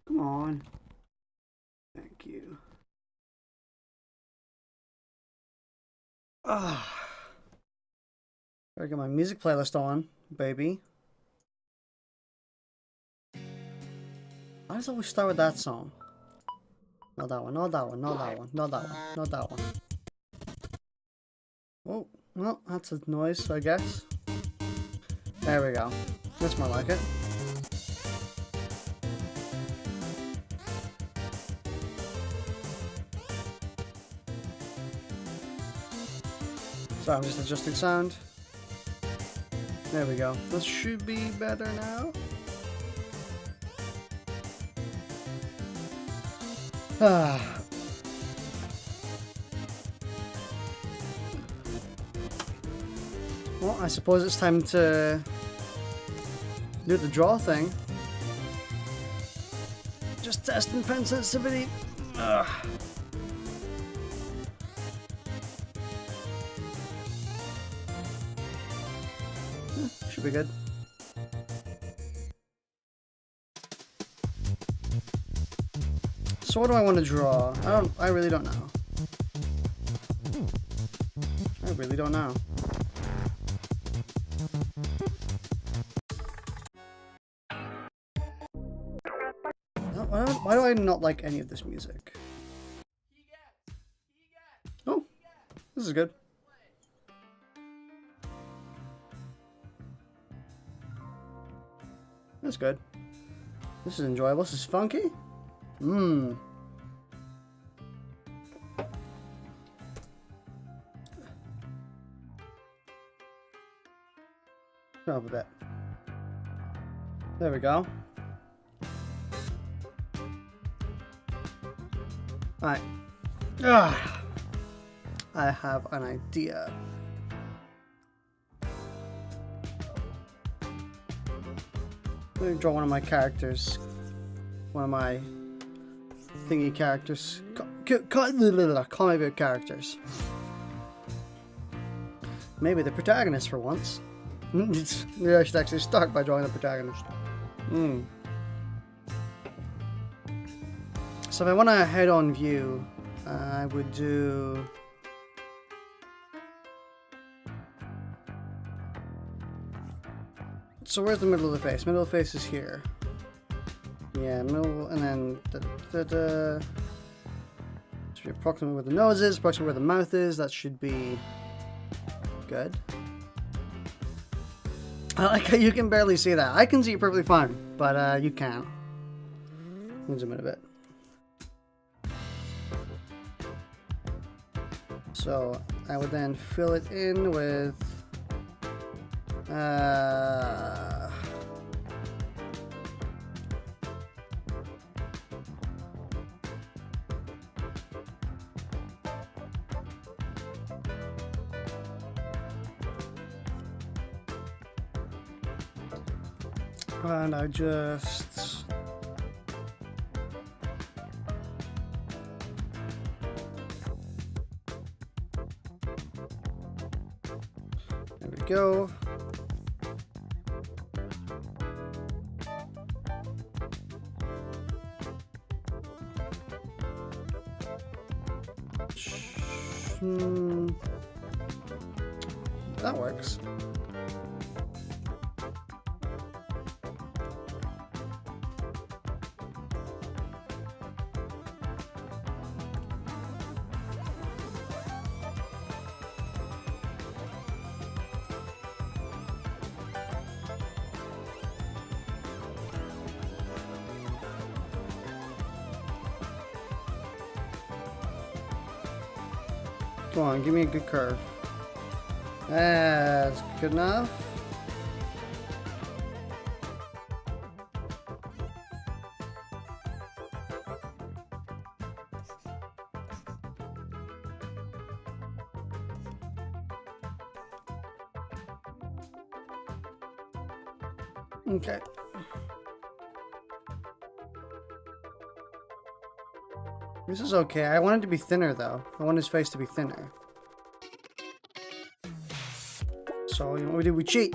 Come on. Thank you. Gotta get my music playlist on, baby. I just always start with that song. Not that one, not that one, not that one, not that one, not that one. Oh, well, that's a noise, I guess. There we go. That's more like it. So I'm just adjusting sound. There we go. This should be better now. Well, I suppose it's time to do the draw thing. Just testing pen sensitivity. Should be good. So what do I want to draw? I really don't know. I really don't know. Why do I not like any of this music? Oh, this is good. That's good. This is enjoyable. This is funky. Mmm. Turn up a bit. There we go. Alright. I have an idea. Let me draw one of my characters. One of my thingy characters. Comic characters. Maybe the protagonist for once. Maybe I should actually start by drawing the protagonist. So if I want a head-on view, I would do... So where's the middle of the face? Middle of the face is here. Yeah, middle, and then should be approximately where the nose is, approximately where the mouth is. That should be good. I like how you can barely see that. I can see it perfectly fine, but you can't. Let me zoom in a bit. So I would then fill it in with and I just there we go. That works. Come on, give me a good curve. That's good enough. Okay. This is okay. I want it to be thinner, though. I want his face to be thinner. So, you know what we do? We cheat.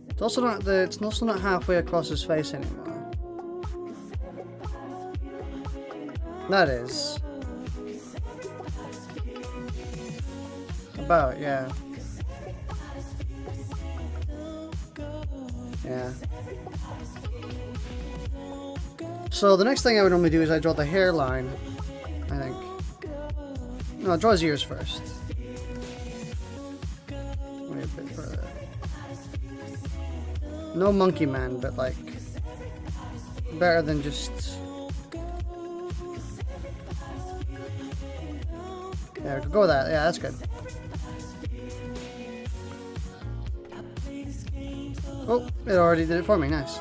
It's also not halfway across his face anymore. That is. About, yeah. Yeah. So the next thing I would normally do is I draw the hairline, I think. No, draw his ears first. Wait a bit further. No monkey man, but like better than just. Yeah, we could go with that. Yeah, that's good. Oh, it already did it for me. Nice.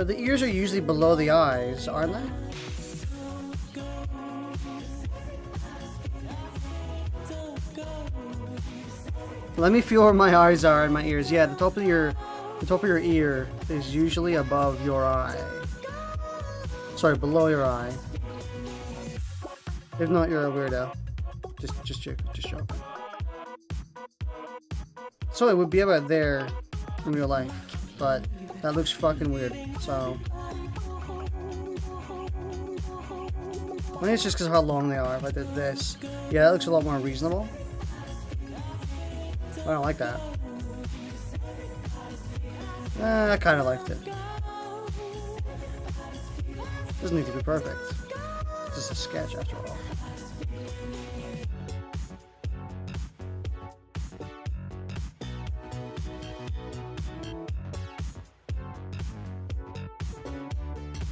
The ears are usually below the eyes, aren't they? Let me feel where my eyes are and my ears. Yeah, the top of your ear is usually above your eye. Sorry, below your eye. If not, you're a weirdo. Just joking. So it would be about there in real life, but that looks fucking weird. So I think it's just because of how long they are. If I did this, yeah, that looks a lot more reasonable. I don't like that. I kind of liked it. Doesn't need to be perfect. It's just a sketch after all.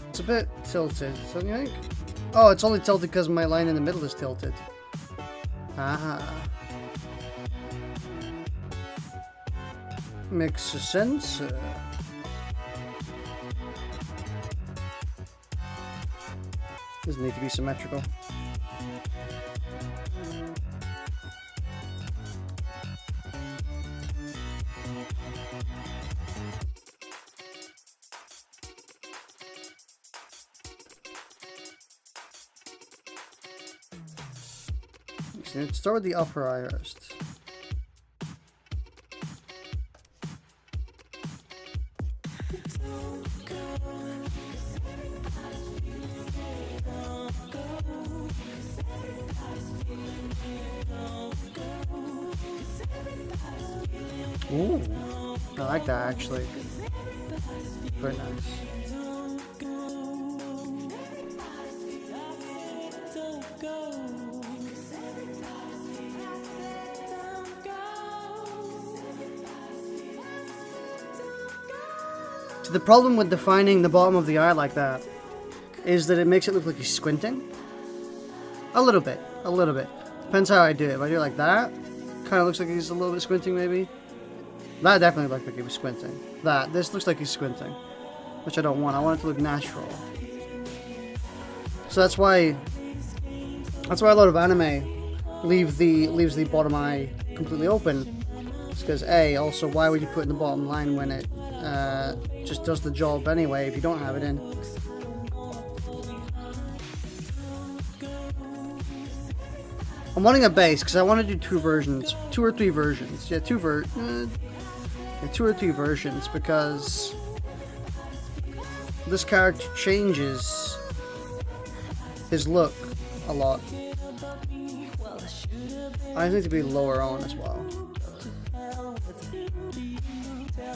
It's a bit tilted, don't you think? Oh, it's only tilted because my line in the middle is tilted. Ah. Makes sense. Doesn't need to be symmetrical. Let's start with the upper eye first. Ooh, I like that actually. Very nice. So the problem with defining the bottom of the eye like that is that it makes it look like he's squinting. A little bit. Depends how I do it. If I do it like that, kind of looks like he's a little bit squinting maybe. That definitely looked like he was squinting. This looks like he's squinting, which I don't want. I want it to look natural. So that's why a lot of anime leaves the bottom eye completely open. It's because also why would you put in the bottom line when it just does the job anyway if you don't have it in? I'm wanting a base because I want to do two or three versions. Yeah, two or three versions because this character changes his look a lot. I need to be lower on as well.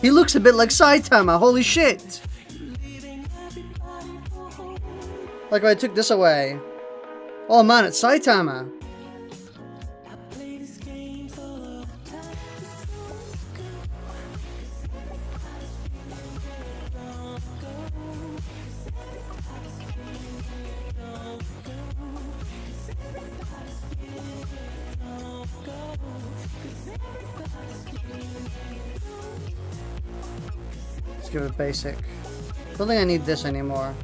He looks a bit like Saitama, holy shit! Like if I took this away. Oh man, it's Saitama! Let's give it a basic. I don't think I need this anymore.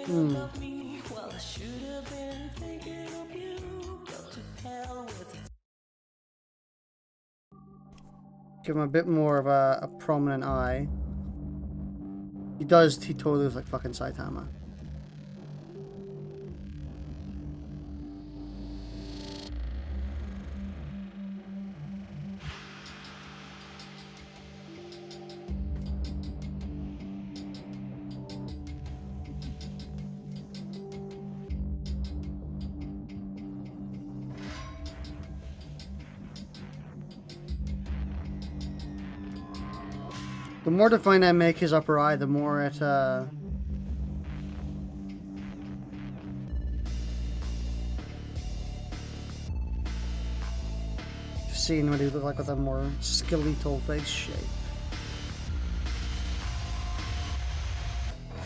Give him a bit more of a prominent eye. He totally looks like fucking Saitama. The more defined I make his upper eye, the more it, seeing what he would look like with a more skeletal face shape.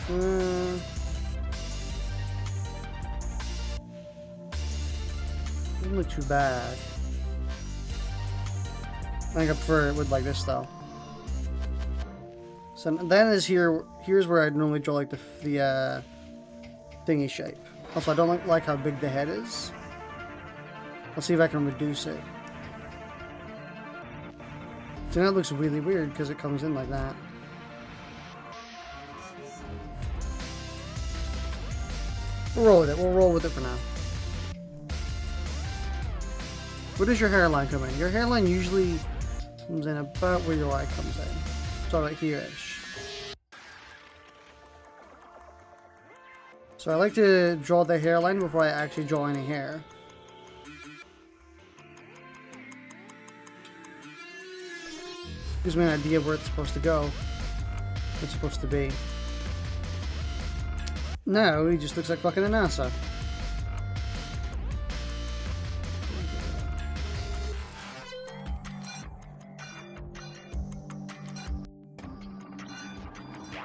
Doesn't look too bad. I think I prefer it with like this though. So then here's where I'd normally draw like the thingy shape. Also, I don't like how big the head is. I'll see if I can reduce it. So that looks really weird because it comes in like that. We'll roll with it. We'll roll with it for now. Where does your hairline come in? Your hairline usually comes in about where your eye comes in. So right here-ish. So I like to draw the hairline before I actually draw any hair. Gives me an idea where it's supposed to go. What it's supposed to be. No, he just looks like fucking a NASA.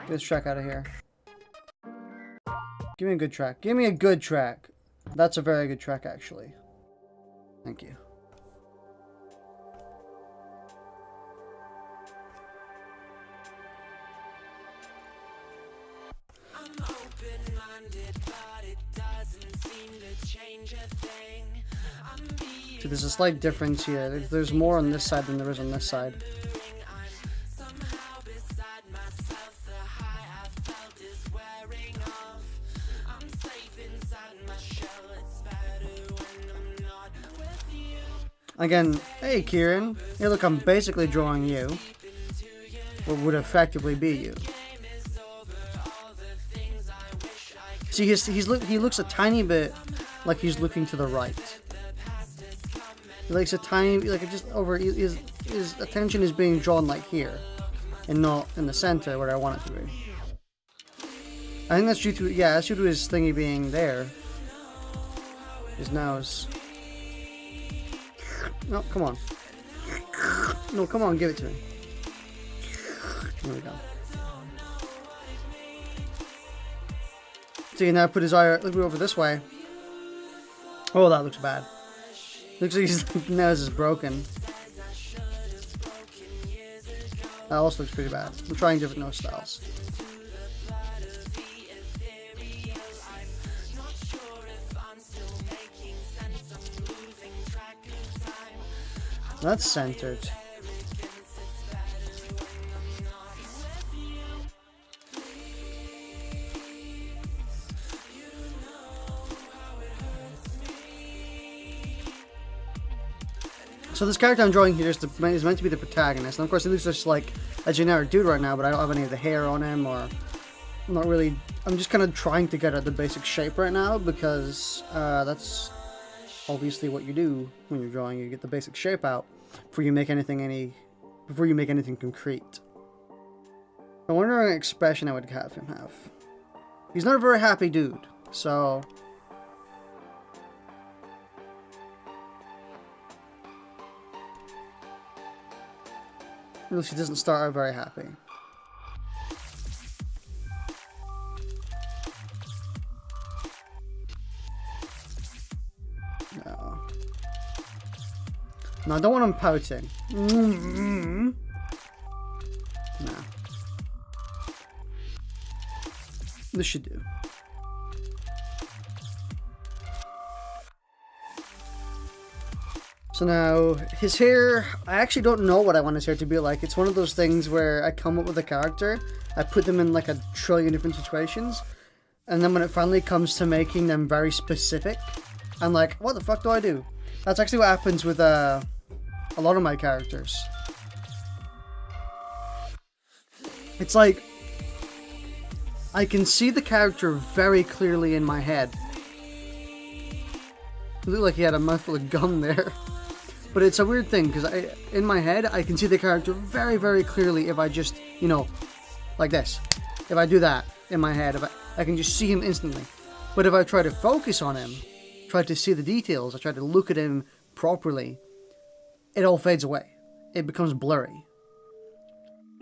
Get this track out of here. Give me a good track. Give me a good track. That's a very good track, actually. Thank you. I'm open-minded, but it doesn't seem to change a thing. So there's a slight difference here. There's more on this side than there is on this side. Again, hey Kieran, hey look, I'm basically drawing you. What would effectively be you. See, he looks a tiny bit like he's looking to the right. He likes a tiny, like just over, his attention is being drawn like here, and not in the center where I want it to be. I think that's due to, yeah, that's due to his thingy being there. His nose. No, come on. No, come on, give it to me. There we go. See, now put his eye a little over this way. Oh, that looks bad. Looks like his nose is broken. That also looks pretty bad. I'm trying different nose styles. That's centered. So this character I'm drawing here is meant to be the protagonist, and of course he looks just like a generic dude right now, but I don't have any of the hair on him, or I'm not really, I'm just kind of trying to get at the basic shape right now, because that's obviously what you do when you're drawing. You get the basic shape out before you make anything concrete. I wonder what expression I would have him have. He's not a very happy dude, so at least he doesn't start out very happy. No, I don't want him pouting. No. This should do. So now, his hair, I actually don't know what I want his hair to be like. It's one of those things where I come up with a character, I put them in like a trillion different situations, and then when it finally comes to making them very specific, I'm like, what the fuck do I do? That's actually what happens with a lot of my characters. It's like, I can see the character very clearly in my head. It looked like he had a mouthful of gum there. But it's a weird thing, because in my head, I can see the character very, very clearly if I just, you know, like this. If I do that in my head, I can just see him instantly. But if I try to focus on him, try to see the details, I try to look at him properly, it all fades away. It becomes blurry.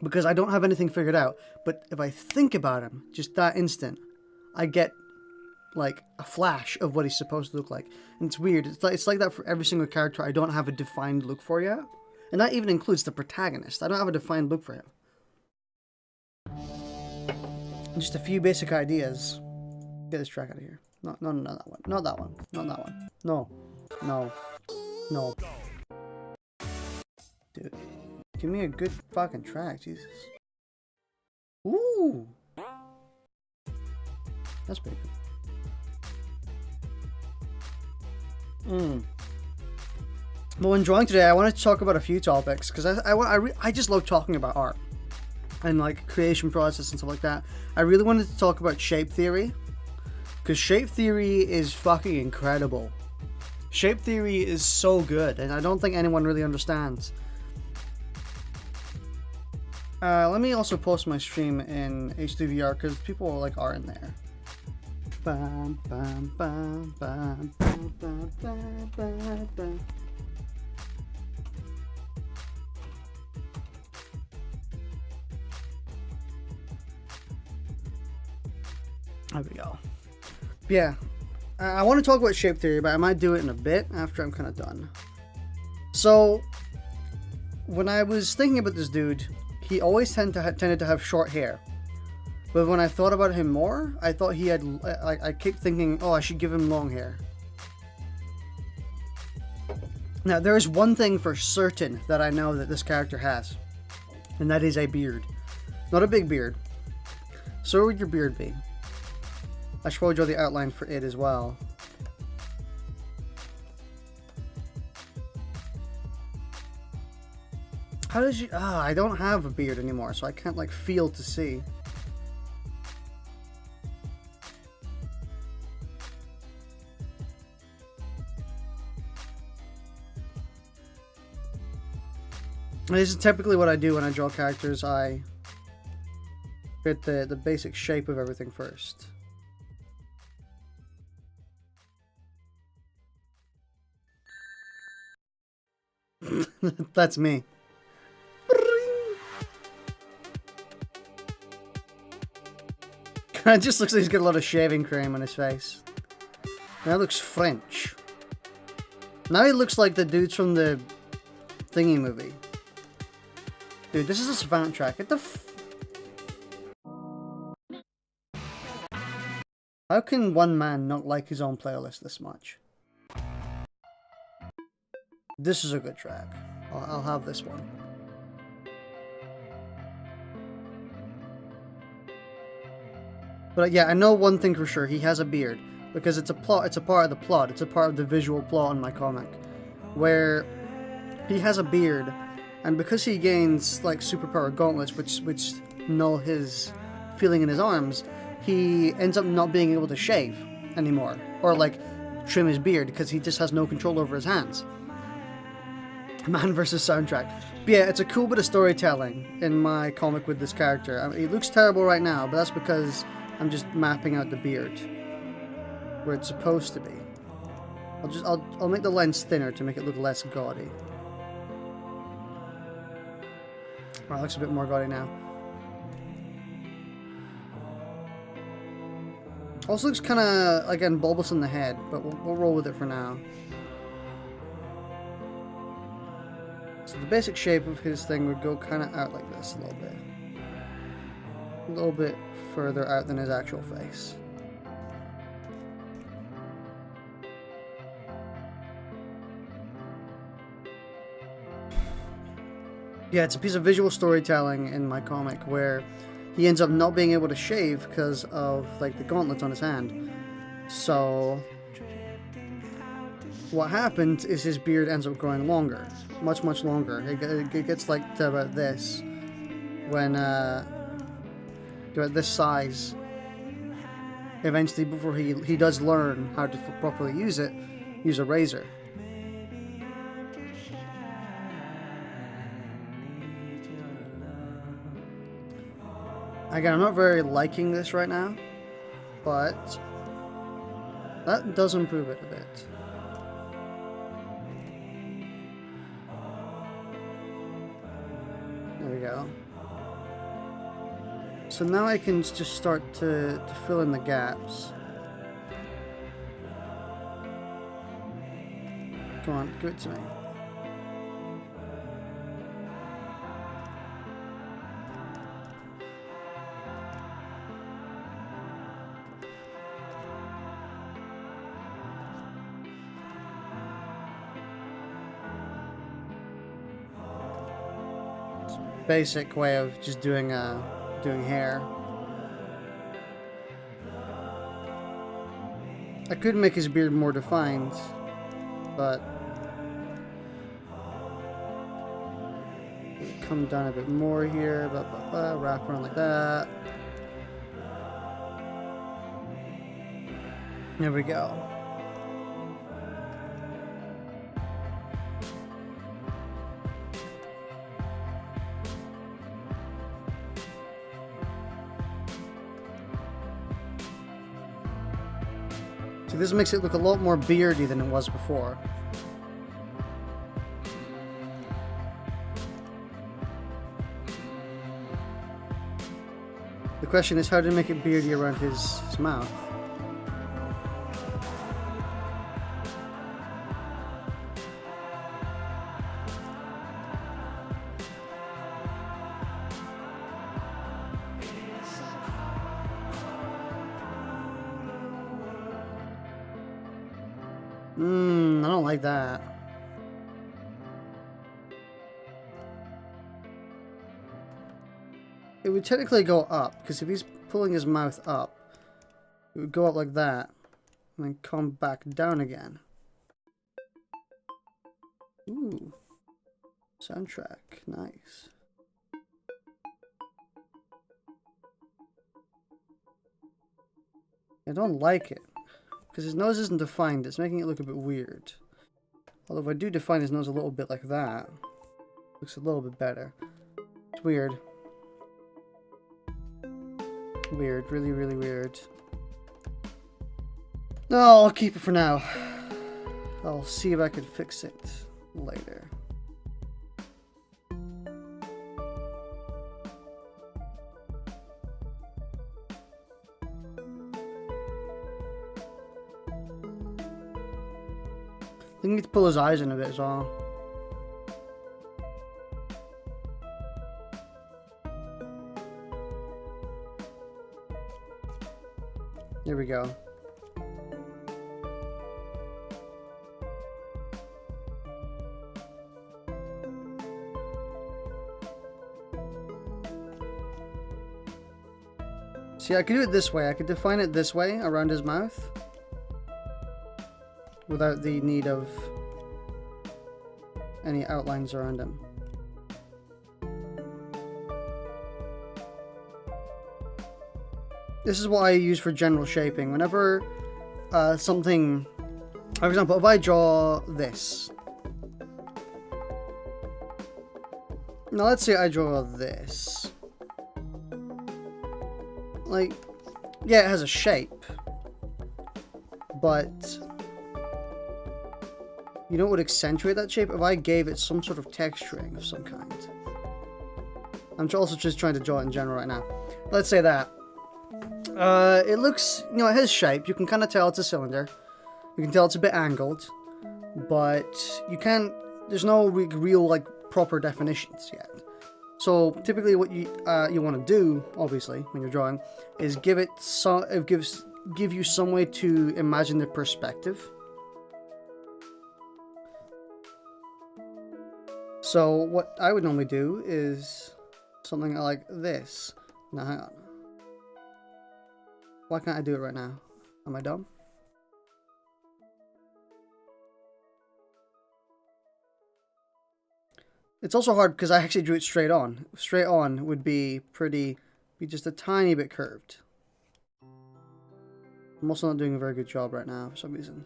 Because I don't have anything figured out. But if I think about him, just that instant, I get like a flash of what he's supposed to look like. And it's weird. It's like that for every single character. I don't have a defined look for yet. And that even includes the protagonist. I don't have a defined look for him. Just a few basic ideas. Get this track out of here. No, not that one. Not that one. Not that one. No. No. No. Dude. Give me a good fucking track, Jesus. Ooh! That's pretty good. But when drawing today, I wanted to talk about a few topics, because I just love talking about art. And like creation process and stuff like that. I really wanted to talk about shape theory. Because shape theory is fucking incredible. Shape theory is so good, and I don't think anyone really understands. Let me also post my stream in H2VR, because people like are in there. Bam, bam, bam, bam, bam, bam, bam, bam, bam. There we go. Yeah, I want to talk about shape theory, but I might do it in a bit after I'm kind of done. So, when I was thinking about this dude, he always tended to have short hair. But when I thought about him more, I thought he had, I kept thinking, oh, I should give him long hair. Now, there is one thing for certain that I know that this character has, and that is a beard. Not a big beard. So where would your beard be? I should probably draw the outline for it as well. How does you... Ah, I don't have a beard anymore, so I can't, like, feel to see. This is typically what I do when I draw characters. I get the basic shape of everything first. That's me. It just looks like he's got a lot of shaving cream on his face. That looks French. Now he looks like the dudes from the Thingy movie. Dude, this is a Savant track. Get the How can one man not like his own playlist this much? This is a good track. I'll have this one. But yeah, I know one thing for sure. He has a beard. Because it's a plot. It's a part of the plot. It's a part of the visual plot in my comic. Where he has a beard. And because he gains, like, superpower gauntlets, which null his feeling in his arms, he ends up not being able to shave anymore. Or, like, trim his beard, because he just has no control over his hands. Man versus soundtrack. But yeah, it's a cool bit of storytelling in my comic with this character. I mean, he looks terrible right now, but that's because I'm just mapping out the beard. Where it's supposed to be. I'll make the lens thinner to make it look less gaudy. Well, it looks a bit more gaudy now. Also looks kind of, again, bulbous in the head, but we'll roll with it for now. So the basic shape of his thing would go kind of out like this a little bit. A little bit further out than his actual face. Yeah, it's a piece of visual storytelling in my comic where he ends up not being able to shave because of like the gauntlets on his hand. So what happens is his beard ends up growing longer, much longer. It gets like to about this when about this size. Eventually, before he does learn how to properly use it, use a razor. Again, I'm not very liking this right now, but that does improve it a bit. There we go. So now I can just start to fill in the gaps. Come on, give it to me. Basic way of just doing hair. I could make his beard more defined, but come down a bit more here, wrap around like that. There we go. So this makes it look a lot more beardy than it was before. The question is how to make it beardy around his mouth. I don't like that. It would technically go up, because if he's pulling his mouth up, it would go up like that, and then come back down again. Ooh. Soundtrack. Nice. I don't like it. Because his nose isn't defined, it's making it look a bit weird. Although if I do define his nose a little bit like that, looks a little bit better. It's weird. Weird, really weird. No, I'll keep it for now. I'll see if I can fix it later. I need to pull his eyes in a bit as well. There we go. See, I could do it this way. I could define it this way around his mouth, without the need of any outlines around him. This is what I use for general shaping. Whenever something, for example, if I draw this. Now let's say I draw this. Like, yeah, it has a shape, but you know what would accentuate that shape? If I gave it some sort of texturing of some kind. I'm also just trying to draw it in general right now. Let's say that. It looks, you know, it has shape. You can kind of tell it's a cylinder. You can tell it's a bit angled. But you can't, there's no real, like, proper definitions yet. So, typically what you want to do, obviously, when you're drawing, is give you some way to imagine the perspective. So what I would normally do is something like this. Now hang on. Why can't I do it right now? Am I dumb? It's also hard because I actually drew it straight on. Straight on would be just a tiny bit curved. I'm also not doing a very good job right now for some reason.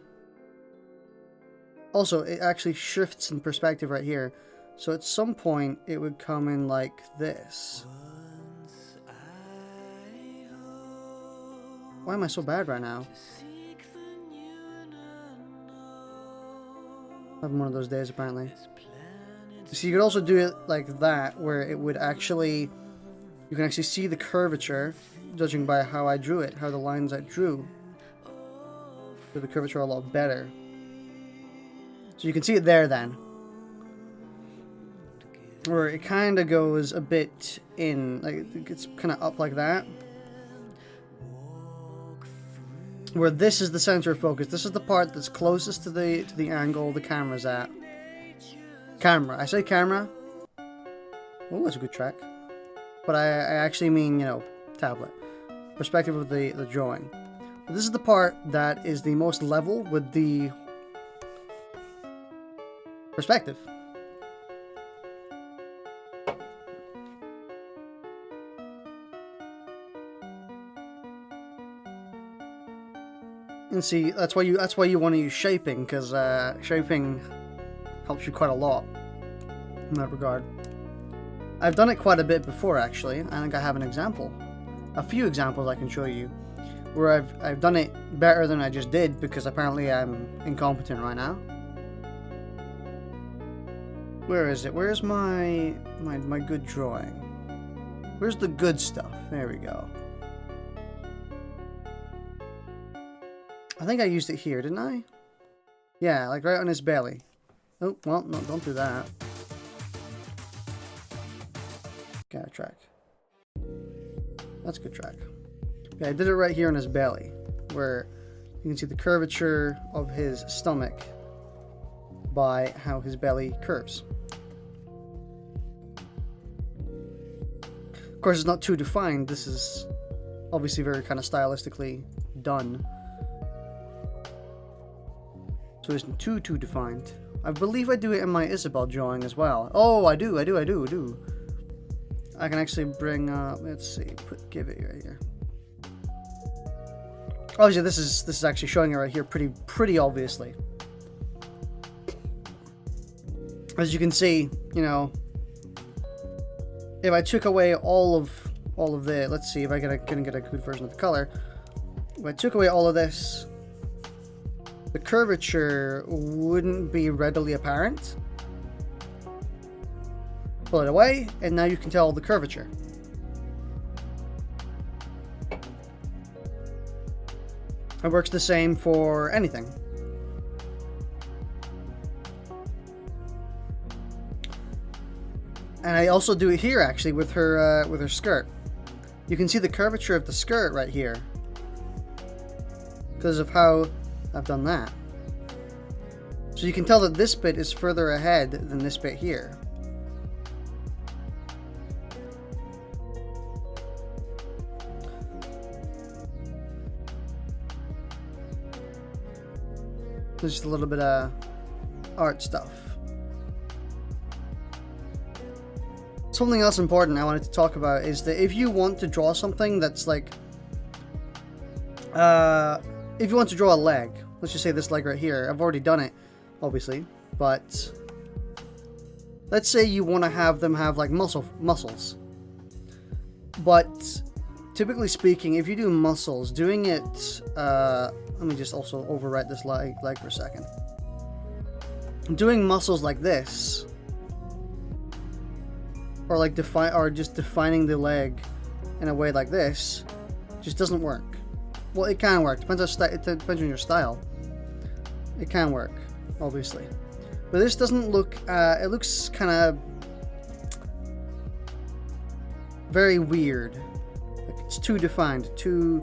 Also, it actually shifts in perspective right here. So at some point, it would come in like this. Why am I so bad right now? I'm having one of those days apparently. So you could also do it like that, where it would actually, you can actually see the curvature, judging by how I drew it, how the lines I drew. So the curvature a lot better. So you can see it there then. Where it kind of goes a bit in, like it's kind of up like that. Where this is the center of focus. This is the part that's closest to the angle the camera's at. Camera. I say camera. Oh, that's a good track. But I actually mean, you know, tablet. Perspective of the drawing. But this is the part that is the most level with the perspective. And see, that's why you want to use shaping, because shaping helps you quite a lot in that regard. I've done it quite a bit before actually. I think I have an example. A few examples I can show you where I've done it better than I just did, because apparently I'm incompetent right now. Where is it? Where's my good drawing? Where's the good stuff? There we go. I think I used it here, didn't I? Yeah, like right on his belly. Oh, well, no, don't do that. Got a track. That's a good track. Yeah, I did it right here on his belly, where you can see the curvature of his stomach by how his belly curves. Of course, it's not too defined. This is obviously very kind of stylistically done. So it isn't too defined. I believe I do it in my Isabel drawing as well. Oh, I do. I can actually bring up, let's see, give it right here. Obviously, this is actually showing it right here pretty obviously. As you can see, you know, if I took away all of the, let's see if I can get a good version of the color. If I took away all of this, the curvature wouldn't be readily apparent. Pull it away, and now you can tell the curvature. It works the same for anything. And I also do it here actually with her skirt. You can see the curvature of the skirt right here because of how I've done that. So you can tell that this bit is further ahead than this bit here. There's just a little bit of art stuff. Something else important I wanted to talk about is that if you want to draw something that's like, if you want to draw a leg, let's just say this leg right here, I've already done it, obviously, but let's say you want to have them have like muscles. But typically speaking, if you do muscles, doing it, let me just also overwrite this leg for a second. Doing muscles like this, or like just defining the leg in a way like this, just doesn't work. Well, it can work. Depends on your style. It can work, obviously, but this doesn't look. It looks kind of very weird. Like it's too defined, too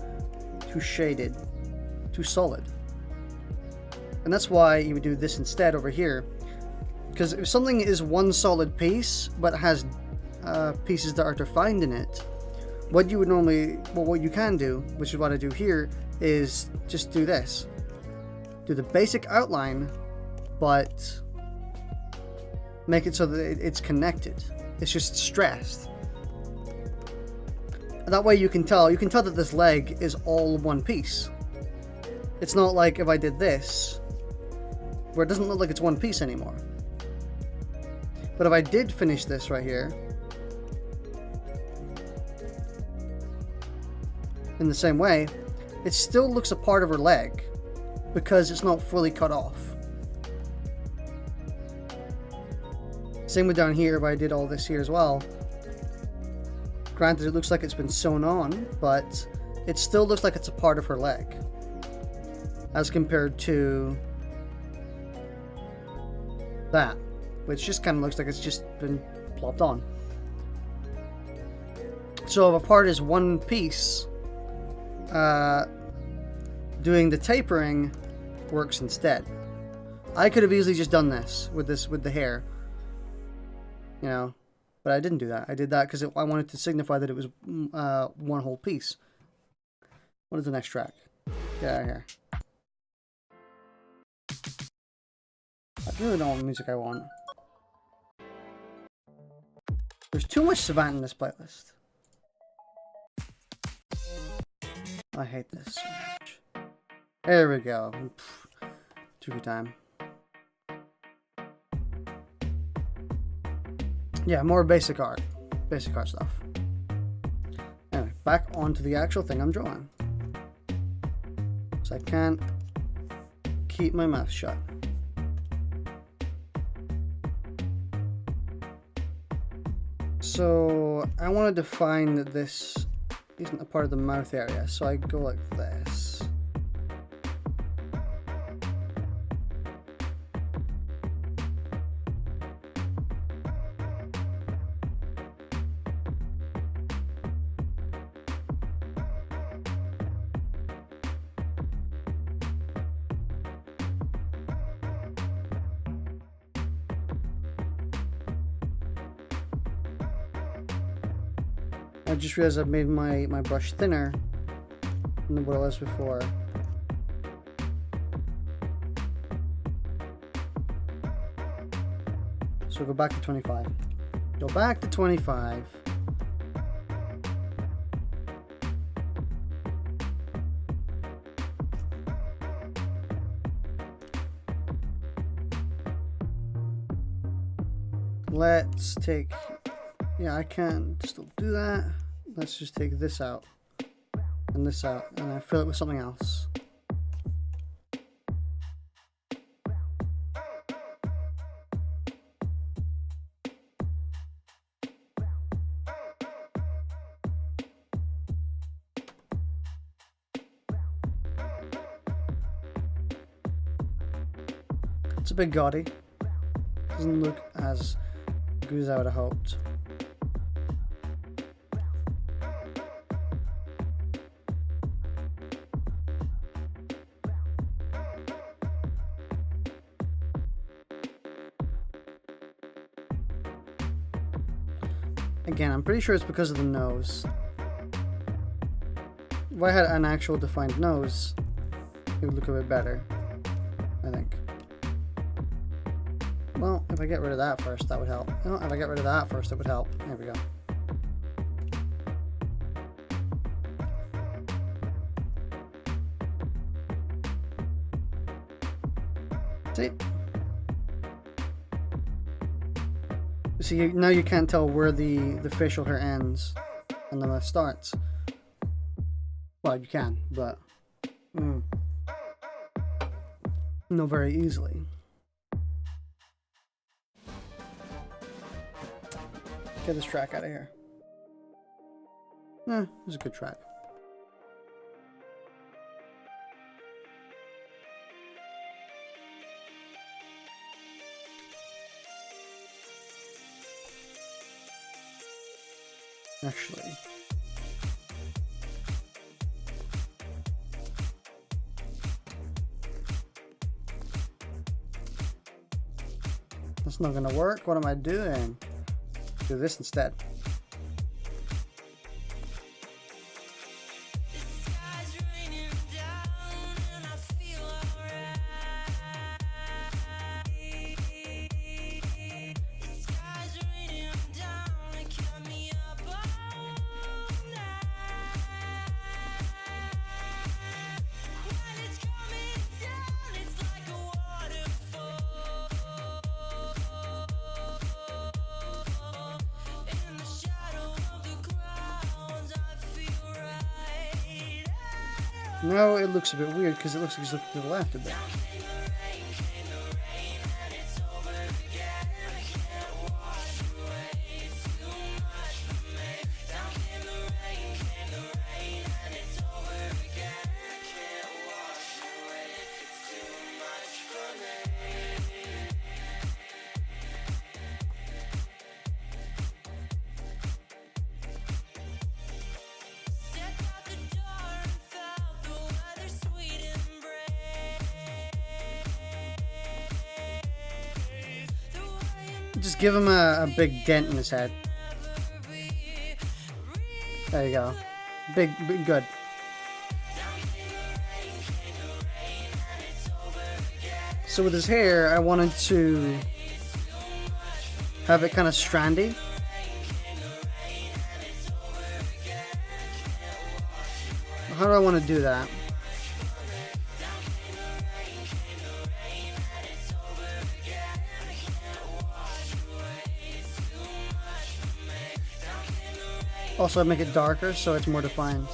shaded, too solid. And that's why you would do this instead over here. Because if something is one solid piece, but has pieces that are defined in it, what you would normally, well, what you can do, which is what I do here, is just do this. Do the basic outline, but make it so that it's connected. It's just stressed. That way you can tell that this leg is all one piece. It's not like if I did this, where it doesn't look like it's one piece anymore. But if I did finish this right here, in the same way, it still looks a part of her leg because it's not fully cut off. Same with down here, if I did all this here as well. Granted, it looks like it's been sewn on, but it still looks like it's a part of her leg. As compared to that, which just kind of looks like it's just been plopped on. So if a part is one piece, doing the tapering works instead. I could have easily just done this with the hair, you know, but I didn't do that. I did that because I wanted to signify that it was one whole piece. What is the next track? Get out of here. I really don't want the music I want. There's too much Savant in this playlist. I hate this so much. There we go. Took your time. Yeah, more basic art. Basic art stuff. Anyway, back onto the actual thing I'm drawing. So I can't keep my mouth shut. So I want to define that this isn't a part of the mouth area, so I go like this. I just realized I've made my brush thinner than what it was before. So go back to 25. Go back to 25. Let's take... Yeah, I can still do that. Let's just take this out and this out, and I fill it with something else. It's a bit gaudy. Doesn't look as good as I would have hoped. Again, I'm pretty sure it's because of the nose. If I had an actual defined nose, it would look a bit better, I think. Well, if I get rid of that first, that would help. No, if I get rid of that first, it would help. There we go. See? See, now you can't tell where the facial hair ends and the mouth starts. Well, you can, but not very easily. Get this track out of here. It was a good track. Actually, That's not gonna work. What am I doing? Do this instead. No, it looks a bit weird because it looks like he's looking to the left a bit. Just give him a big dent in his head. There you go. Big good. So with his hair, I wanted to have it kind of strandy. How do I want to do that? Also, I make it darker so it's more defined.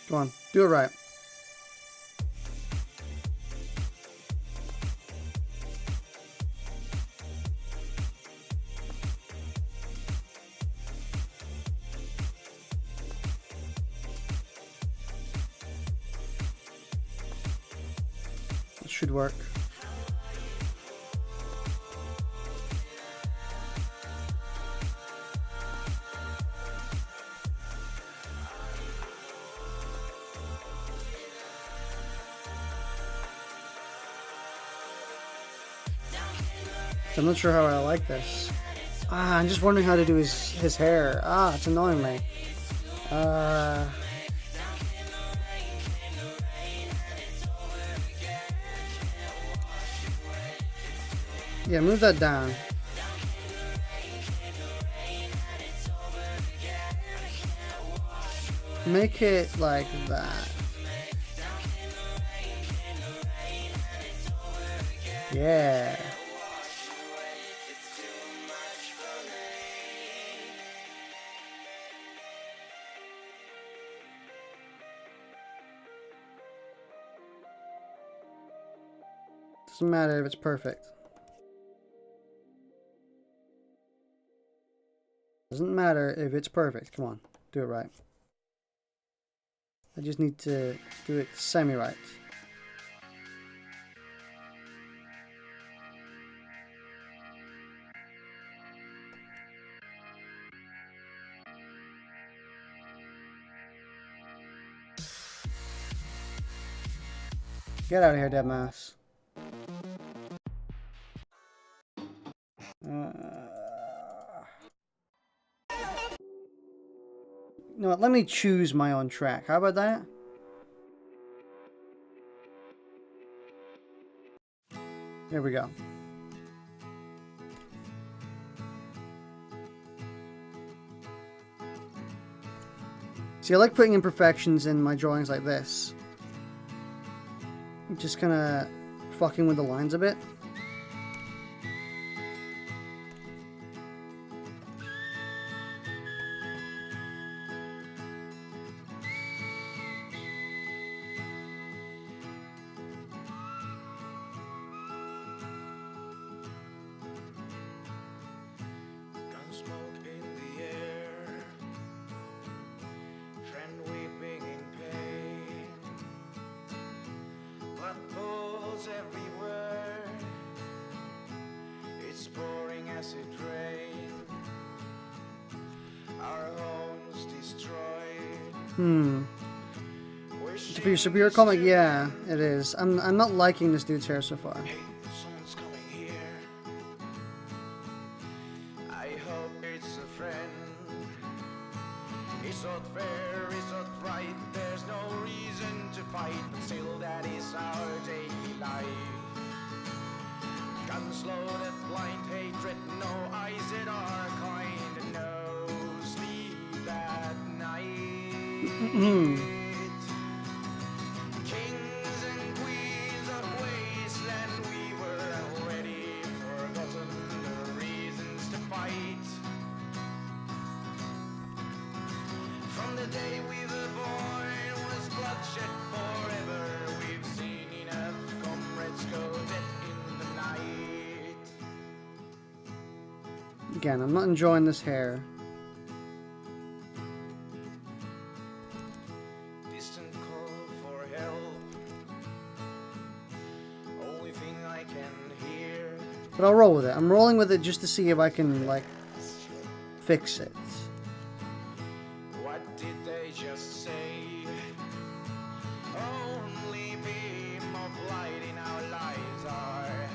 Come on, do it right. It should work. I'm not sure how I like this. I'm just wondering how to do his hair. It's annoying me. Yeah, move that down. Make it like that. Yeah. Doesn't matter if it's perfect. Doesn't matter if it's perfect. Come on, do it right. I just need to do it semi-right. Get out of here, dead mouse. You know what, let me choose my own track. How about that? Here we go. See, I like putting imperfections in my drawings like this. Just kind of fucking with the lines a bit. Friend weeping in pain, but walls everywhere. It's pouring acid rain. Our homes destroyed. For your superior comic, yeah, it is. I'm not liking this dude's hair so far. Hey, someone's coming here. I hope it's a friend. It's not fair, it's not right. There's no reason to fight, but still that is our daily life. Guns loaded, blind hatred, no eyes that are kind, and no sleep at night. Kings and queens of wasteland, we were already forgotten the reasons to fight. From the day we were born was bloodshed forever. We've seen enough comrades go dead in the night. Again, I'm not enjoying this hair. Distant call for help. Only thing I can hear. But I'll roll with it. I'm rolling with it just to see if I can, like, fix it. What did they just say? Only beam of light in our lives are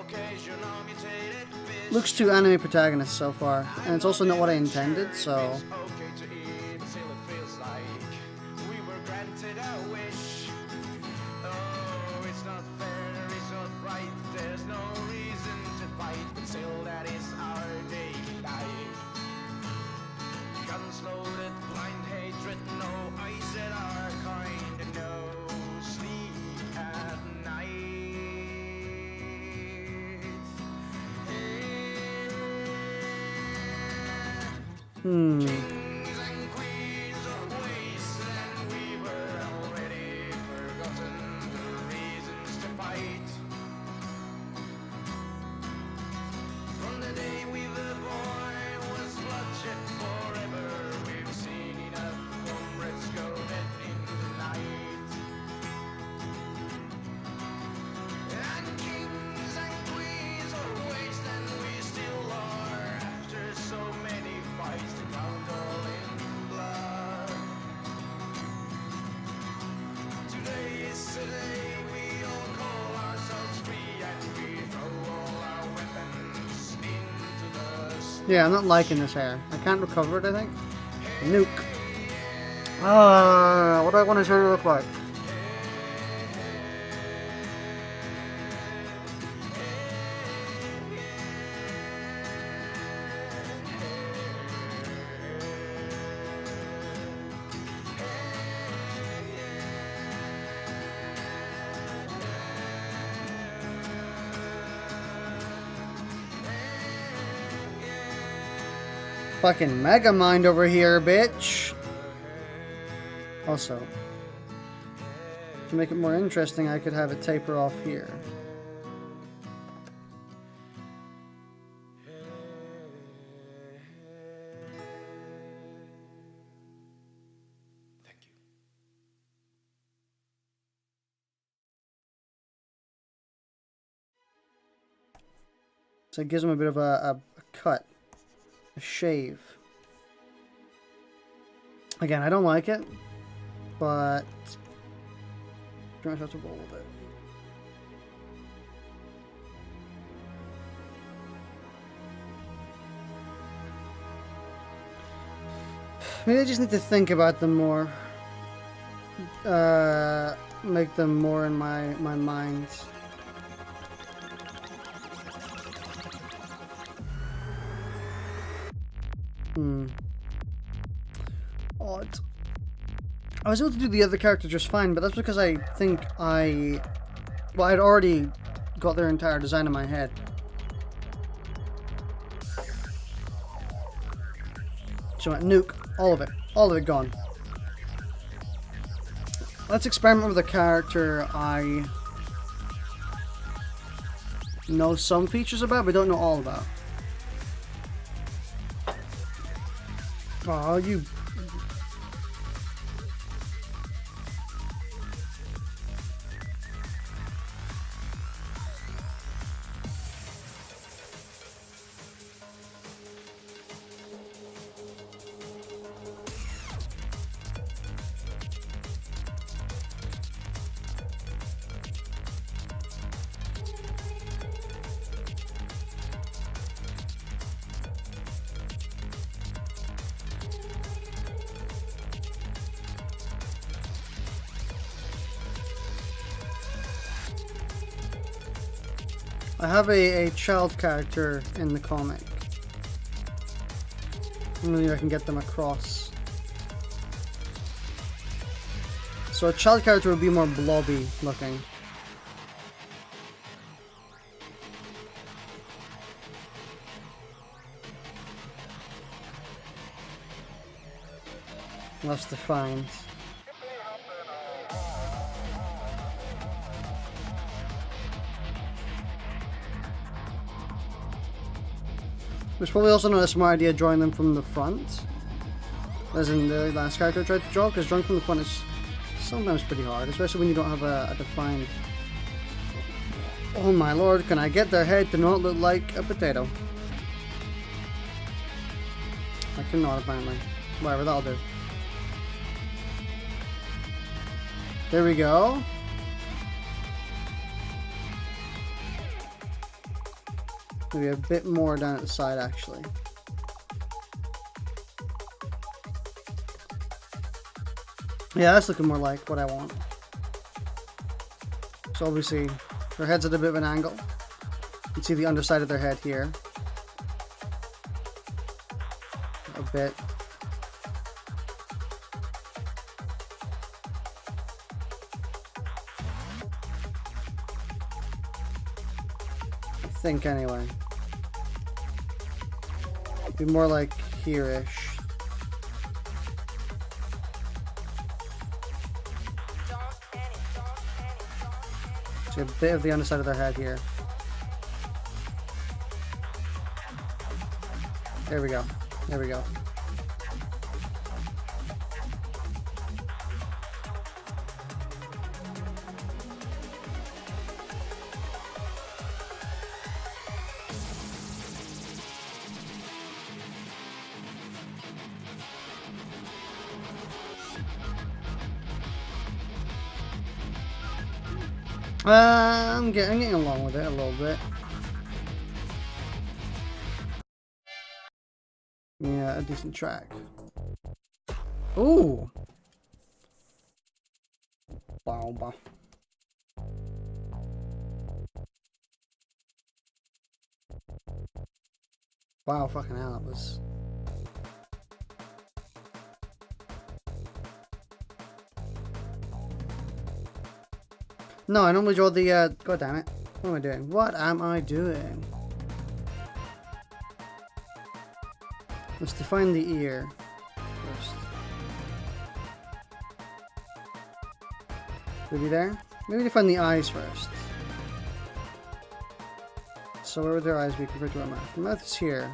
occasional mutated fish. Looks too anime protagonist so far, and it's also not what I intended, so... It's okay to eat till it feels like we were granted a wish. Oh, it's not fair, it's not right. There's no reason to fight, but still that is our daily life. Guns loaded, blind hatred, no eyes that are kind, and no sleep at night. Kings and queens of wasteland, we were already forgotten the reasons to fight. From the day we were born was bloodshed forever. We've seen enough comrades go dead in the night. And kings and queens of wasteland, we still are. After so many fights to count all in blood. Today is the day we all call ourselves free, and we throw all our weapons into the sea. Yeah, I'm not liking this hair. I can't recover it, I think. Nuke. What do I want his hair to look like? Fucking Megamind over here, bitch. Also, to make it more interesting, I could have it taper off here. Thank you. So it gives him a bit of a cut. A shave. Again, I don't like it, but pretty much have to roll with it. Maybe I just need to think about them more. Make them more in my mind. Odd. I was able to do the other character just fine, but that's because I think I'd already got their entire design in my head. So nuke all of it gone. Let's experiment with a character I know some features about, but don't know all about. Oh, you... I have a child character in the comic. Maybe I can get them across. So a child character would be more blobby looking. Less defined. There's probably also not a smart idea drawing them from the front, as in the last character I tried to draw, because drawing from the front is sometimes pretty hard, especially when you don't have a defined... Oh my lord, can I get their head to not look like a potato? I cannot, apparently. Whatever, that'll do. There we go. Maybe a bit more down at the side, actually. Yeah, that's looking more like what I want. So obviously, their head's at a bit of an angle. You can see the underside of their head here. A bit. I think anyway. Be more like here-ish. See a bit of the underside of their head here. There we go. There we go. I'm getting along with it a little bit. Yeah, a decent track. Ooh! Wow. Wow, fucking hell, that was... No, I normally draw the, god damn it. What am I doing? What am I doing? Let's define the ear first. Maybe there? Maybe define the eyes first. So where would their eyes be compared to our mouth? The mouth is here.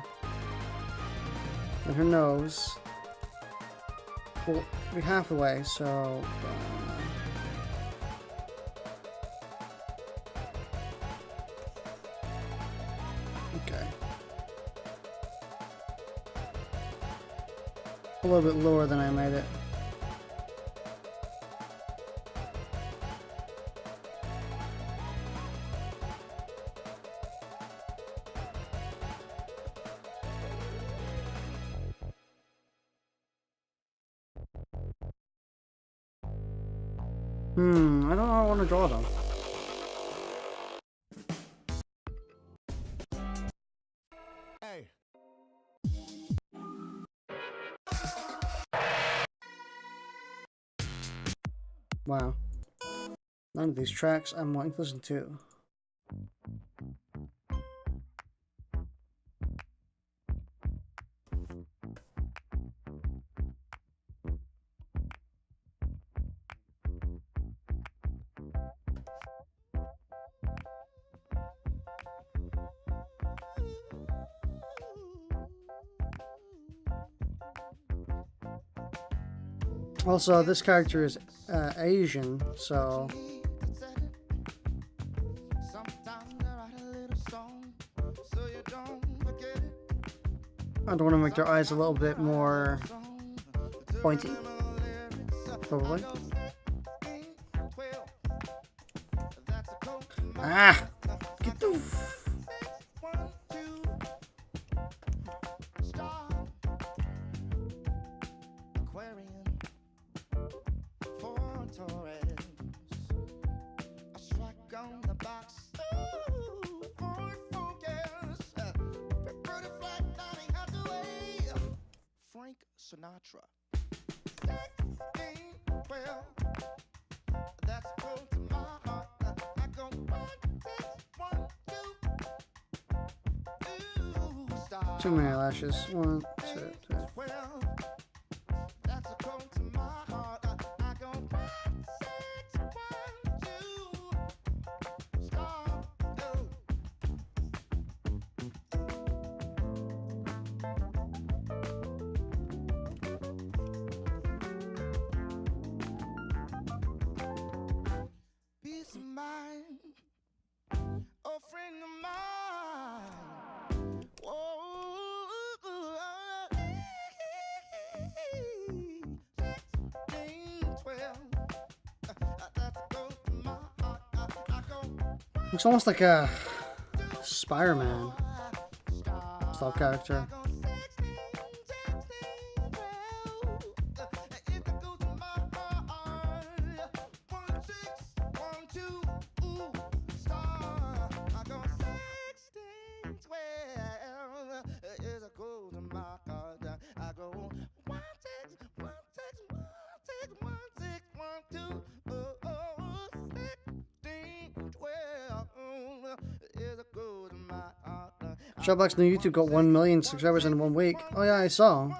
And her nose will be half the way, so... okay. A little bit lower than I made it. I don't know how I want to draw them. Hey. Wow. None of these tracks I'm wanting to listen to. Also, this character is Asian, so I don't want to make their eyes a little bit more pointy, probably. Ah! Get the... Sinatra. 16, 12, that's close to my heart. I go 1, 6, 1, 2. Ooh, star. Too many eyelashes. 1, 2, 3. 12, that's close to my heart. I go 1, 6, 1, 2. Star. Oh. Peace of mind, a friend of mine. Whoa, 16, 12. That's close to my heart. I go Looks almost like a Spider-Man style character. Showbox new YouTube got 1 million subscribers in 1 week. Oh yeah, I saw.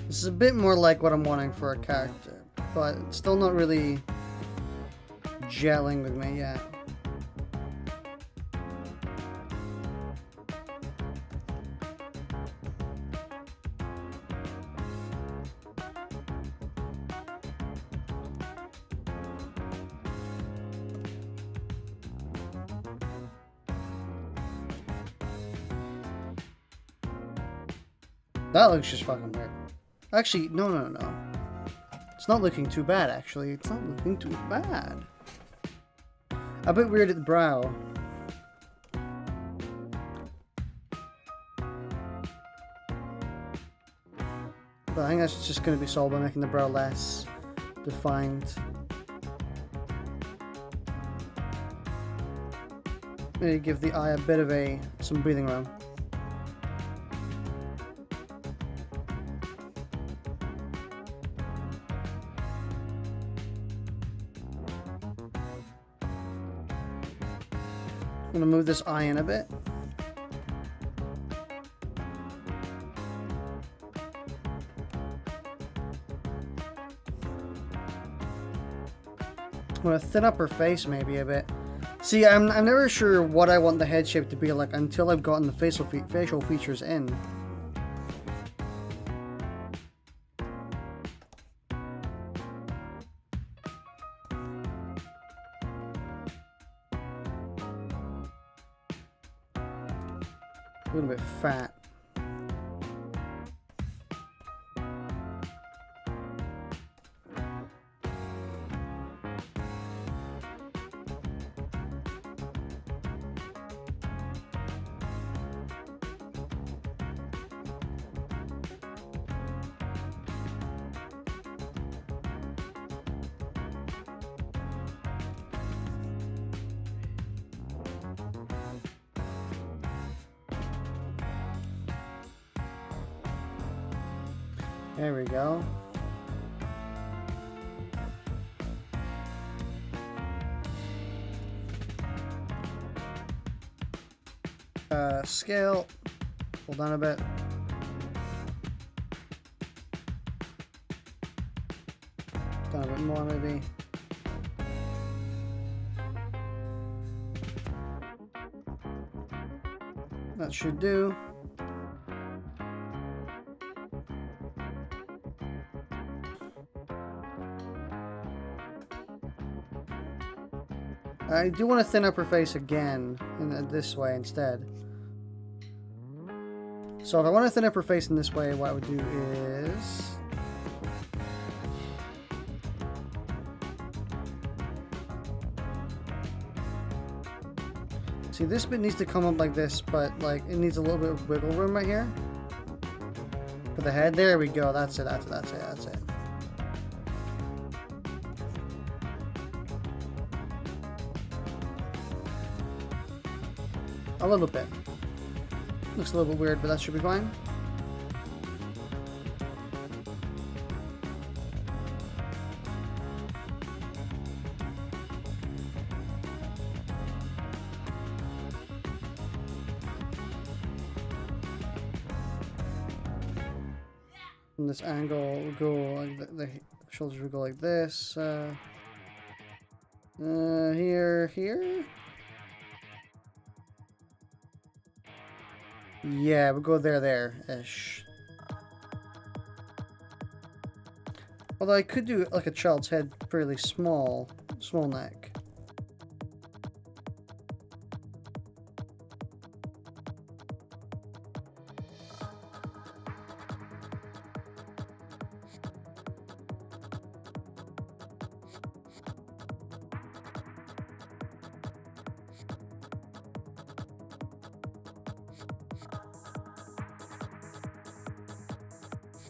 This is a bit more like what I'm wanting for a character, but it's still not really gelling with me yet. That looks just fucking weird. Actually, no. It's not looking too bad, actually. It's not looking too bad. A bit weird at the brow. But I think that's just going to be solved by making the brow less defined. Maybe give the eye a bit of some breathing room. I'm gonna move this eye in a bit. I'm gonna thin up her face maybe a bit. See, I'm never sure what I want the head shape to be like until I've gotten the facial features in. A little bit fat. There we go. Scale. Pull down a bit. Down a bit more, maybe. That should do. I do want to thin up her face again in this way instead. So if I want to thin up her face in this way, what I would do is... See, this bit needs to come up like this, but like it needs a little bit of wiggle room right here. For the head, there we go. That's it, that's it, that's it, that's it. A little bit. Looks a little bit weird, but that should be fine. From this angle, we'll go like the shoulders will go like this. Here. Yeah, we'll go there-ish. Although I could do like a child's head, fairly small neck.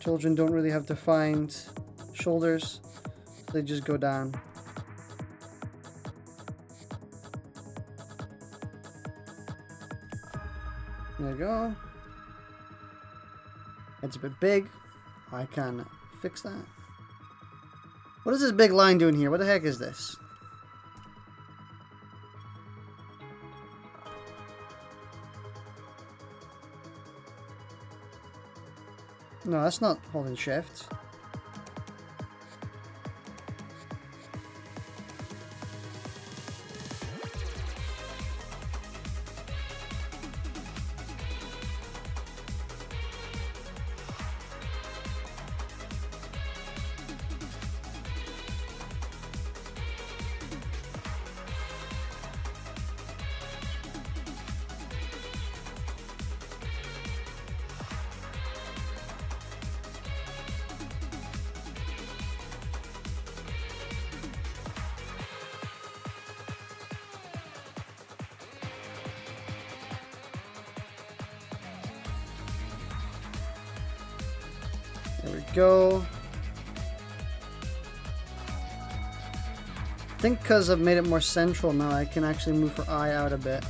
Children don't really have defined shoulders, they just go down. There you go. It's a bit big. I can fix that. What is this big line doing here? What the heck is this? No, that's not holding shift. There we go. I think because I've made it more central now, I can actually move her eye out a bit.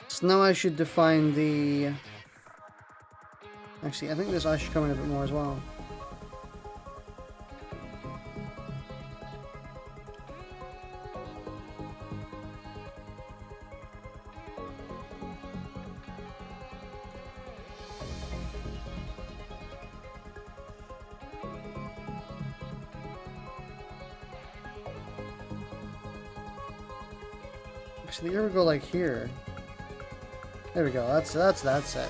So now I should define the... Actually, I think this eye should come in a bit more as well. Actually, here we go like here. There we go. That's it.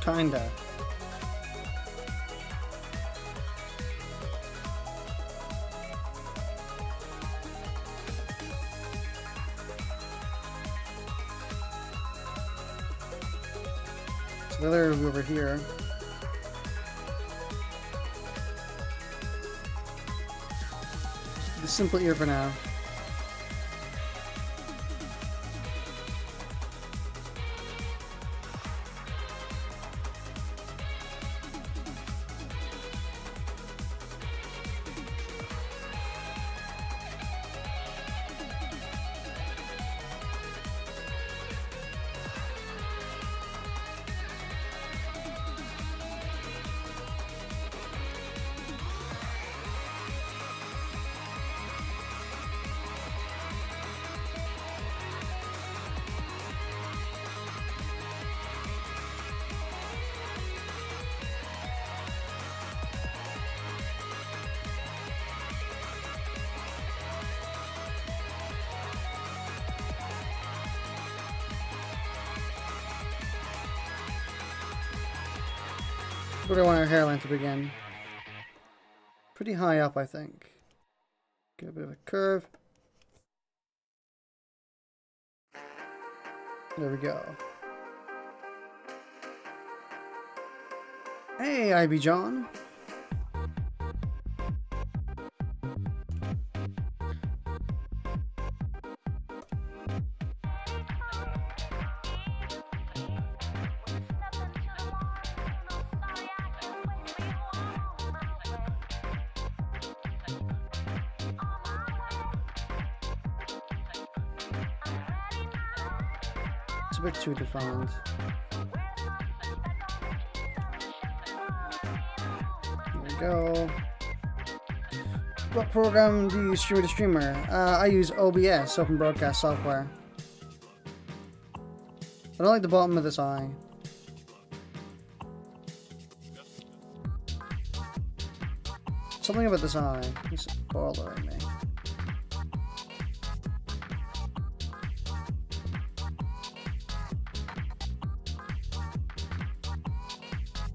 Kinda. So the other will be over here. The simple ear for now. Where do I want our hairline to begin? Pretty high up, I think. Get a bit of a curve. There we go. Hey, IB John. It's a bit too defined. There we go. What program do you stream with a streamer? I use OBS, Open Broadcast Software. I don't like the bottom of this eye. Something about this eye is bothering me.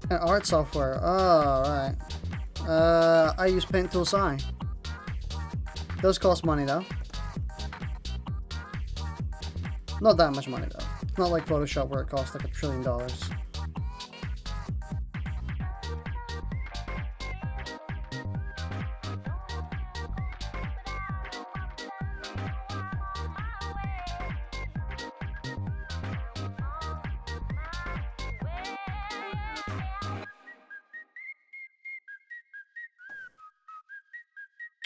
And art software. Oh, right. I use Paint Tool Sai. Those cost money though. Not that much money though. Not like Photoshop where it costs like $1 trillion.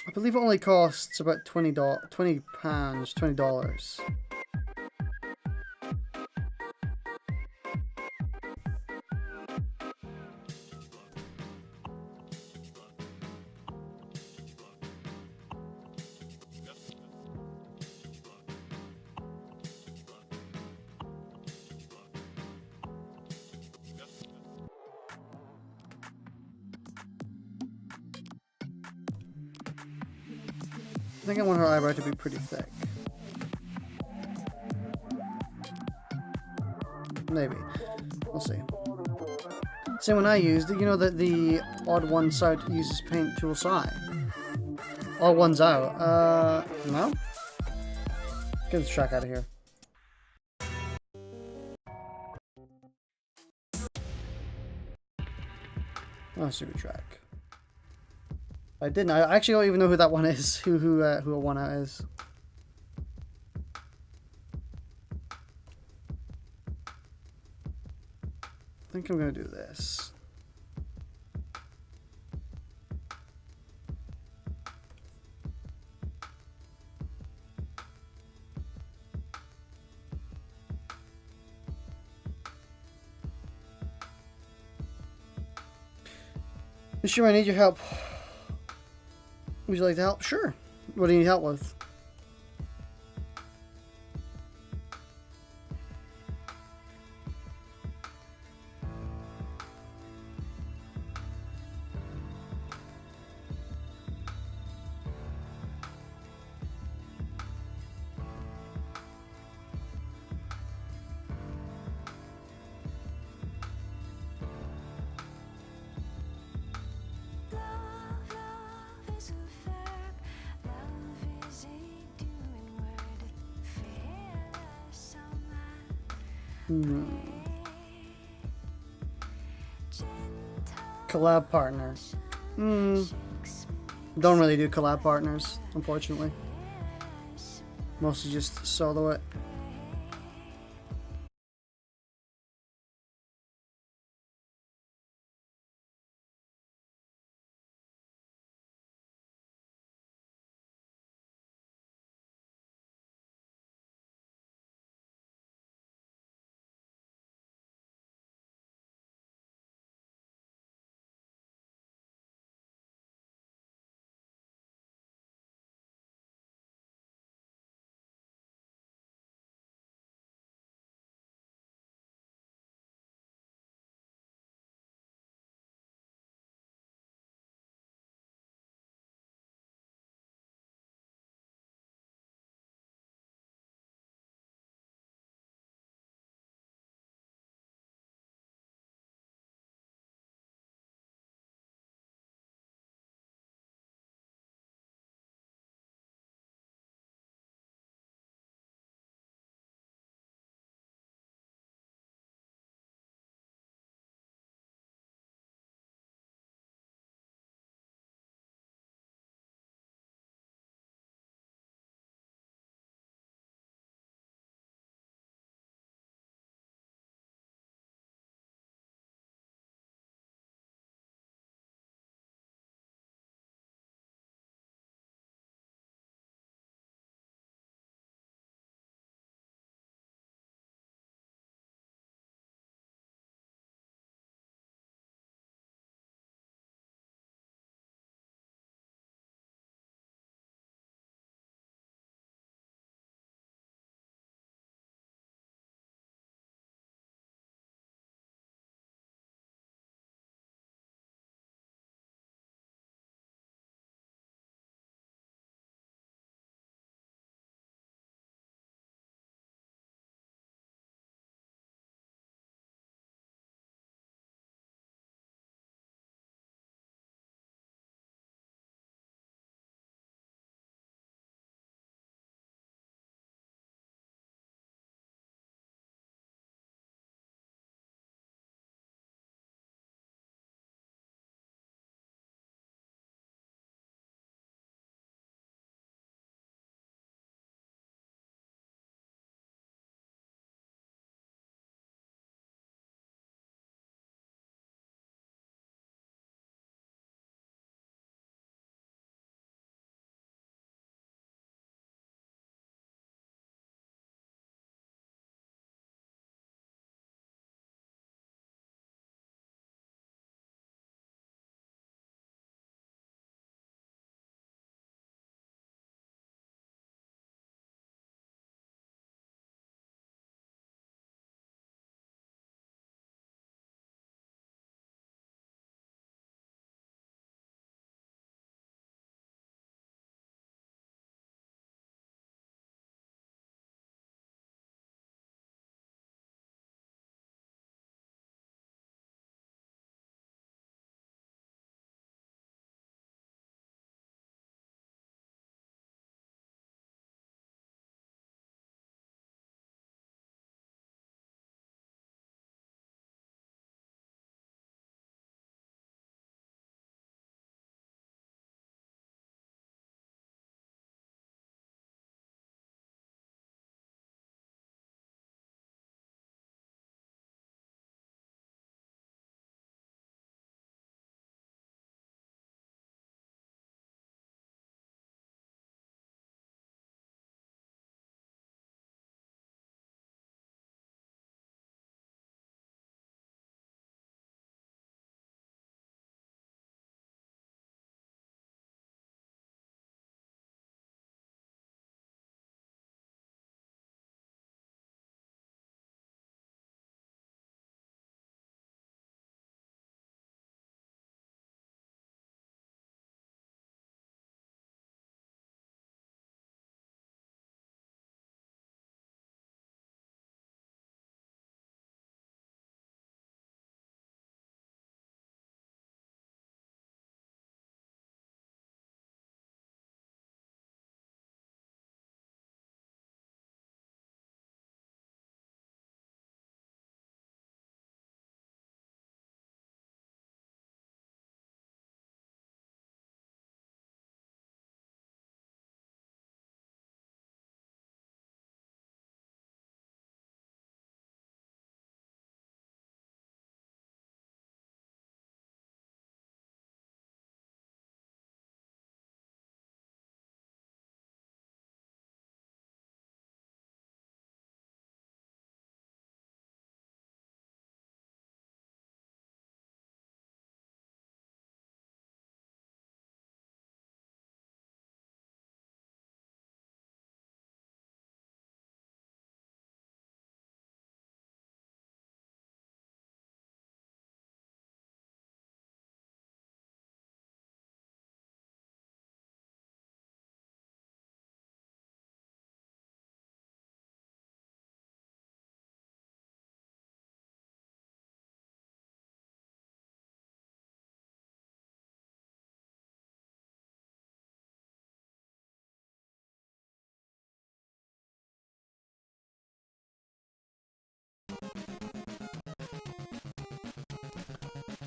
I believe it only costs about £20. I think I want her eyebrow to be pretty thick. Maybe. We'll see. Same one I used. You know that the odd ones out uses Paint Tool Sai. All ones out. No? Get this track out of here. Oh, super track. I didn't. I actually don't even know who that one is. Who a one out is. I think I'm gonna do this. Sure, I need your help. Would you like to help? Sure. What do you need help with? Collab partners. Don't really do collab partners, unfortunately. Mostly just solo it.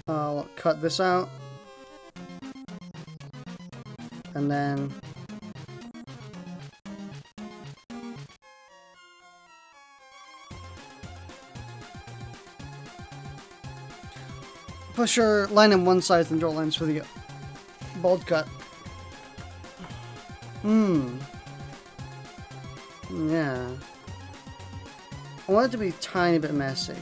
I'll cut this out. And then push your line on one side and draw lines for the bald cut. Yeah. I want it to be a tiny bit messy.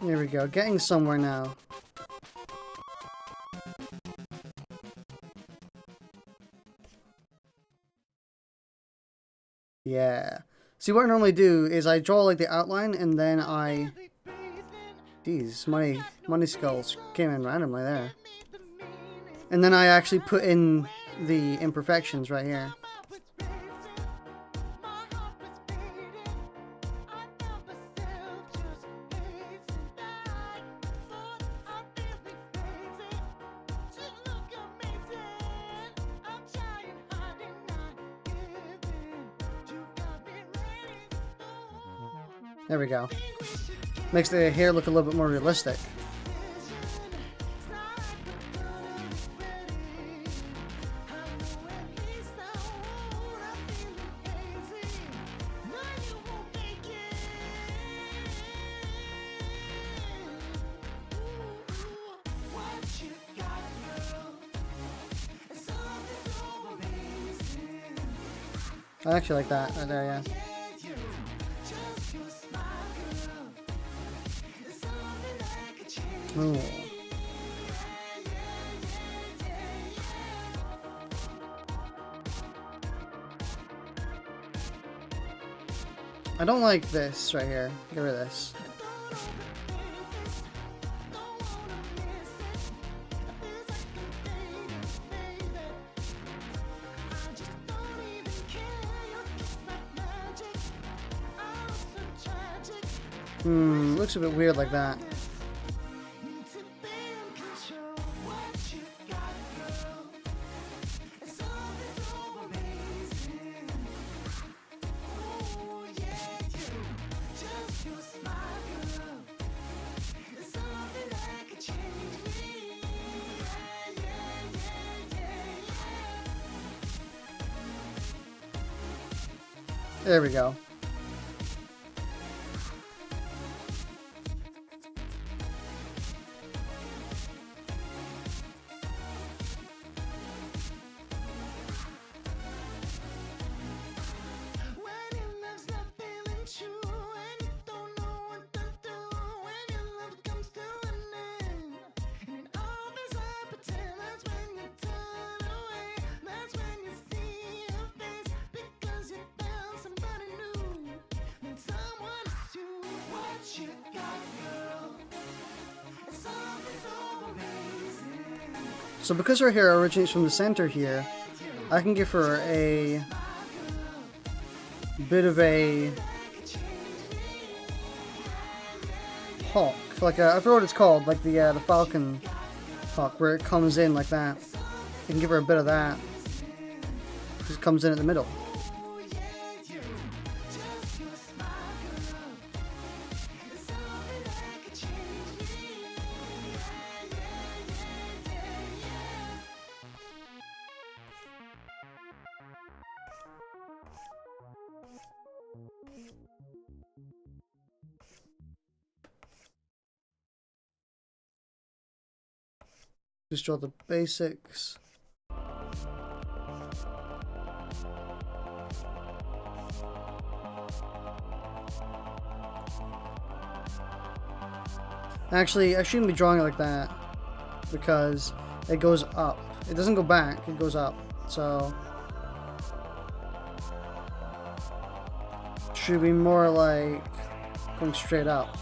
There we go, getting somewhere now. Yeah. See, what I normally do is I draw like the outline and then I... Jeez, money skulls came in randomly there. And then I actually put in the imperfections right here. There we go. Makes the hair look a little bit more realistic. I actually like that right there, yeah. Ooh. I don't like this right here. Get rid of this. Looks a bit weird like that. There we go. So because her hair originates from the center here, I can give her a bit of a hawk, like I forget what it's called, like the falcon hawk, where it comes in like that. You can give her a bit of that. It just comes in at the middle. Just draw the basics. Actually, I shouldn't be drawing it like that because it goes up. It doesn't go back, it goes up. So should be more like going straight up.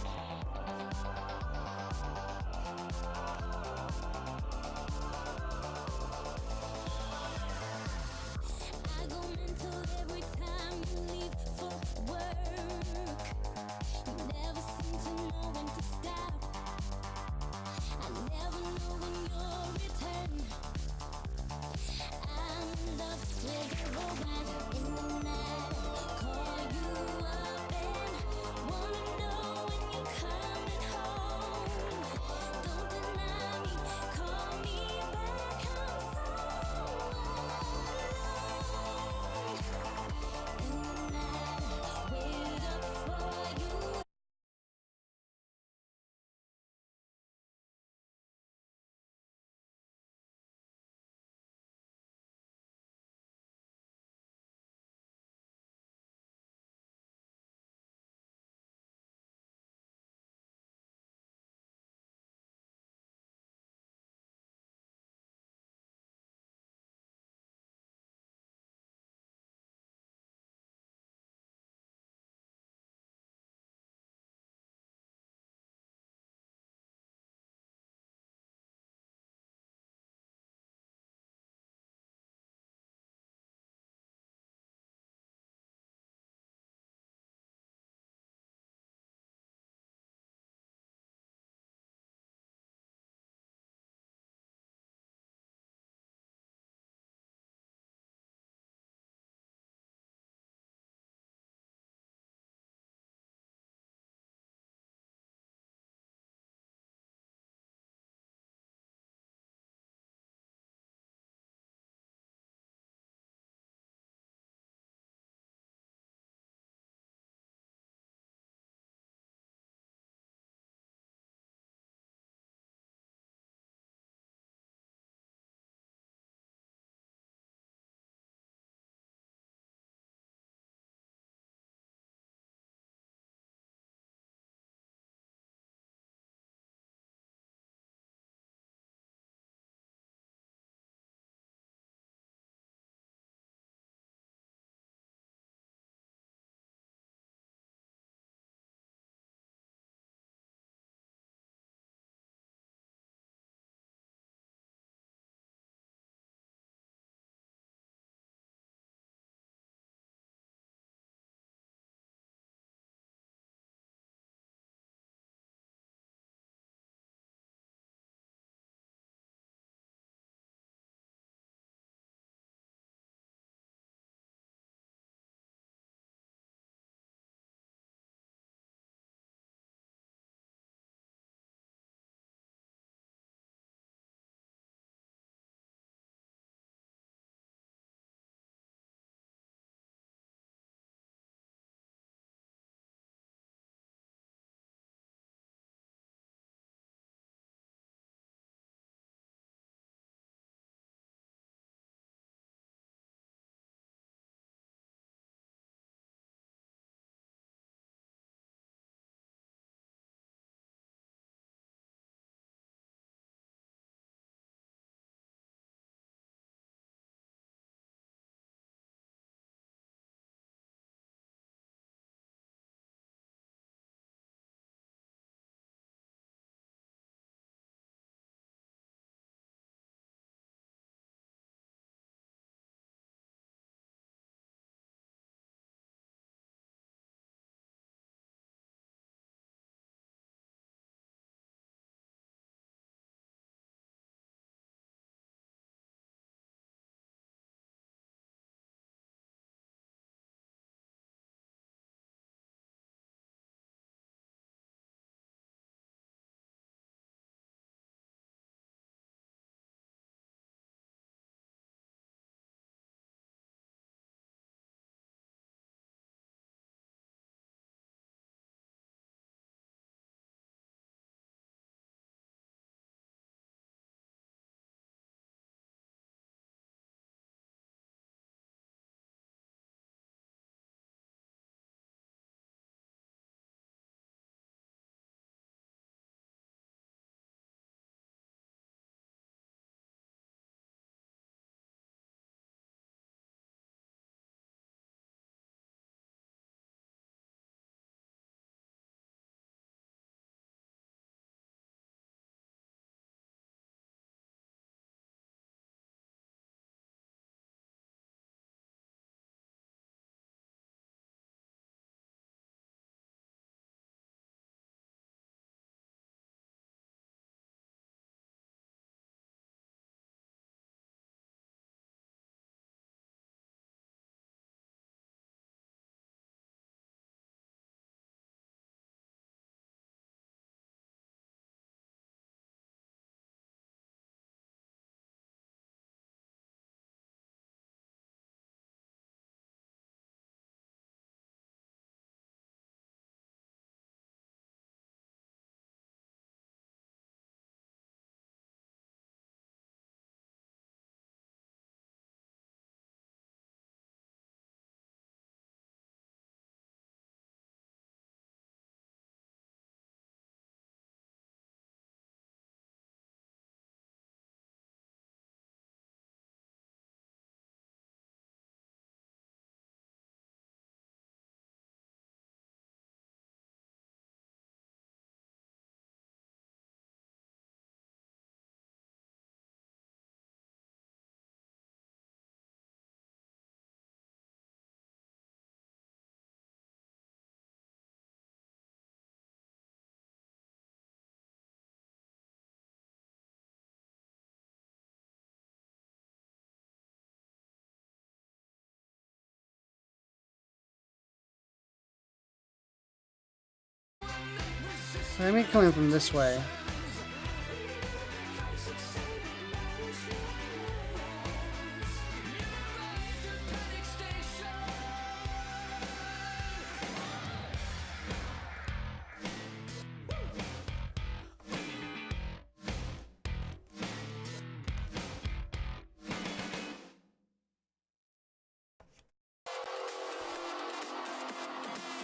So I mean coming from this way.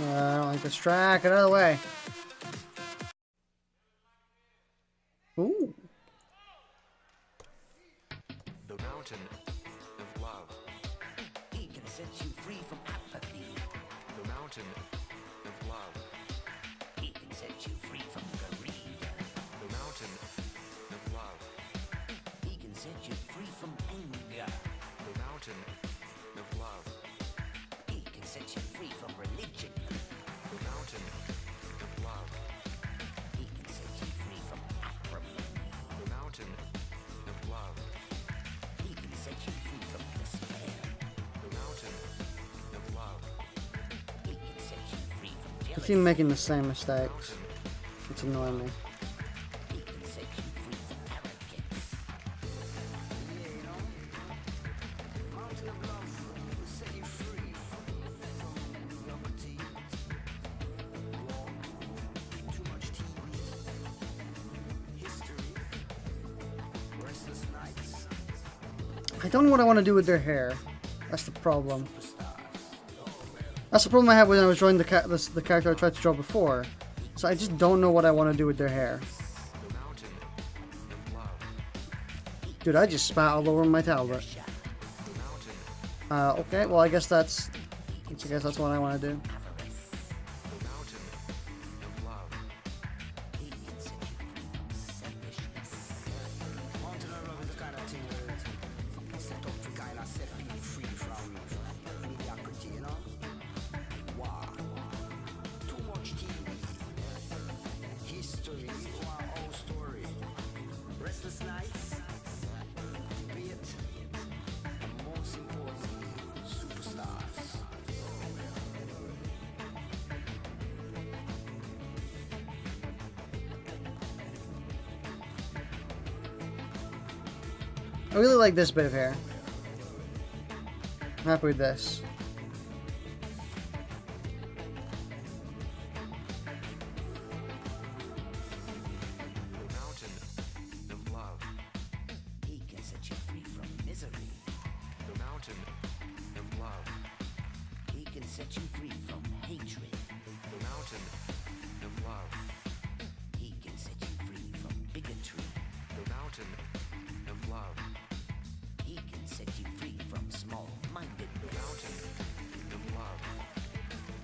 I don't like this track. Get out of the way. Ooh. The mountain of love. He can set you free from apathy. The mountain of love. He can set you free from greed. The mountain of love. He can set you free from anger. The mountain of love. He can set you free from religion. The mountain of love. He can set you free from acrimony. The mountain of love. He can set you free from despair. The mountain of love. He can set you free from I jealousy. keep making the same mistakes. It's annoying me. He can set you free from arrogance. Yeah, you know, mountain of love will set you free from mediocrity, war, too much TV, history, restless nights, I don't know what I want to do with their hair. That's the problem. superstars. That's the problem I had when I was drawing the character I tried to draw before. So I just don't know what I want to do with their hair. The mountain of love. Dude, I just spat all over my tablet. The mountain. Okay, well I guess that's what I want to do. The mountain of love. He can set you free from selfishness. Mountain of love is the kind of thing where set up to kind of set people free from mediocrity, you know? War, too much TV, history, our own story, restless nights, debate, and most importantly, superstars. I really like this bit of hair. I'm happy with this. The mountain of love. He can set you free from misery. The mountain of love. He can set you free from hatred. The mountain of love. He can set you free from bigotry. The mountain of love. He can set you free from small-mindedness. The mountain of love.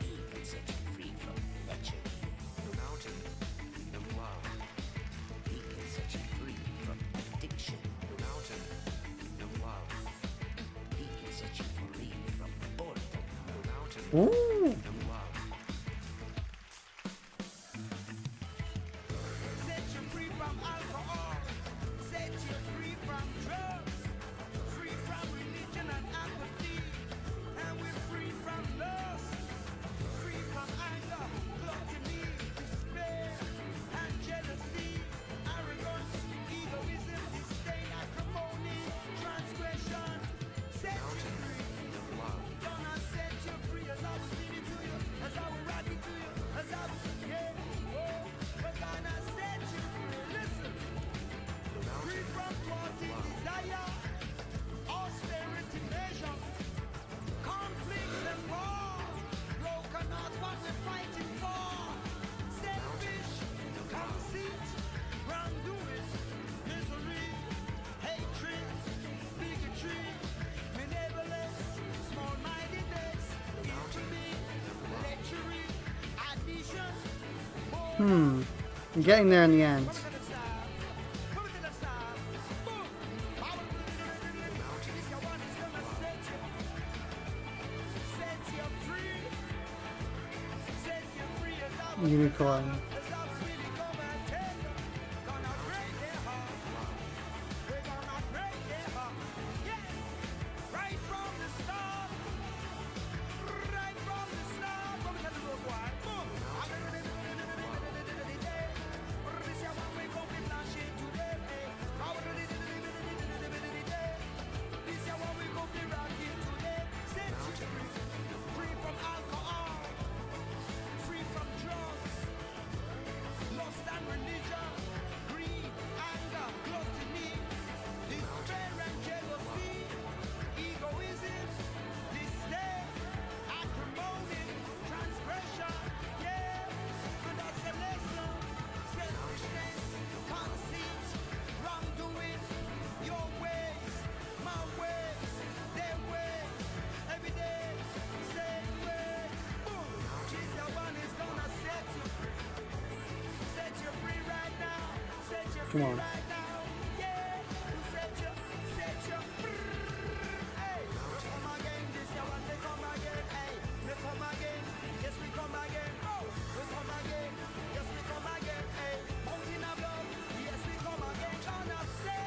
He can set you free from lechery. The mountain of love. He can set you free from addiction. The mountain of love. He can set you free from boredom. The mountain Ooh. of love. Set you free from alcohol. Set you free from drugs. Free from religion and apathy. And we're free from lust. Free from anger, gluttony, despair, and jealousy. Arrogance, egoism, disdain, acrimony, transgression. Set you free. Of love. Gonna set you free as I was singing to you, as I was rapping to you, as I was yeah. Oh, we're gonna set you free. Listen. The Free mountain from thwarting desire, austerity measure, conflicts and war, broken hearts, what we're fighting for. Selfish, conceit, wrongdoing, misery, hatred, bigotry, benevolence, small-mindedness, infamy, lechery, addition. I'm getting there in the end. Unicorn. Come on. right now, yeah. Who set you free? Hey, we come again, this year one, they come again, hey. We come again, yes we come again, oh. We come again, yes we come again, hey. Mountain of love, yes we come again, gonna say.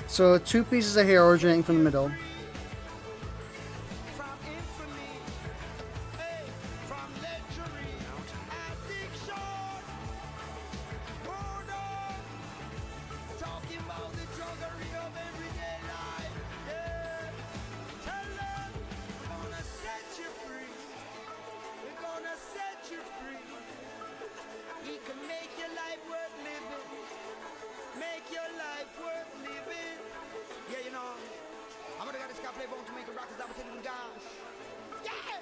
So 2 pieces of hair originating from the middle. From infamy, hey, from lechery, addiction, murder, talking about the druggery of everyday life, yeah. Tell them, we're gonna set you free, we're gonna set you free. We can make your life worth living, make your life worth living. Yeah, you know, I'm gonna got this guy play bone to make a rock, cause I'm telling you guys. Yeah!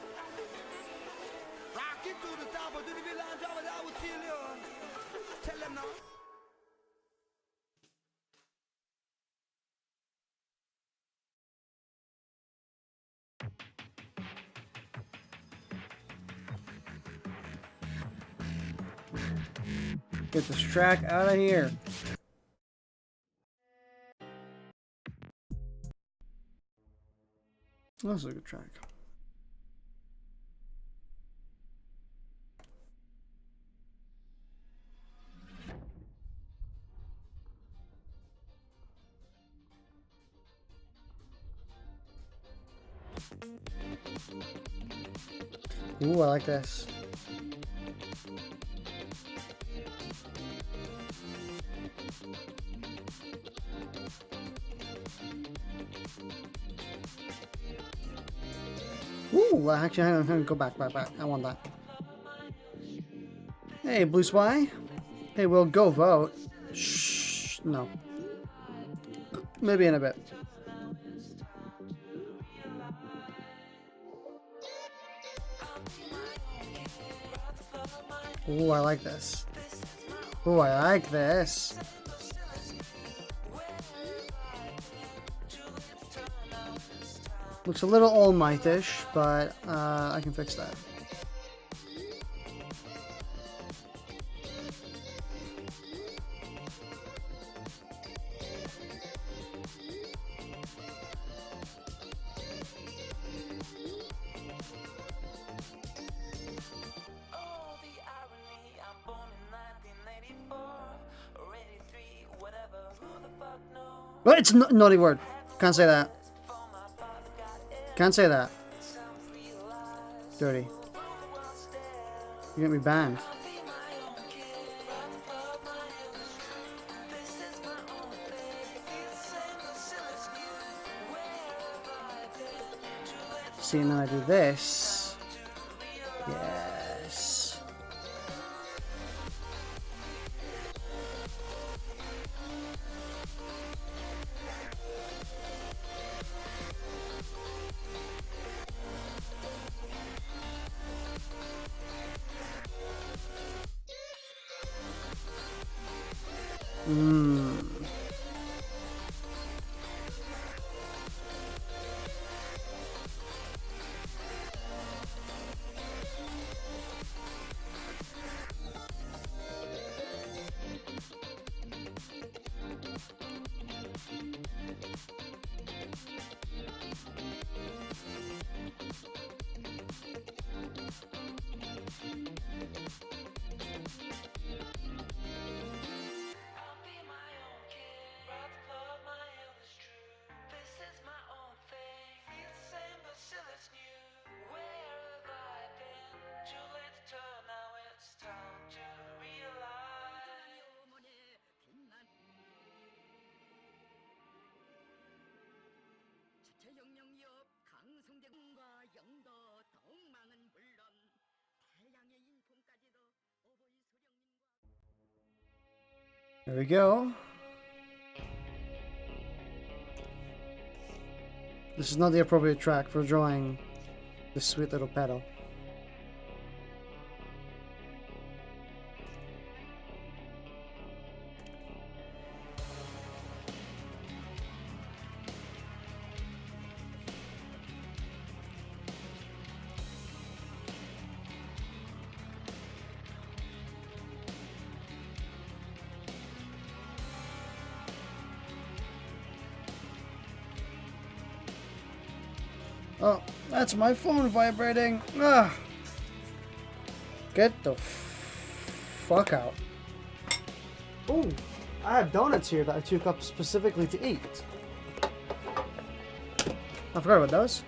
Rock it to the top, but do the villain job, I will tell you. Tell them now. Get this track out of here. That's a good track. Ooh, I like this. Ooh, actually, hang on, go back. I want that. Hey, Blue Spy. Hey, we'll go vote. Shh, no. Maybe in a bit. Ooh, I like this. Ooh, I like this. Looks a little All Might-ish, but I can fix that. But it's naughty word. Can't say that. Can't say that. Dirty. You get me banned. See, now I do this. Yes. There we go. This is not the appropriate track for drawing this sweet little petal. Oh, that's my phone vibrating. Ah. Get the fuck out. Oh, I have donuts here that I took up specifically to eat. I forgot about those.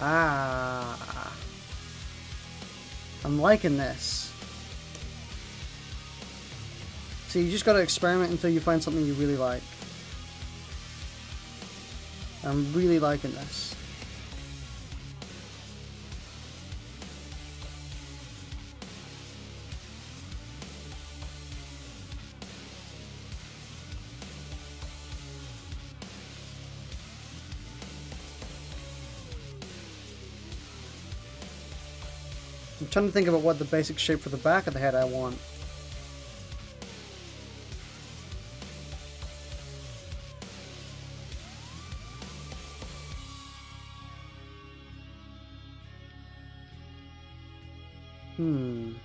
Ah, I'm liking this. So you just gotta experiment until you find something you really like. I'm really liking this. I'm trying to think about what the basic shape for the back of the head I want. I'm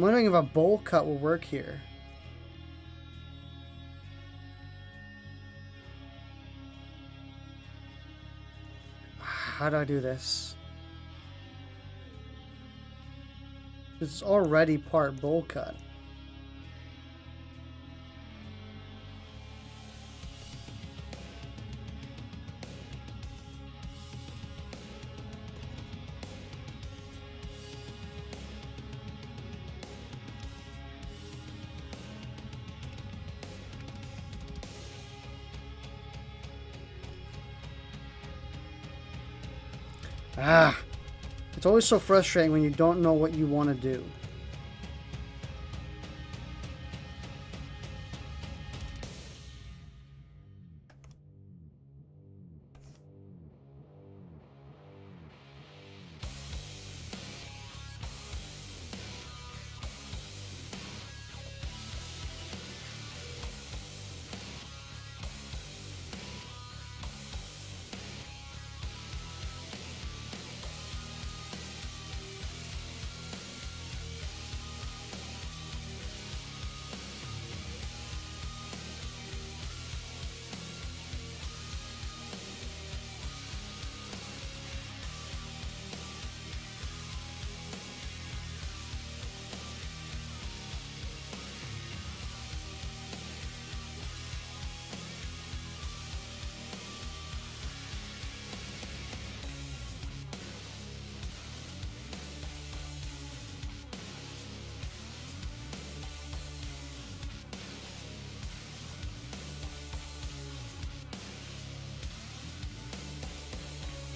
wondering if a bowl cut will work here. How do I do this? It's already part bowl cut. Ah, it's always so frustrating when you don't know what you want to do.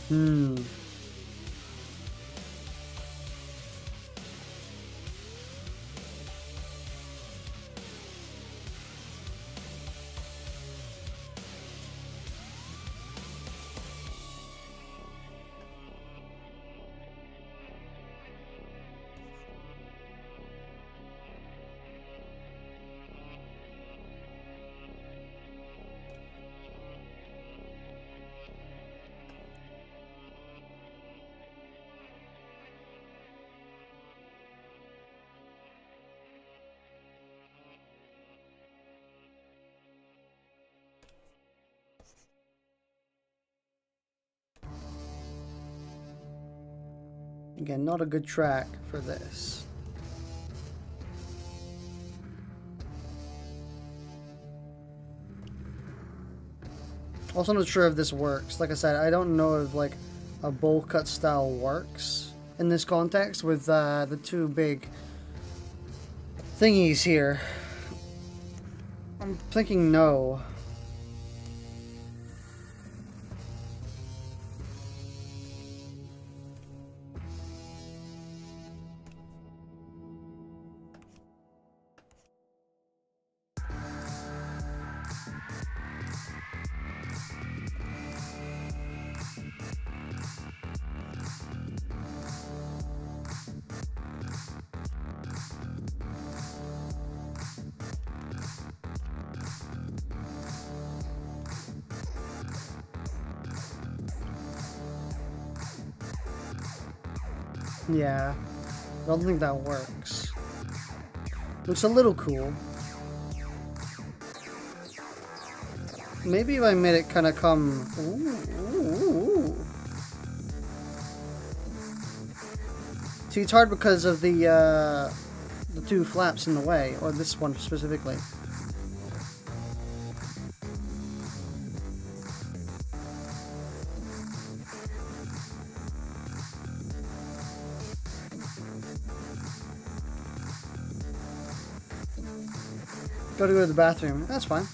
Hmm. Again, not a good track for this. Also not sure if this works. Like I said, I don't know if like a bowl cut style works in this context with the two big thingies here. I'm thinking no. Yeah. I don't think that works. Looks a little cool. Maybe if I made it kind of come... Ooh. See, it's hard because of the two flaps in the way, or this one specifically. Gotta go to the bathroom. That's fine.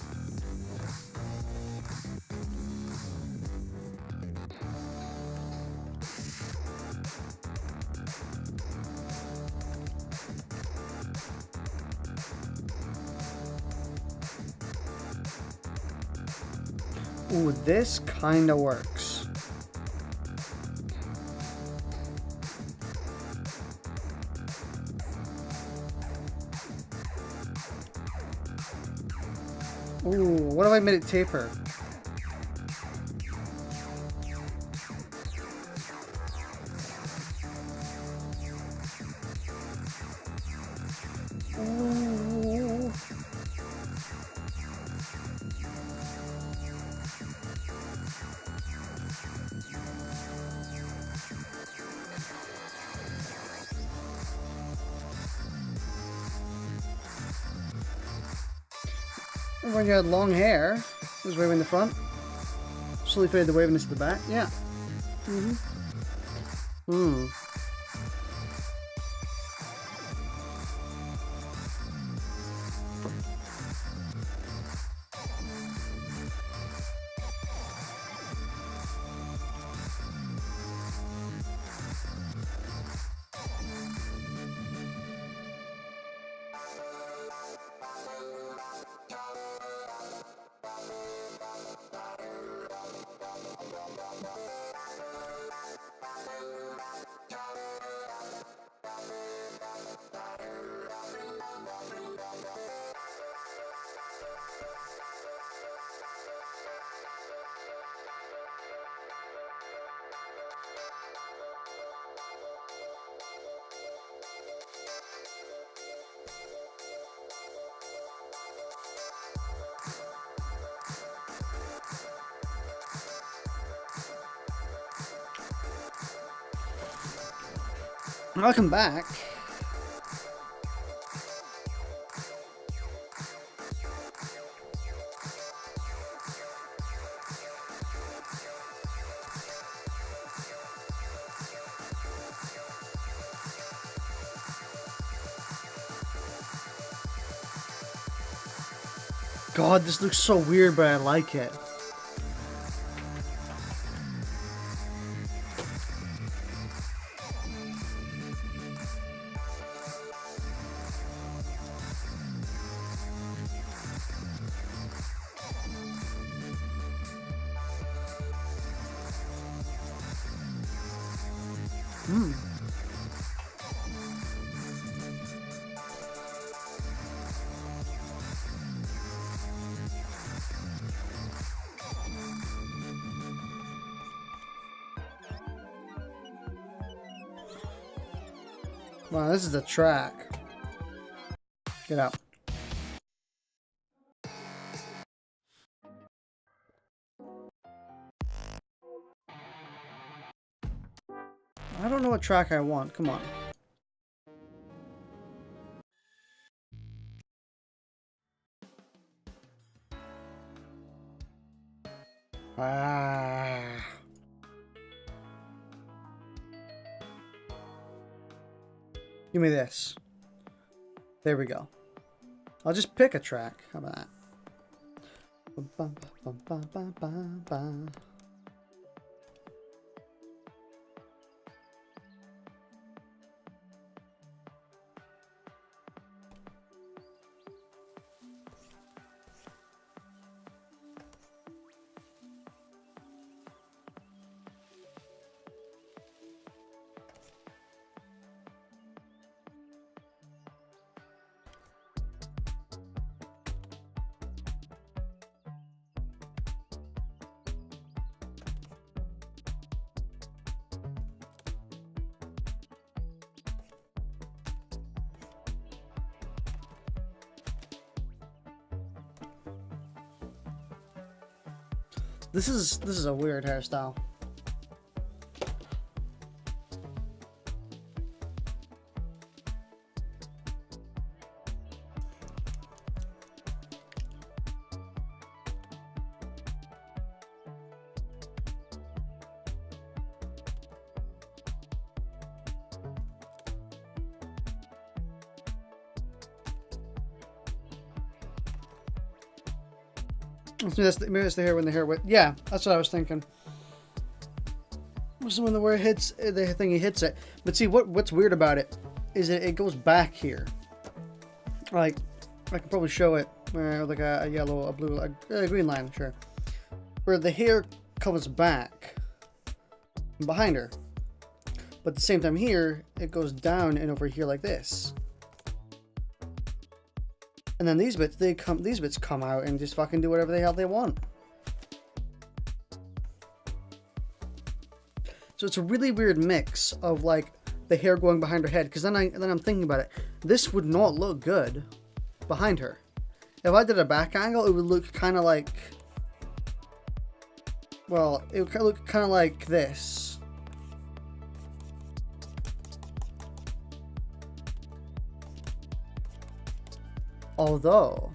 Ooh, this kinda works. Ooh, what if I made it taper? Ooh. When you had long hair, it was waving in the front. Slowly faded the waviness to the back. Yeah. Hmm. Welcome back. God, this looks so weird, but I like it. Wow, this is a track. Get out. I don't know what track I want. Come on. Ah. Give me this. There we go. I'll just pick a track. How about that? This is a weird hairstyle. Maybe that's the hair when the hair wet. Yeah, that's what I was thinking. This is when the where it hits the thing, he hits it. But see, what's weird about it is that it goes back here. Like, I can probably show it where like a yellow, a blue, a green line, sure. Where the hair comes back behind her, but at the same time here it goes down and over here like this. And then these bits, these bits come out and just fucking do whatever the hell they want. So it's a really weird mix of like the hair going behind her head. Because then I'm thinking about it. This would not look good behind her. If I did a back angle, it would look kind of like, well, it would look kind of like this. Although,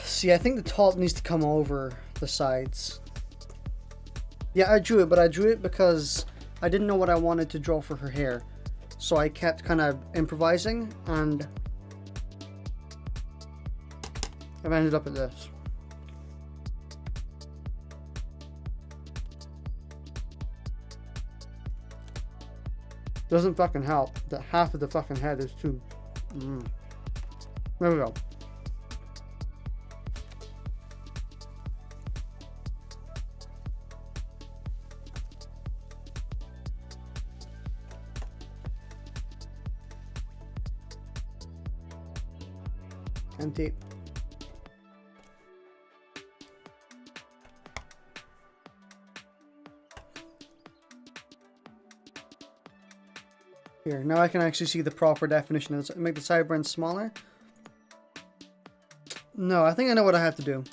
see, I think the top needs to come over the sides. Yeah, I drew it, but I drew it because I didn't know what I wanted to draw for her hair. So I kept kind of improvising, and I've ended up at this. Doesn't fucking help that half of the fucking head is too. There we go. Empty. Here, now I can actually see the proper definition of this. Make the sideburns smaller. No, I think I know what I have to do.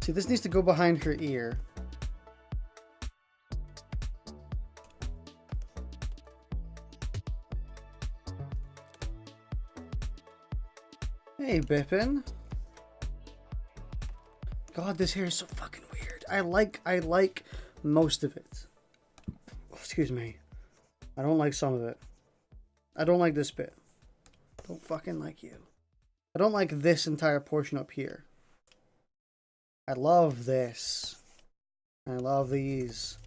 See, this needs to go behind her ear. Hey, Bippin. God, this hair is so fucking weird. I like most of it. Excuse me. I don't like some of it. I don't like this bit. Don't fucking like you. I don't like this entire portion up here. I love this. I love these.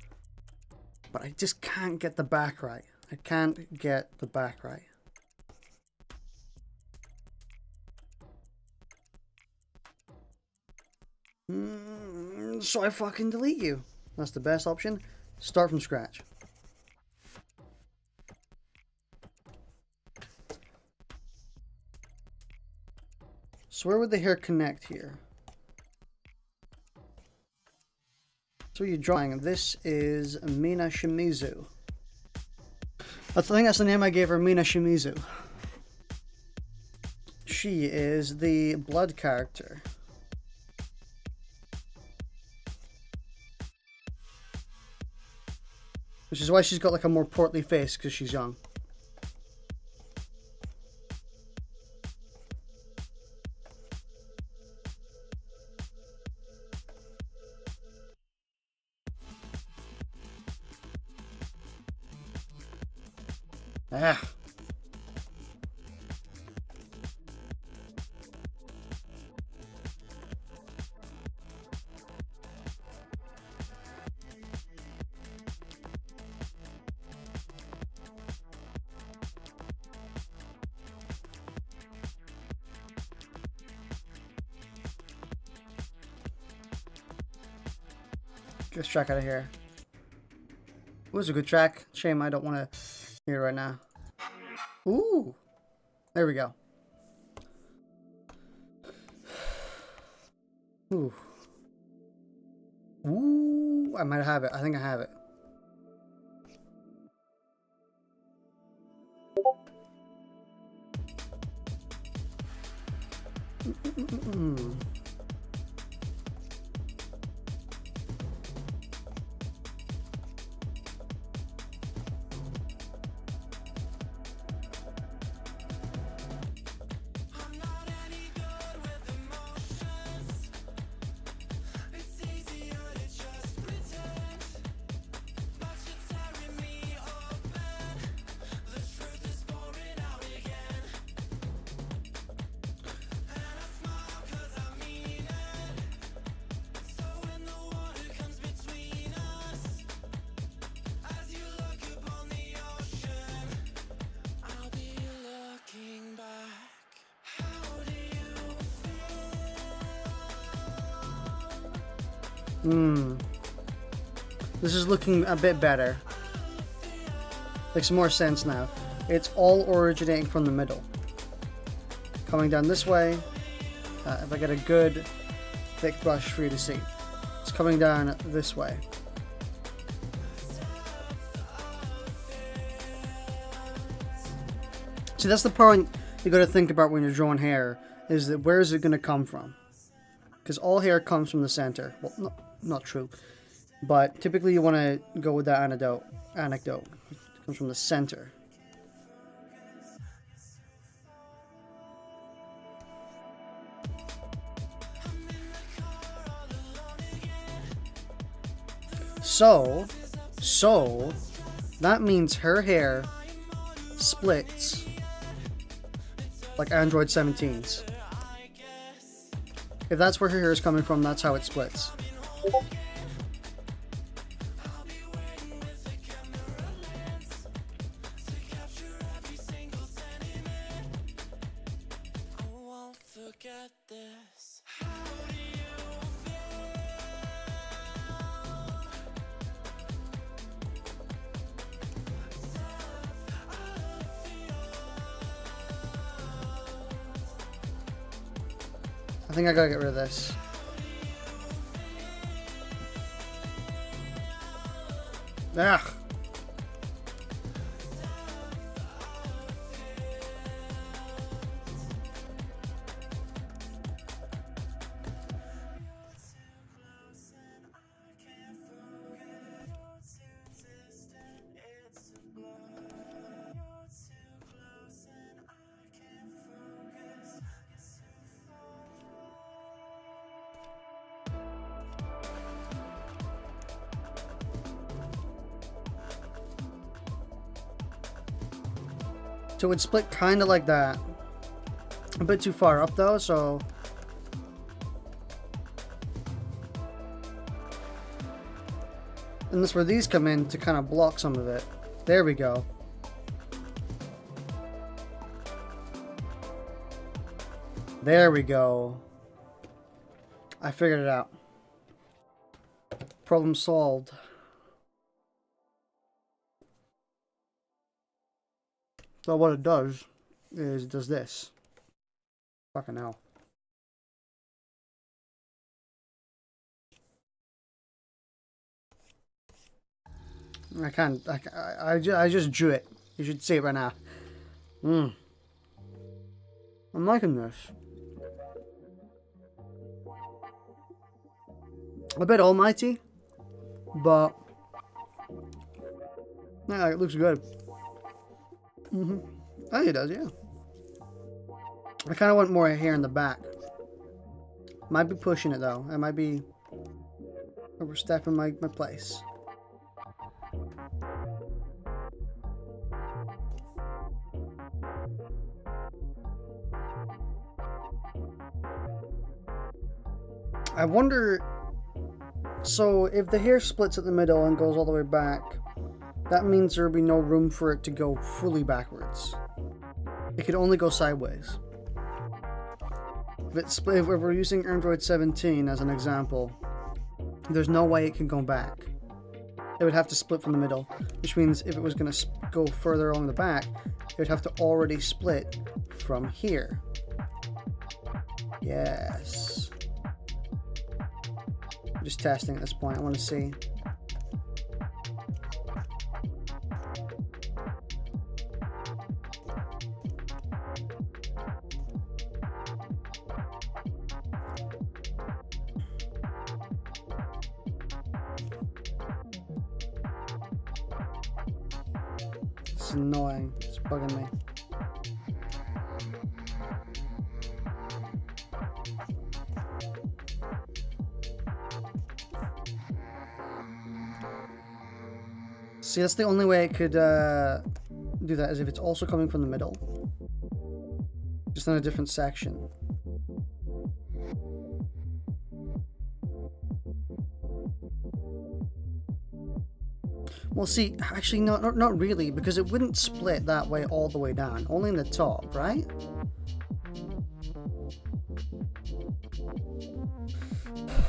But I just can't get the back right. I can't get the back right. So I fucking delete you. That's the best option. Start from scratch. So where would the hair connect here? So you're drawing. This is Mina Shimizu. I think that's the name I gave her, Mina Shimizu. She is the blood character. Which is why she's got like a more portly face, because she's young. Ah. Get this track out of here. It was a good track. Shame I don't want to hear it right now. Ooh. There we go. Ooh. Ooh. I might have it. I think I have it. I'm not any good with emotions. It's easier to just pretend, but you're tearing me open. The truth is pouring out again, and I smile 'cause I mean it. So when the water comes between us, as you look upon the ocean, I'll be looking back. How do you This is looking a bit better. Makes more sense now. It's all originating from the middle. Coming down this way. If I get a good thick brush for you to see. It's coming down this way. See, that's the point you got to think about when you're drawing hair, is that where is it going to come from? Because all hair comes from the center. Well, not true. But typically you want to go with that anecdote. It comes from the center. So that means her hair splits like Android 17's. If that's where her hair is coming from, that's how it splits. I won't forget this. I think I gotta get rid of this. Ugh. So it split kind of like that. A bit too far up though, so... And that's where these come in to kind of block some of it. There we go. There we go. I figured it out. Problem solved. So what it does is it does this. Fucking hell. I can't. I just drew it. You should see it right now. I'm liking this. A bit almighty, but yeah, it looks good. I think it does, yeah. I kind of want more hair in the back. Might be pushing it though. I might be overstepping my place. I wonder, so if the hair splits at the middle and goes all the way back, that means there will be no room for it to go fully backwards. It could only go sideways. If we're using Android 17 as an example, there's no way it can go back. It would have to split from the middle, which means if it was going to go further along the back, it would have to already split from here. Yes. I'm just testing at this point. I want to see. It's annoying. It's bugging me. See, that's the only way it could do that, is if it's also coming from the middle. Just in a different section. Well, see, actually, not really, because it wouldn't split that way all the way down. Only in the top, right?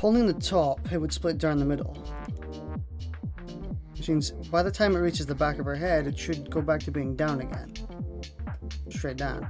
Only in the top, it would split down the middle. Which means by the time it reaches the back of her head, it should go back to being down again. Straight down.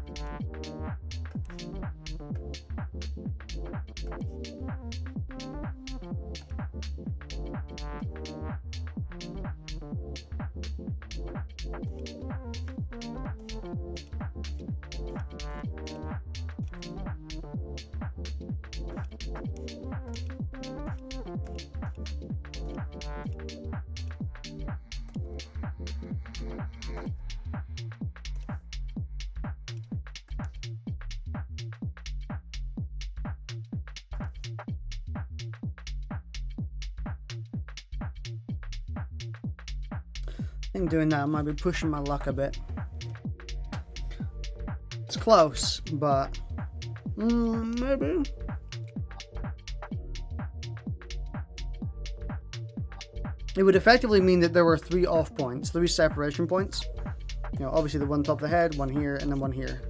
I think doing that might be pushing my luck a bit. It's close, but maybe. It would effectively mean that there were 3 off points, 3 separation points. You know, obviously the one on top of the head, one here, and then one here.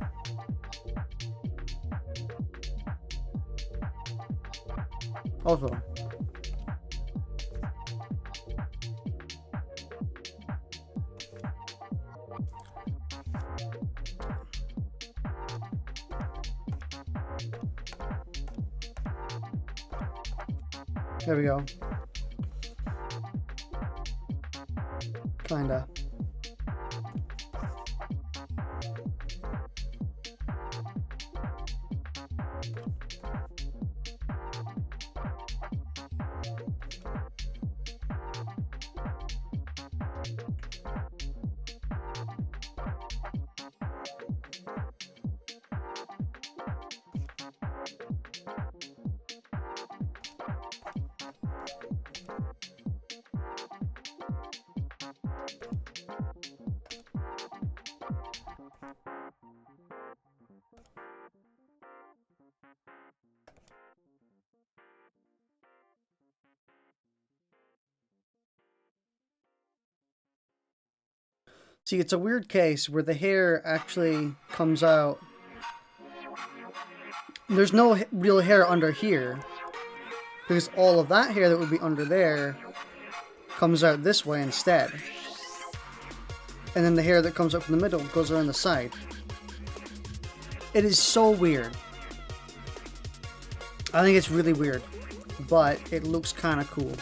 Also. There we go. Kinda. See, it's a weird case where the hair actually comes out. There's no real hair under here, because all of that hair that would be under there comes out this way instead. And then the hair that comes up from the middle goes around the side. It is so weird. I think it's really weird, but it looks kind of cool.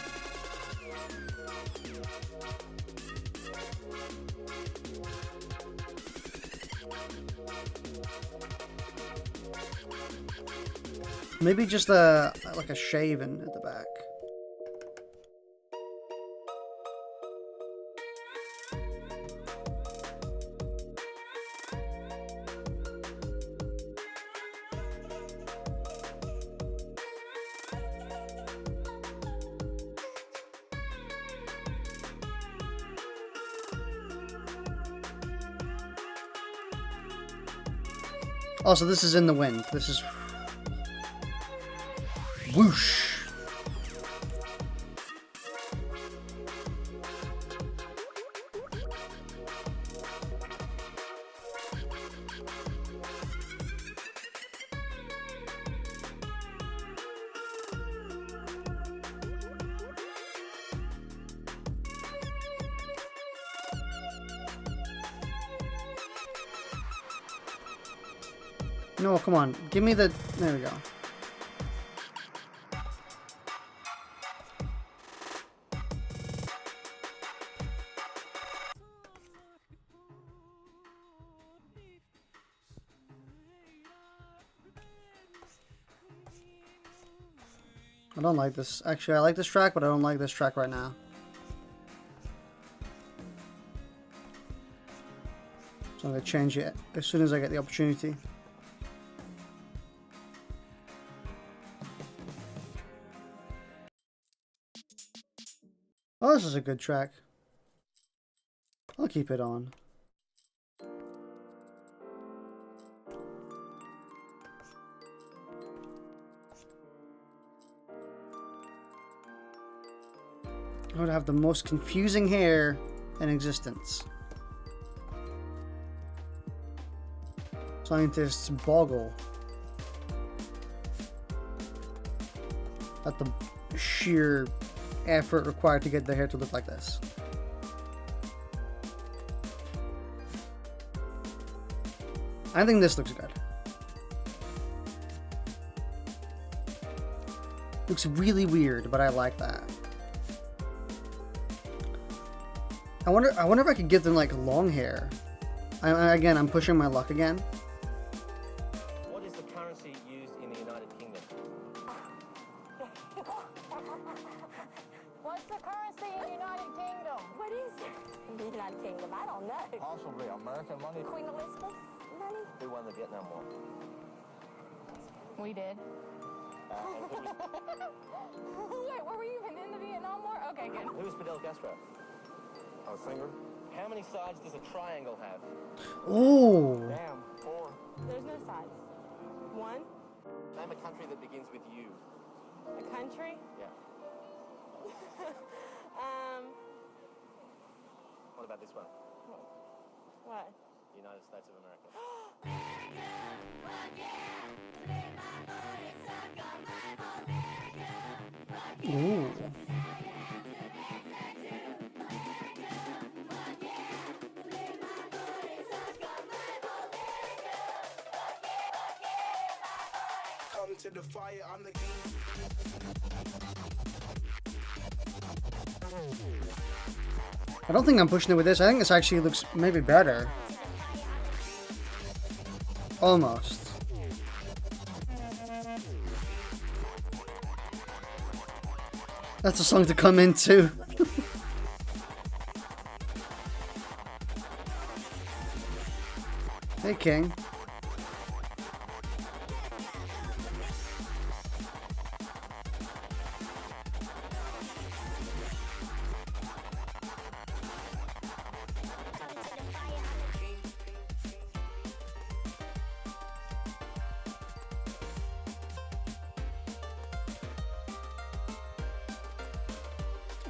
Maybe just a like a shaven at the back. Also, this is in the wind. This is whoosh. No, come on. Give me the... There we go. I don't like this. Actually, I like this track, but I don't like this track right now. So I'm going to change it as soon as I get the opportunity. Oh, this is a good track. I'll keep it on. I would have the most confusing hair in existence. Scientists boggle at the sheer effort required to get the hair to look like this. I think this looks good. Looks really weird, but I like that. I wonder if I could give them like long hair. Again, I'm pushing my luck again. What is the currency used in the United Kingdom? What's the currency in the United Kingdom? What is it? The United Kingdom? I don't know. Possibly American money. Queen Elizabeth money? Who won the Vietnam War? We did. Wait, were we even in the Vietnam War? Okay, good. Who is Fidel Castro? A singer. How many sides does a triangle have? Oh, Damn, 4. There's no sides. One, Name a country that begins with U. a country. Yeah. What about this one? What? United States of America. ooh. Come to the fire on the king. I don't think I'm pushing it with this. I think this actually looks maybe better. Almost. That's a song to come into. Hey, King.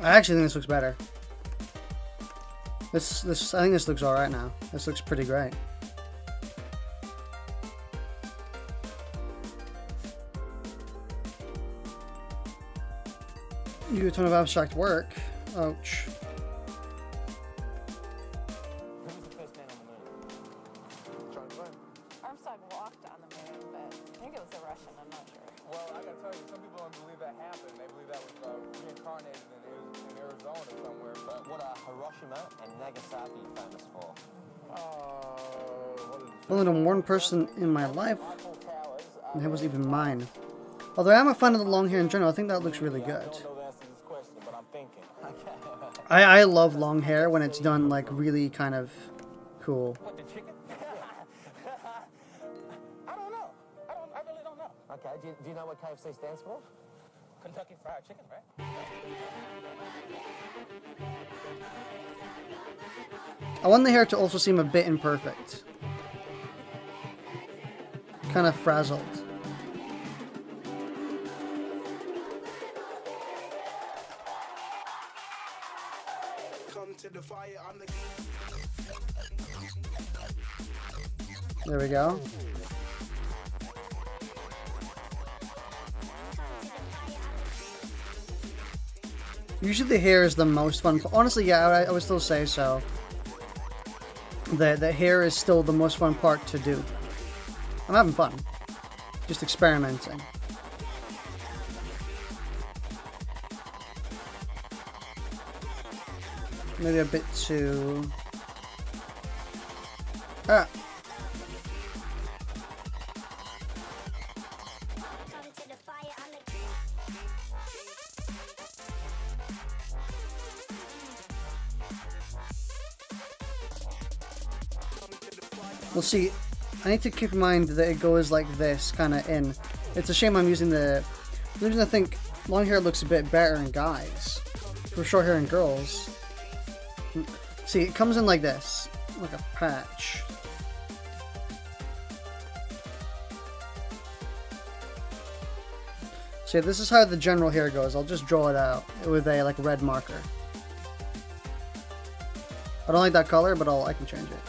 I actually think this looks better. I think this looks alright now. This looks pretty great. You do a ton of abstract work. Ouch. Who was the first man on the moon? John Glenn. Armstrong walked on the moon, but I think it was a Russian. I'm not sure. Well, I gotta tell you, some people don't believe that happened. They believe that was reincarnated in Arizona somewhere. But what are Hiroshima and Nagasaki famous for? What is Only known one person in my life, Eiffel Towers? and it was even mine. Although I am a fan of the long hair in general, I think that looks really good. I don't know the answer to this question, but I'm thinking. I love long hair when it's done like really kind of cool. What, the chicken? I don't know. I really don't know. Okay, do you know what KFC stands for? Kentucky Fried Chicken, right? I want the hair to also seem a bit imperfect. Kind of frazzled. Come to the fire, I'm the There we go. Usually the hair is the most fun. Honestly, yeah, I would still say so. The hair is still the most fun part to do. I'm having fun. Just experimenting. Maybe a bit too... Ah! We'll see. I need to keep in mind that it goes like this, kind of in. It's a shame I'm using the... The reason I think long hair looks a bit better in guys. For short hair in girls. See, it comes in like this. Like a patch. See, this is how the general hair goes. I'll just draw it out with a like red marker. I don't like that color, but I can change it.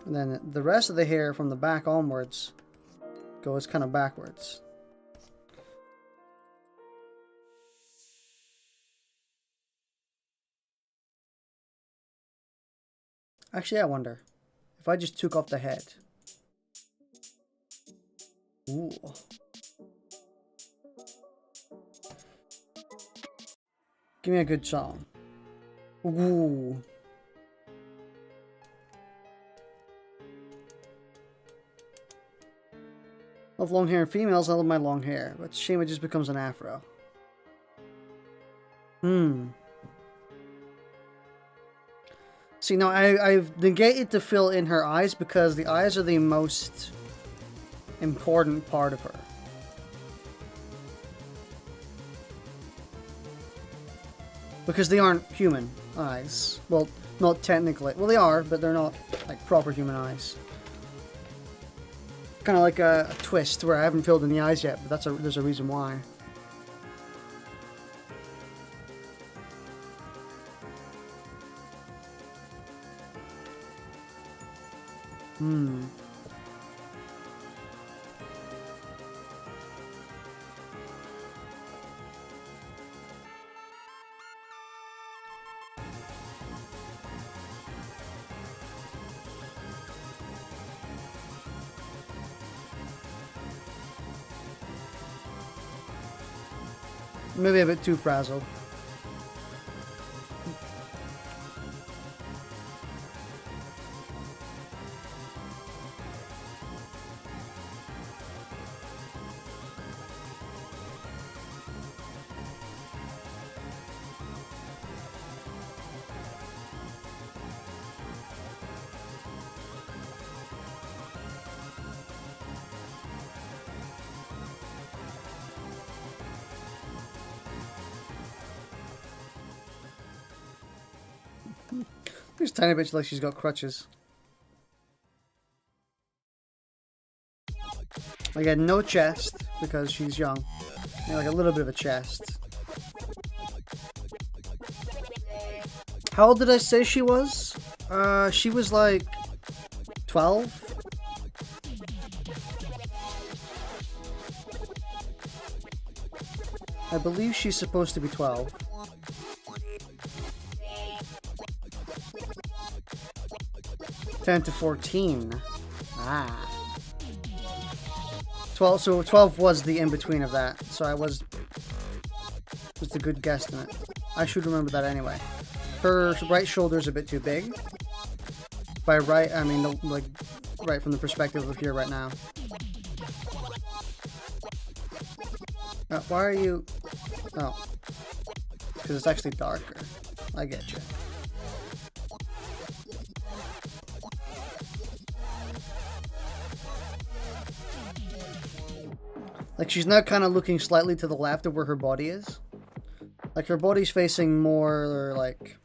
And then the rest of the hair from the back onwards goes kind of backwards. Actually, I wonder if I just took off the head. Ooh. Give me a good song. Ooh. Love long hair in females, I love my long hair. But it's a shame it just becomes an afro. See, now I've negated to fill in her eyes because the eyes are the most important part of her. Because they aren't human eyes. Well, not technically. Well, they are, but they're not like proper human eyes. Kind of like a twist where I haven't filled in the eyes yet, but there's a reason why. Maybe a bit too frazzled. This tiny bitch like she's got crutches. Again, no chest because she's young. Yeah, like a little bit of a chest. How old did I say she was? She was like 12. I believe she's supposed to be 12. 10 to 14. Ah. 12, so 12 was the in-between of that. So I was a good guesstimate. I should remember that anyway. Her right shoulder's a bit too big. By right, I mean, like, right from the perspective of here right now. Why are you... Oh. Because it's actually darker. I get you. Like, she's now kind of looking slightly to the left of where her body is. Like, her body's facing more, like...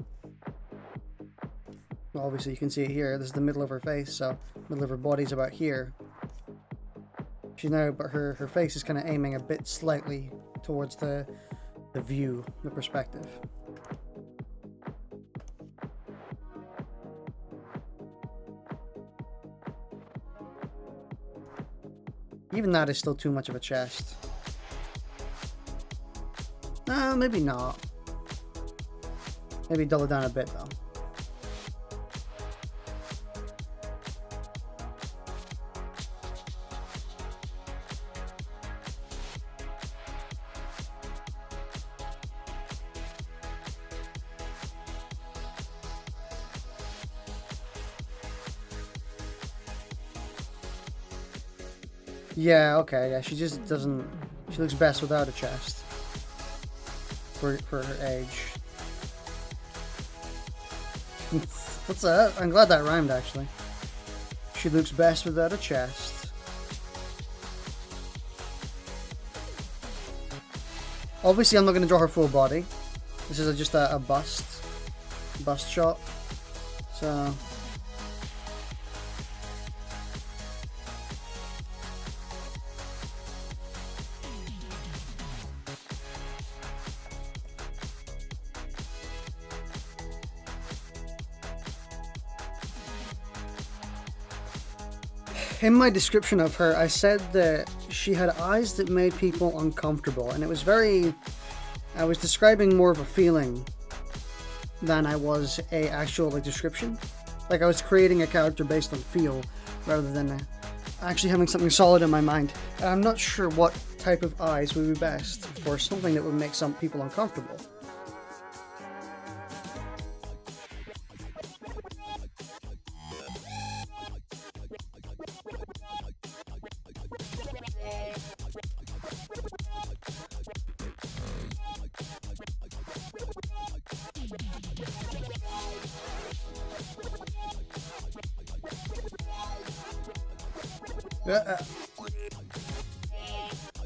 Well, obviously, you can see it here. This is the middle of her face, so... Middle of her body's about here. She's now... But her face is kind of aiming a bit slightly towards the view, the perspective. Even that is still too much of a chest. No, maybe not. Maybe dull it down a bit, though. Yeah, okay, yeah, she just doesn't... She looks best without a chest. For her age. What's that? I'm glad that rhymed, actually. She looks best without a chest. Obviously, I'm not going to draw her full body. This is just a bust shot. So... In my description of her, I said that she had eyes that made people uncomfortable, and it was very... I was describing more of a feeling than I was a actual, like, description. Like, I was creating a character based on feel, rather than actually having something solid in my mind. And I'm not sure what type of eyes would be best for something that would make some people uncomfortable.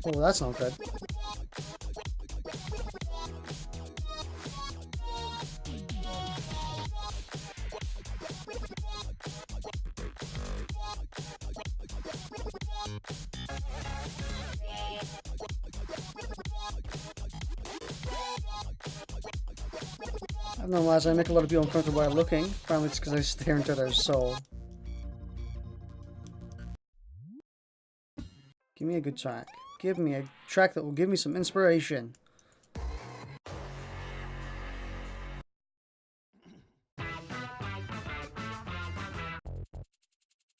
Oh, that's not good. I don't know, as I make a lot of people uncomfortable by looking. Apparently it's because I stare into their soul. Give me a good track. Give me a track that will give me some inspiration.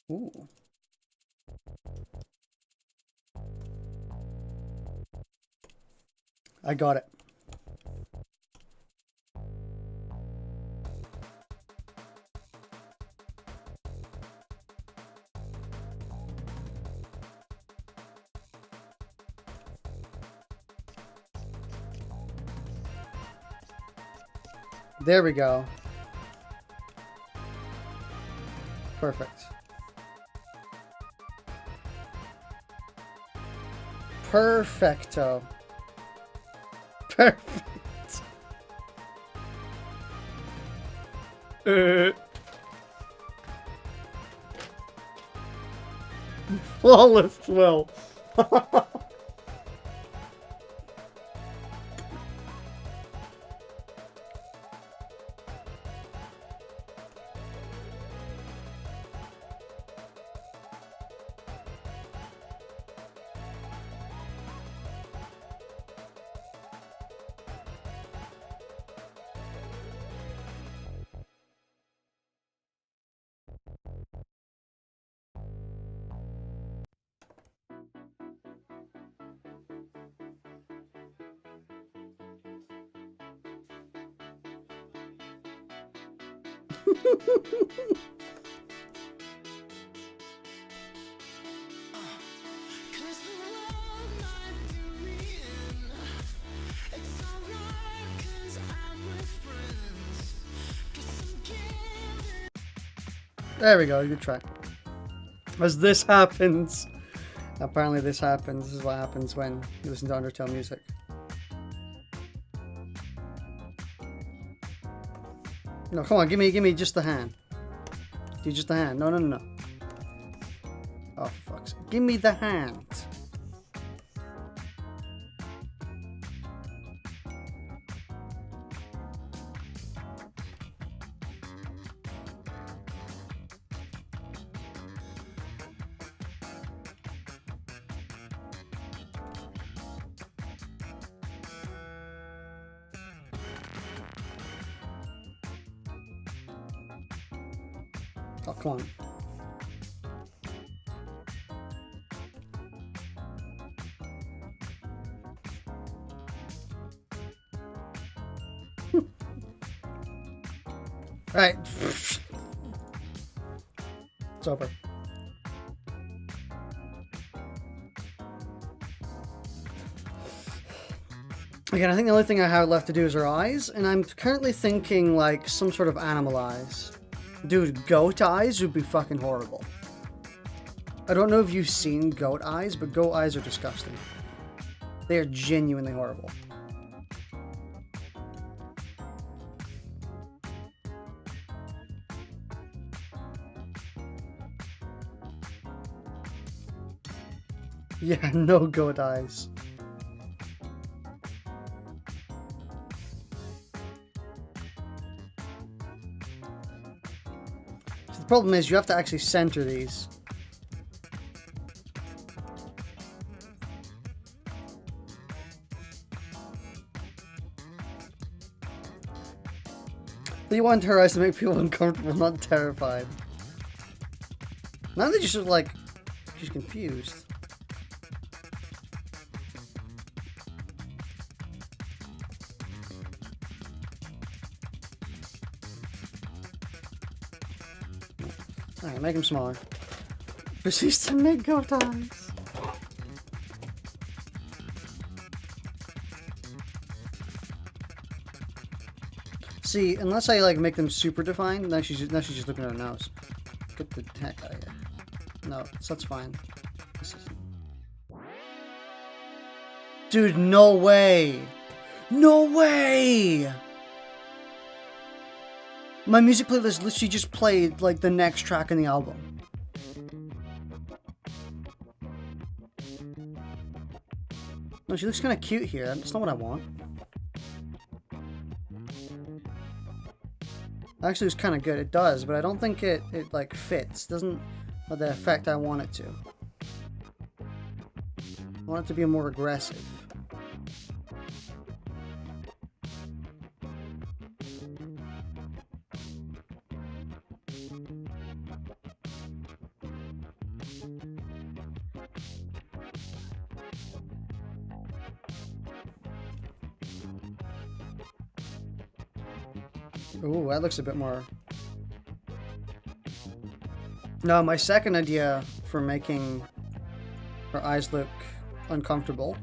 Ooh. I got it. There we go. Perfect. Perfecto. Perfect. Flawless will. There we go, good try. As this happens, apparently this happens, this is what happens when you listen to Undertale music. No, come on, give me just the hand. Give me just the hand. No, no, no, no. Oh, for fuck's sake. Give me the hand. Oh, come on. Right. It's over. Again, I think the only thing I have left to do is her eyes, and I'm currently thinking like some sort of animal eyes. Dude, goat eyes would be fucking horrible. I don't know if you've seen goat eyes, but goat eyes are disgusting. They are genuinely horrible. Yeah, no goat eyes. So the problem is you have to actually center these. But you want her eyes to make people uncomfortable, not terrified. Now they're just like, she's confused. Alright, make them smaller. Proceeds to make goat eyes. See, unless I like make them super defined, now she's just looking at her nose. Get the heck out of here. No, so that's fine. This is... Dude, no way! No way! My music playlist literally just played like the next track in the album. No, she looks kind of cute here. That's not what I want. Actually, it's kind of good. It does, but I don't think it like fits. It doesn't have the effect I want it to. I want it to be more aggressive. Ooh, that looks a bit more... No, my second idea for making her eyes look uncomfortable .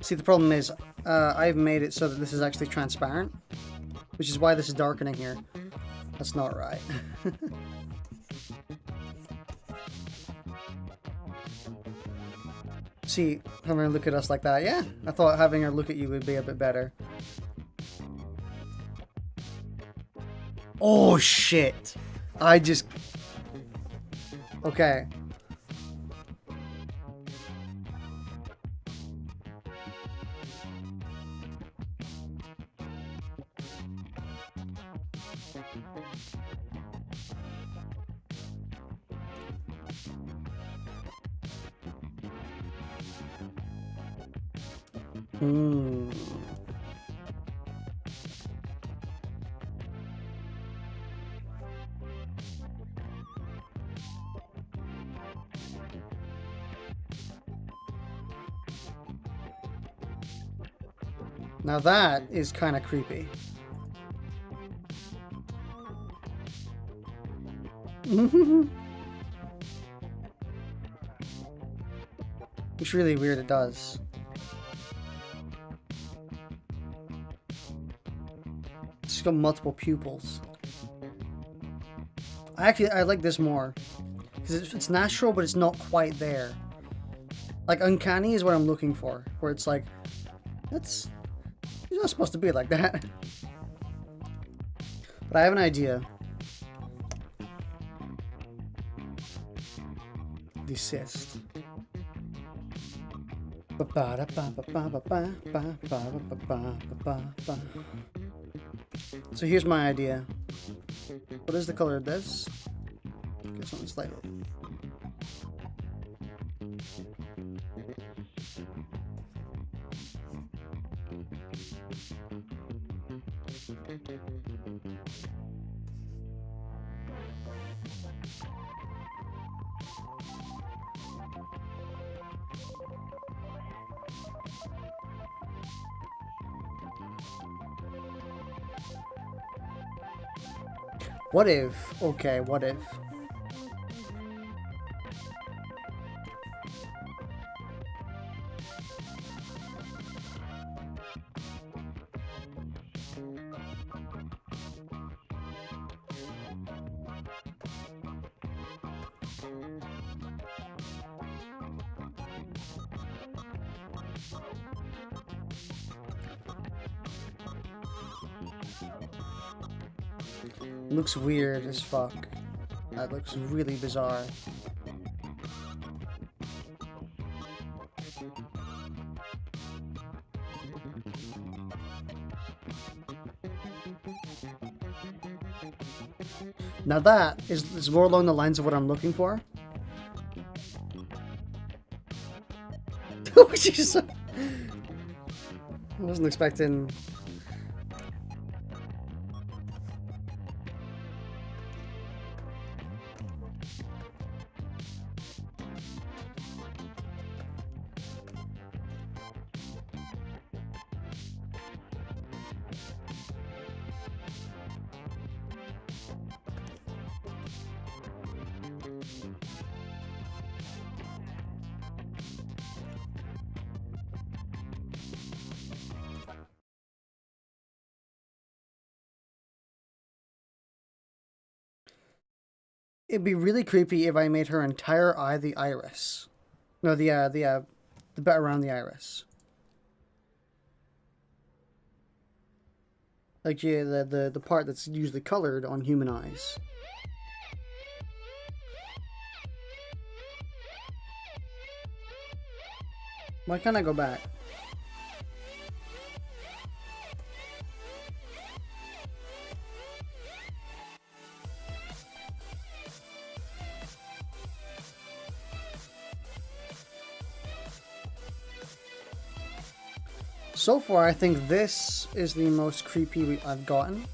See, the problem is, I've made it so that this is actually transparent, which is why this is darkening here. That's not right. See, having her look at us like that, yeah, I thought having her look at you would be a bit better. Oh, shit! I just... Okay. Hmm. Now that is kind of creepy. It's really weird, it does. It's got multiple pupils. I like this more. Because it's natural, but it's not quite there. Like, uncanny is what I'm looking for. Where it's like, it's not supposed to be like that. But I have an idea. Desist. So here's my idea. What is the color of this? Get something slightly. What if? Okay, what if? Looks weird as fuck. That looks really bizarre. Now that is more along the lines of what I'm looking for. Oh, Jesus. I wasn't expecting... It'd be really creepy if I made her entire eye the iris. No, the bit around the iris. Like, yeah, the part that's usually colored on human eyes. Why can't I go back? So far, I think this is the most creepy I've gotten.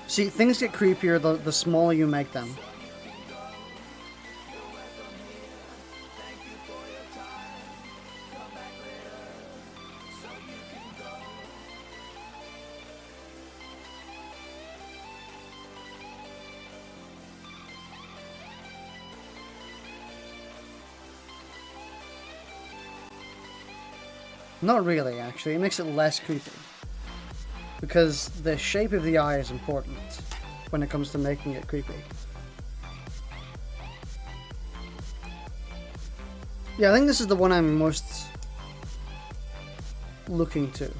See, things get creepier the smaller you make them. Not really, actually. It makes it less creepy. Because the shape of the eye is important when it comes to making it creepy. Yeah, I think this is the one I'm most looking to.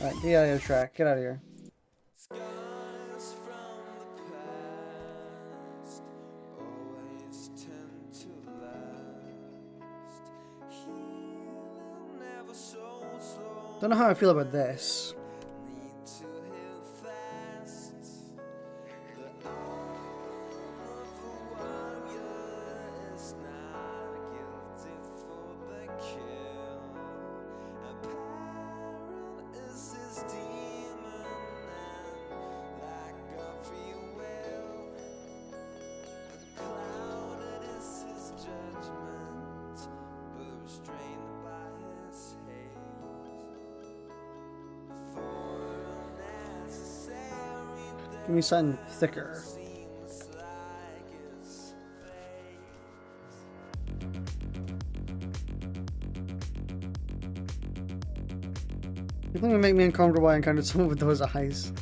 Alright, get out of here, track. Get out of here. Scars from the past always tend to last. Healing never so slow. Don't know how I feel about this. Need to heal fast. The arm of the warrior is not guilty for the kill. A parent is his demon and lack of free will. Unclouded is his judgment, but restrained by his hate. For unnecessary Give me something thicker. seems like it's fate. You think it would make me uncomfortable I encountered someone with those eyes?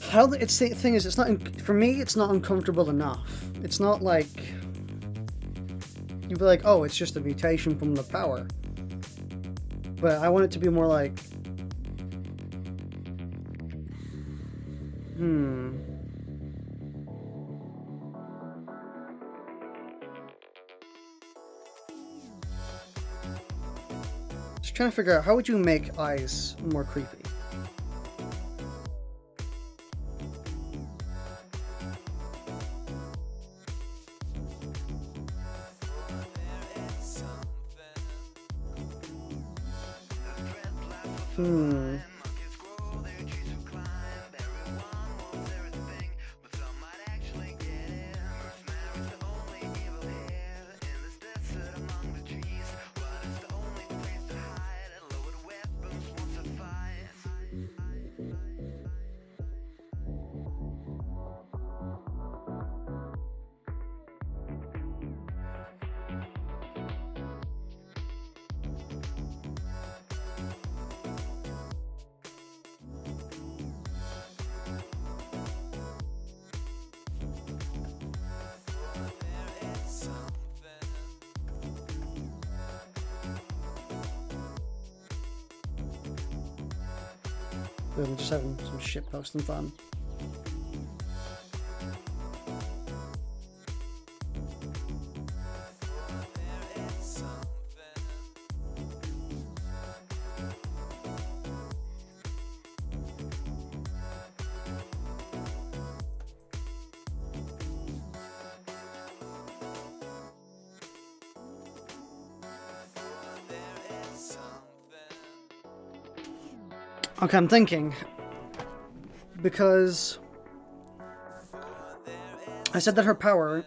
How it's the thing is, it's not for me. It's not uncomfortable enough. It's not like you'd be like, oh, it's just a mutation from the power. But I want it to be more like, Just trying to figure out how would you make eyes more creepy. We're just having some shit posting fun. Okay, I'm thinking, because I said that her power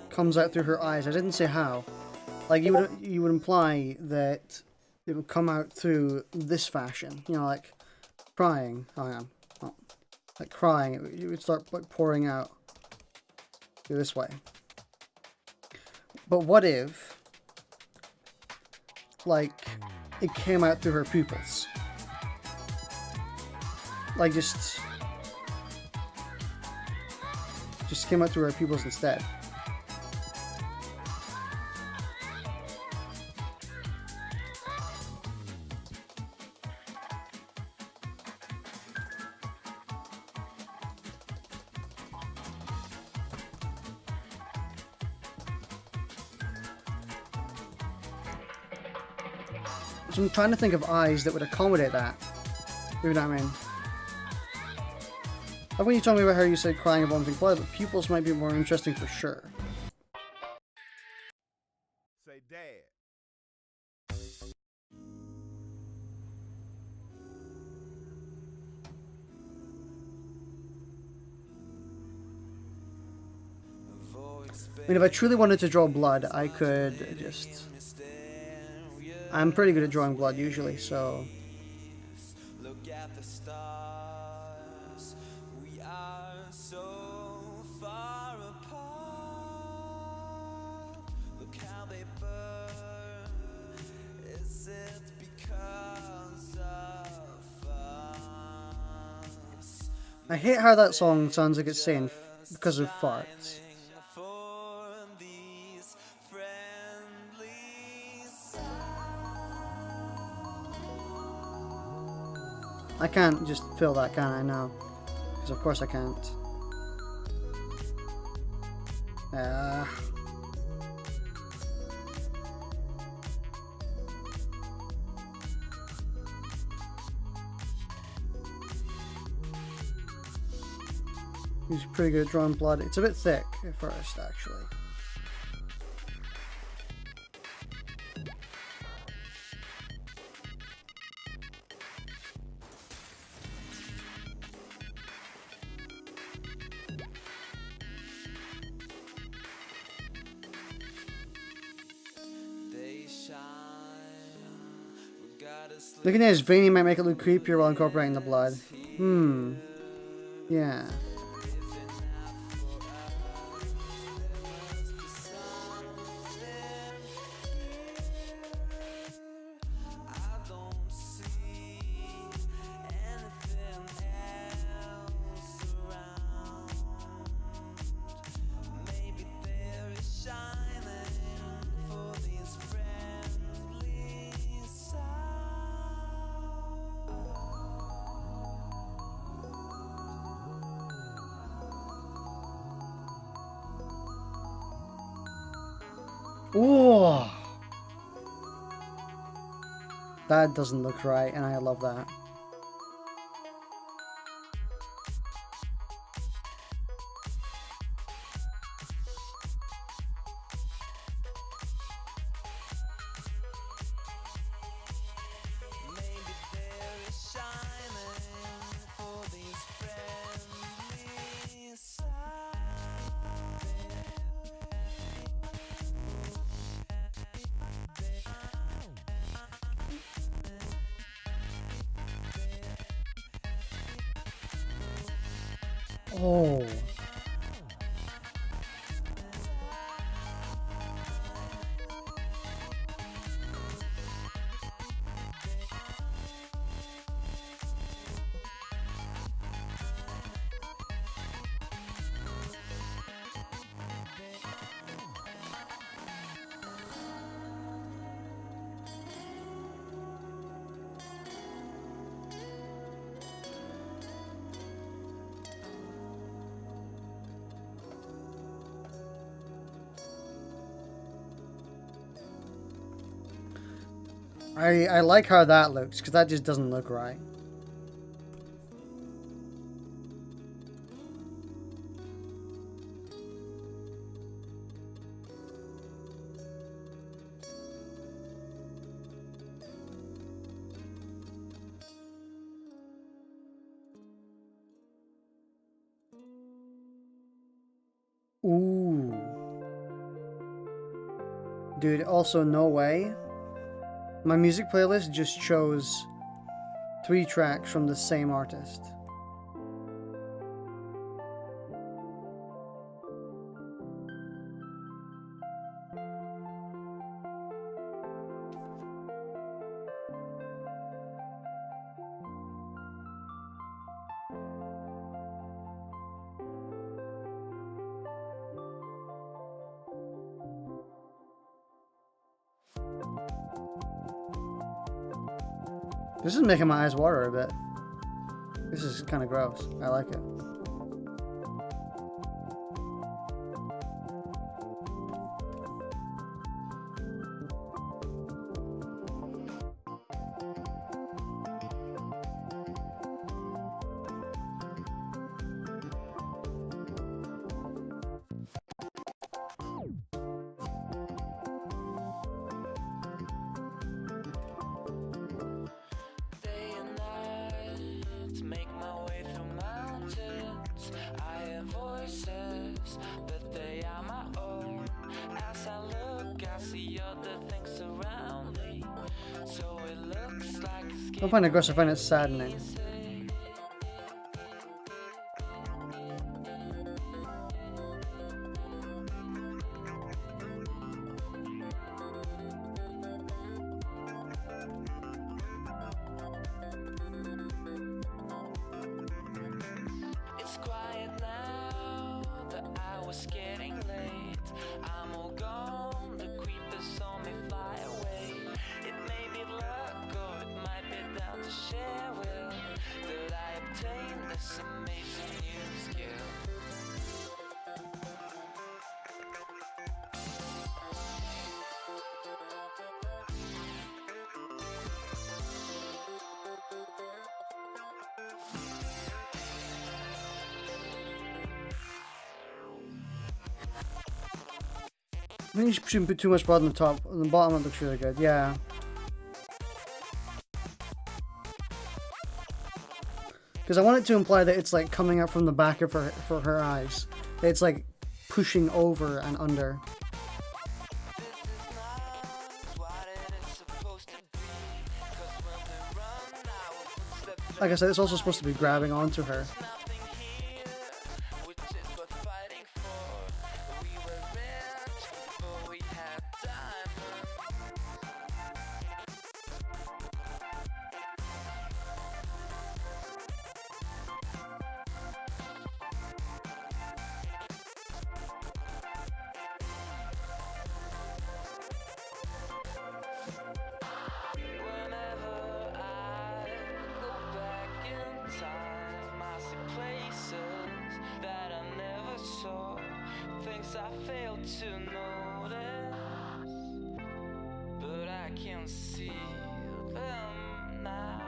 comes out through her eyes. I didn't say how. Like you would imply that it would come out through this fashion, you know, like crying. Oh yeah, oh, like crying. It would start like pouring out through this way. But what if, like, it came out through her pupils? Like just came out through her pupils instead. So I'm trying to think of eyes that would accommodate that. You know what I mean? Like when you told me about how you said crying about something quiet, but pupils might be more interesting for sure. Say, Dad. I mean, if I truly wanted to draw blood, I could just... I'm pretty good at drawing blood usually, so... at the stars. We are so far apart. Look how they burn. Is it because of us? I hate how that song sounds like it's saying because of farts. For these friendly I can't just fill that, can I? No. Because of course I can't. He's pretty good at drawing blood. It's a bit thick at first, actually. they shine. Regardless, Looking at his vein, he might make it look creepier while incorporating the blood. Yeah. I don't see anything else around. Maybe there is shining for these friendly Ooh. That doesn't look right, and I love that. Maybe there is shining for these friendly Oh. I like how that looks, because that just doesn't look right. Ooh. Dude, also no way. My music playlist just shows 3 tracks from the same artist. This is making my eyes water a bit. This is kind of gross. I like it. day and night, make my way through mountains. I hear voices, but they are my own. As I look, I see other things around me. So it looks like I don't find it gross, I find it saddening. it's it's getting late. I'm all gone, the creepers saw me fly away. It may be luck or it might be down to share will that I obtained this amazing new skill. I think you shouldn't put too much blood on the top. On the bottom, it looks really good. Yeah. Because I want it to imply that it's like coming up from the back of her for her eyes. It's like pushing over and under. Like I said, it's also supposed to be grabbing onto her. I failed to notice, but I can see them now.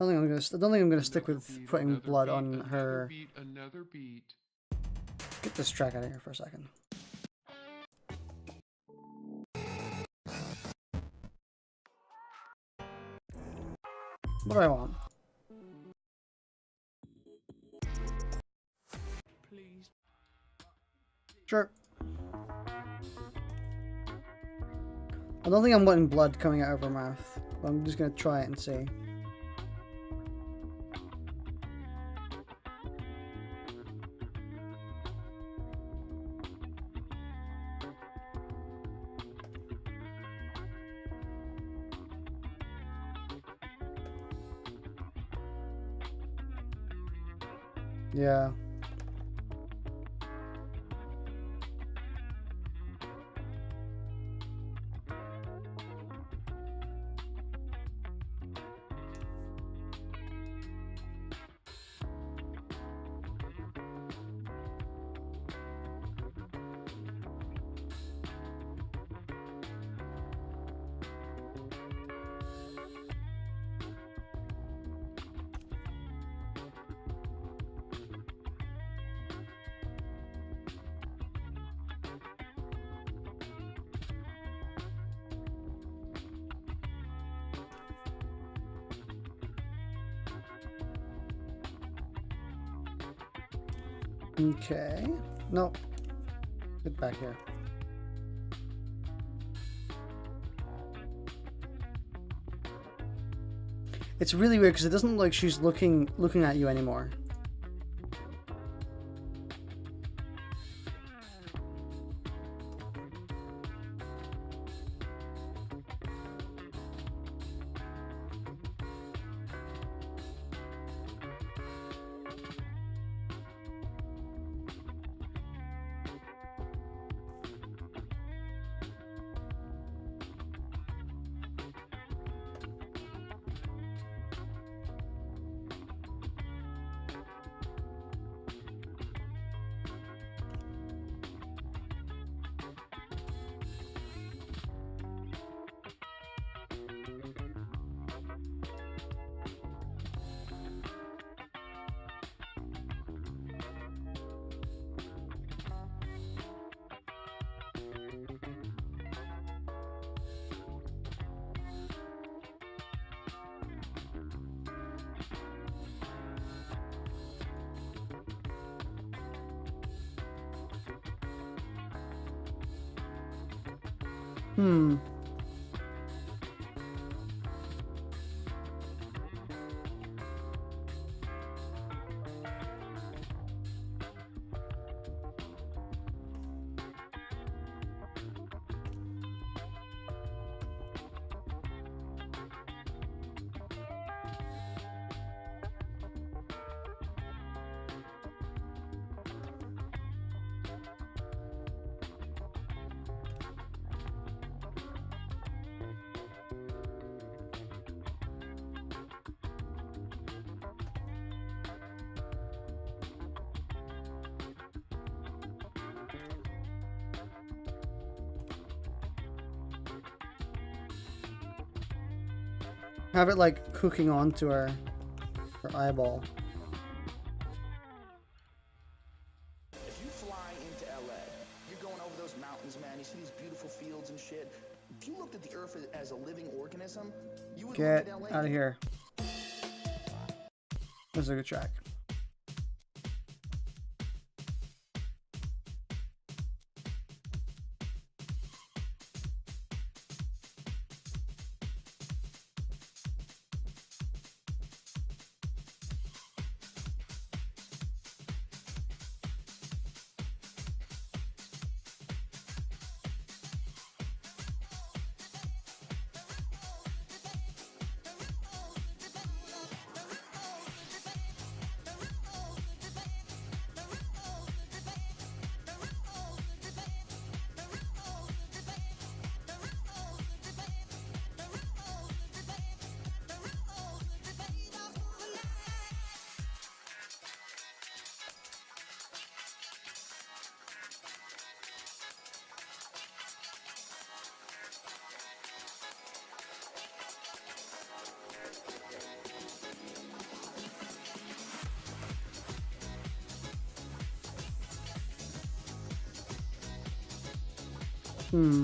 I don't think I'm gonna stick with putting blood on her. Another beat. Get this track out of here for a second. What do I want? Please. Sure. I don't think I'm wanting blood coming out of her mouth, but I'm just gonna try it and see. Yeah. Okay. No. Get back here. It's really weird because it doesn't look like she's looking at you anymore. Have it like cooking onto her eyeball. If you fly into LA, you're going over those mountains, man. You see these beautiful fields and shit. If you looked at the Earth as a living organism, you would Get look at LA. out of here. This is a good track. Hmm.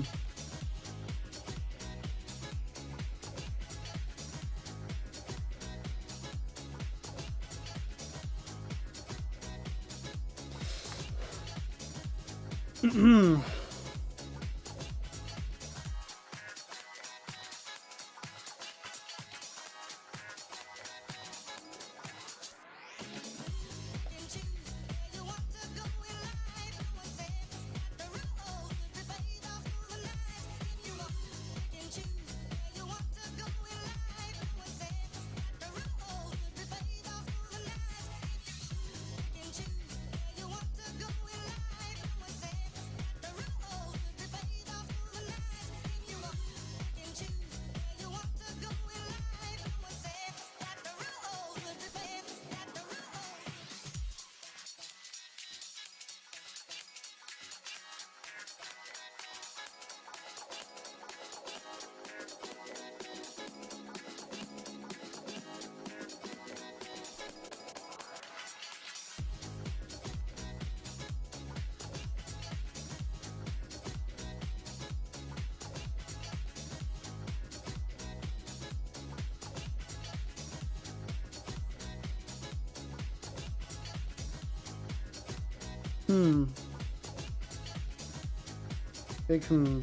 Hmm. Big hmm.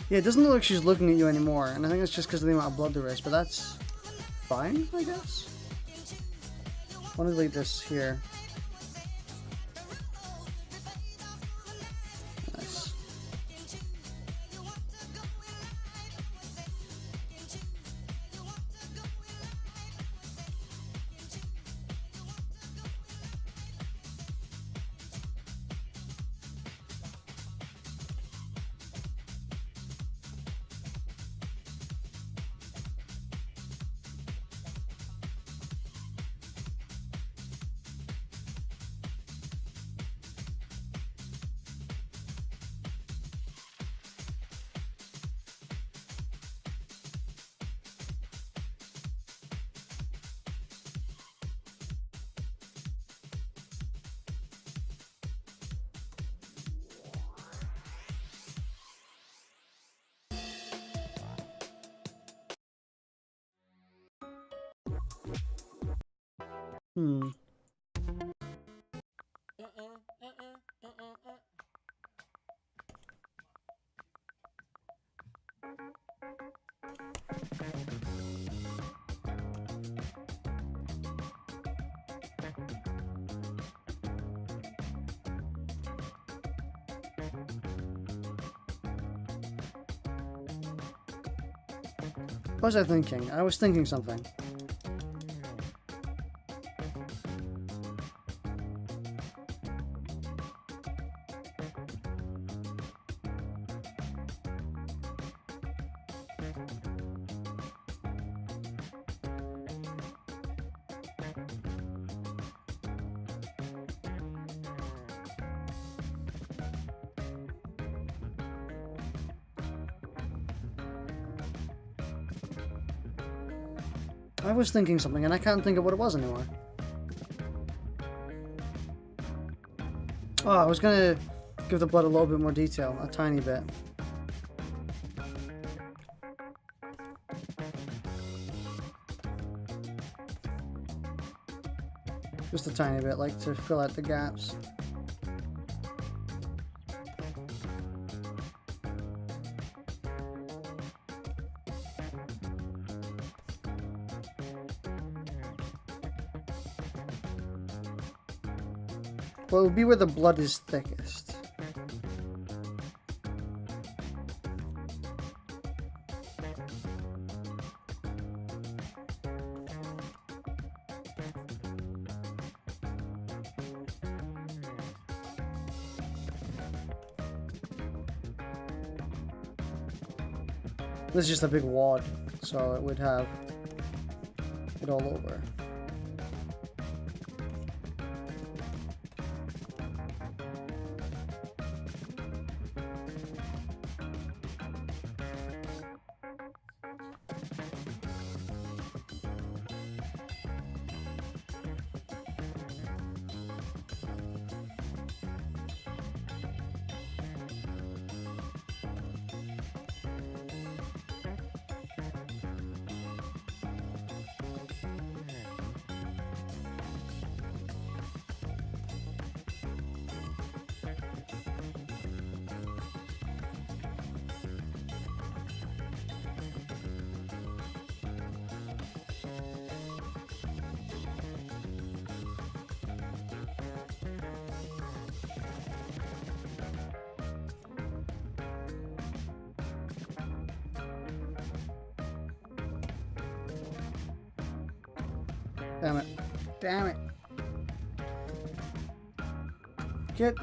Yeah, it doesn't look like she's looking at you anymore, and I think it's just because of the amount of blood there is, but that's fine, I guess. I want to delete this here. Nice. Hmm. What was I thinking? I was thinking something. I was thinking something and I can't think of what it was anymore. Oh, I was gonna give the blood a little bit more detail, a tiny bit. Just a tiny bit, like to fill out the gaps. Well, it would be where the blood is thickest. This is just a big wad, so it would have it all over. Damn it. Damn it. Get.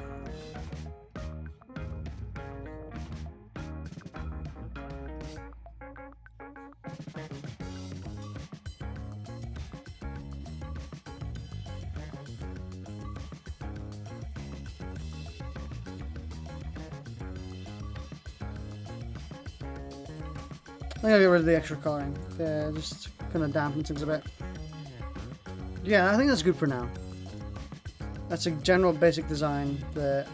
I'm gonna get rid of the extra coloring. Just kind of dampens things a bit. Yeah, I think that's good for now. That's a general basic design that...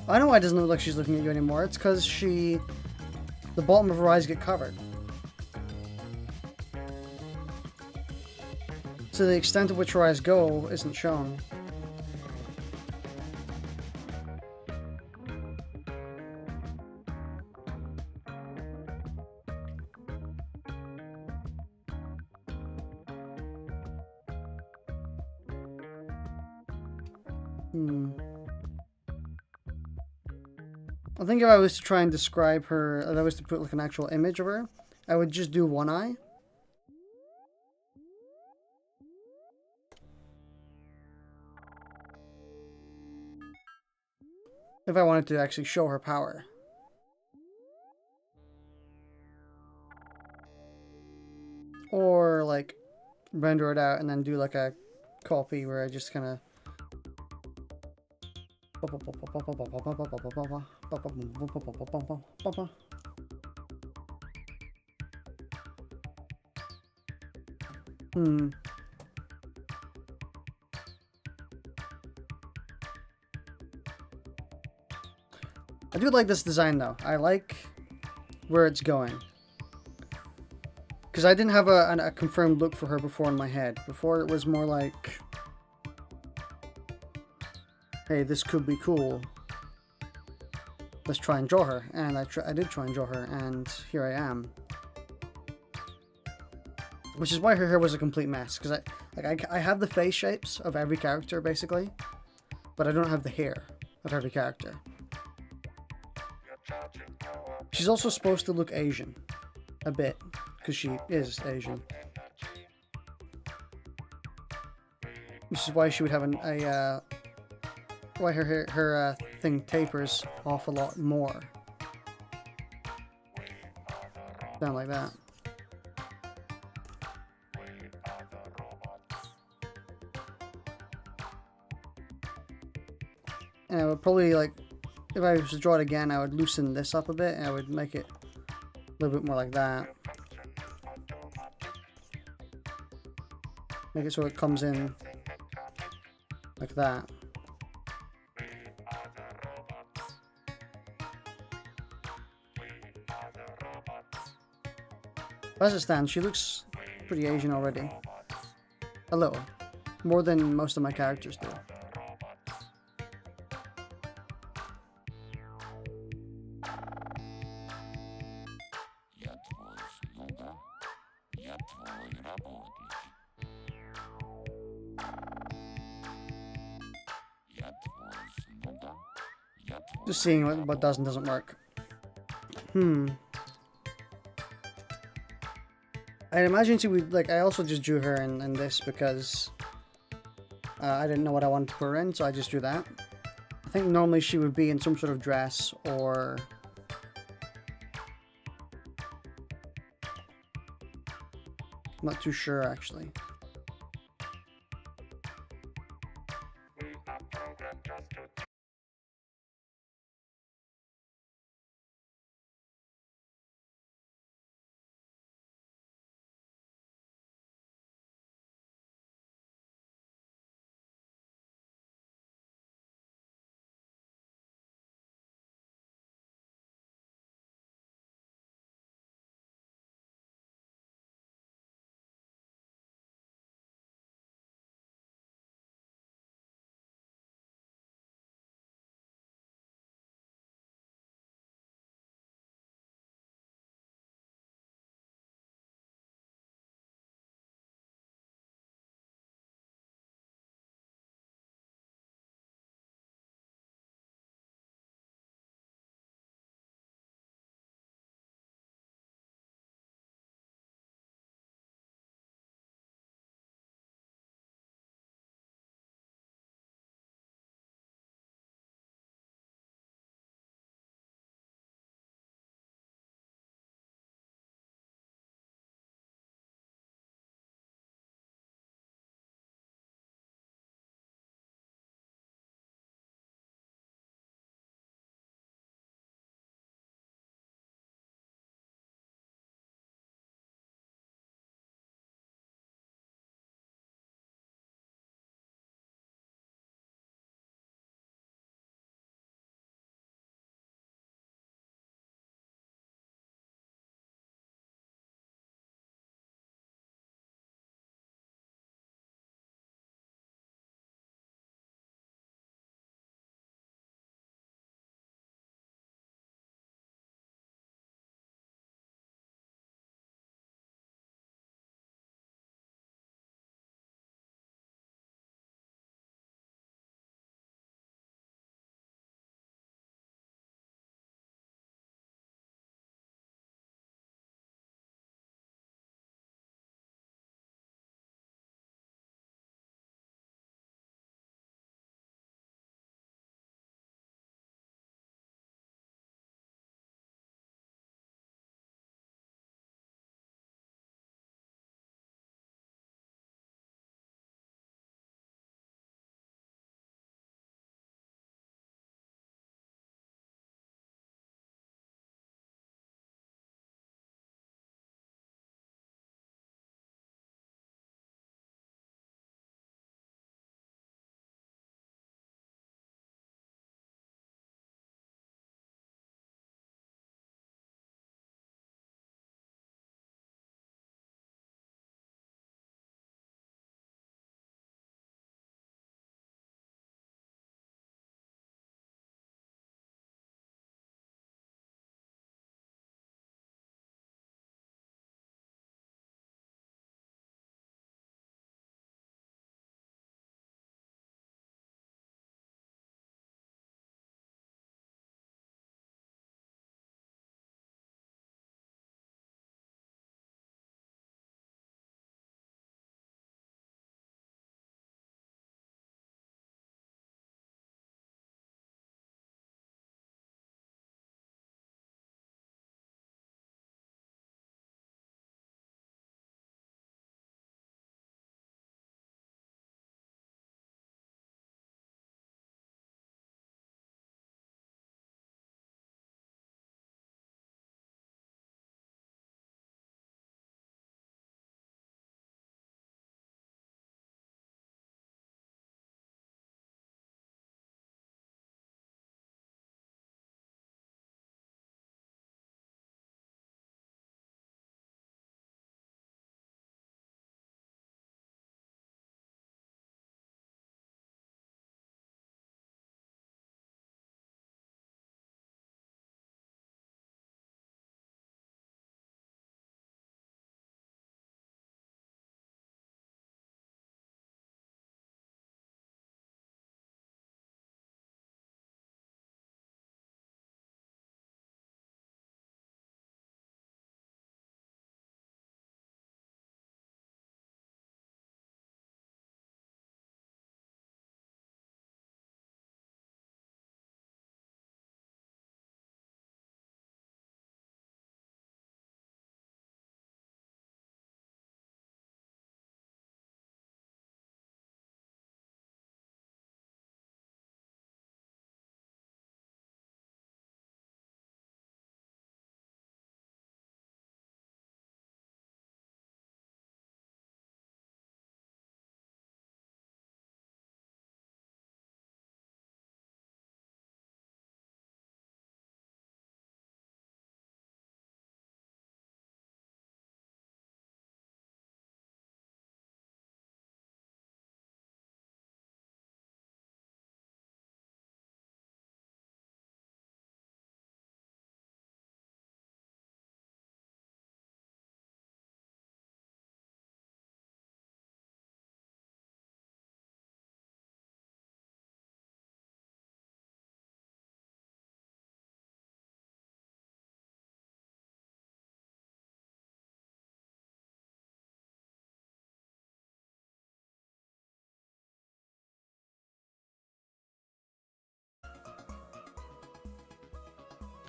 I know why it doesn't look like she's looking at you anymore. It's because the bottom of her eyes get covered. So the extent of which her eyes go isn't shown. I think if I was to try and describe her, if I was to put like an actual image of her, I would just do one eye. If I wanted to actually show her power. Or like render it out and then do like a copy where I just kind of I do like this design though. I like where it's going. Because I didn't have a confirmed look for her before in my head. Before it was more like, hey, this could be cool. Let's try and draw her. And I did try and draw her, and here I am. Which is why her hair was a complete mess. Because I have the face shapes of every character, basically. But I don't have the hair of every character. She's also supposed to look Asian. a bit, because she is Asian. Which is why she would have why her thing tapers off a lot more. Down like that. And I would probably, like, if I was to draw it again, I would loosen this up a bit, and I would make it a little bit more like that. Make it so it comes in like that. As it stands, she looks pretty Asian already. A little. More than most of my characters do. Just seeing what does and doesn't work. I imagine she would, like, I also just drew her in this because I didn't know what I wanted to put her in, so I just drew that. I think normally she would be in some sort of dress or... I'm not too sure, actually.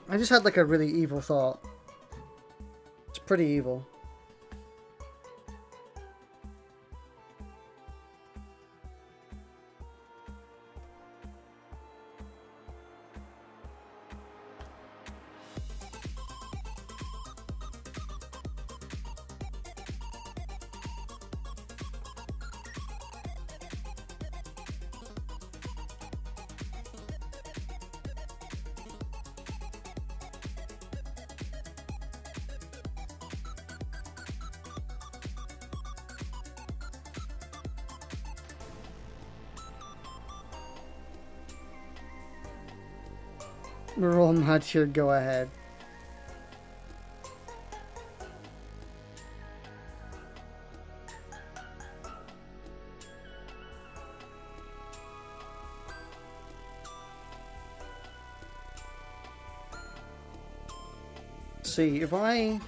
I just had like a really evil thought. It's pretty evil. We're all mad here, go ahead. See, if I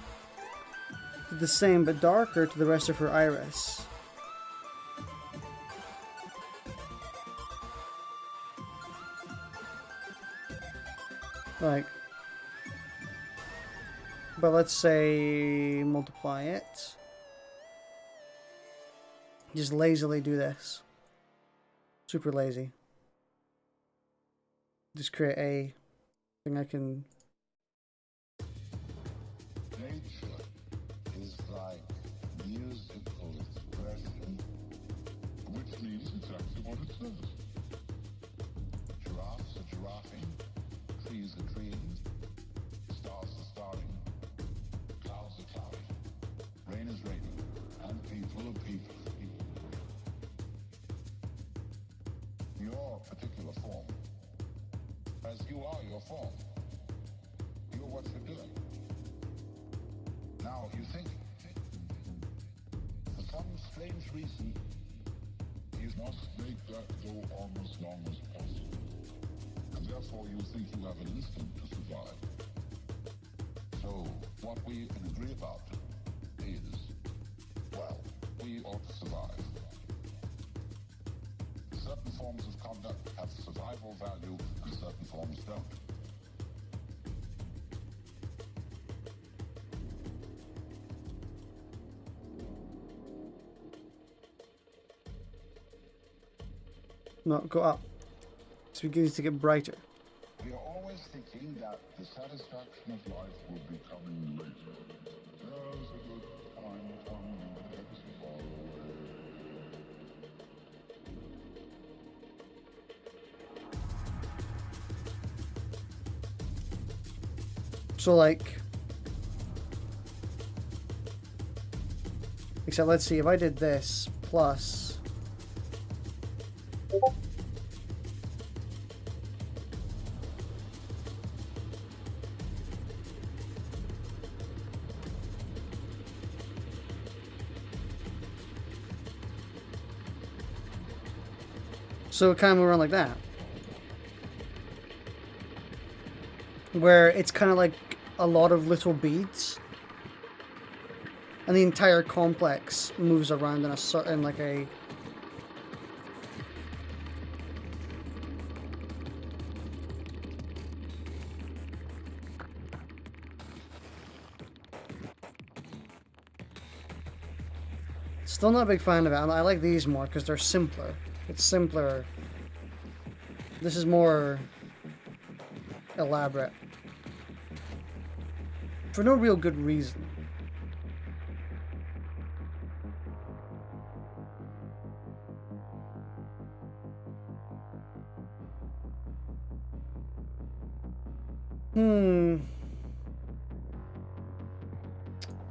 did the same but darker to the rest of her iris. Like, but let's say multiply it. Just lazily do this. Super lazy. Just create a thing I can. Nature is like musical expression, which means exactly what it says. Giraffes are giraffing. Trees are trees, stars are starring, clouds are clouding, rain is raining, and people are people. Your particular form, as you are your form, you're what you're doing. Now you think, for some strange reason, you must make that go on as long as possible. And therefore you think you have an instinct to survive. So, what we can agree about is, well, we ought to survive. Certain forms of conduct have survival value and certain forms don't. No, go up. It's beginning to get brighter. We are always thinking that the satisfaction of life will be coming later. There's a good time coming that's far away. So like, except let's see, if I did this plus. So it kind of move around like that. Where it's kind of like a lot of little beads. And the entire complex moves around in a certain, like a... Still not a big fan of it. I like these more because they're simpler. It's simpler. This is more elaborate. For no real good reason.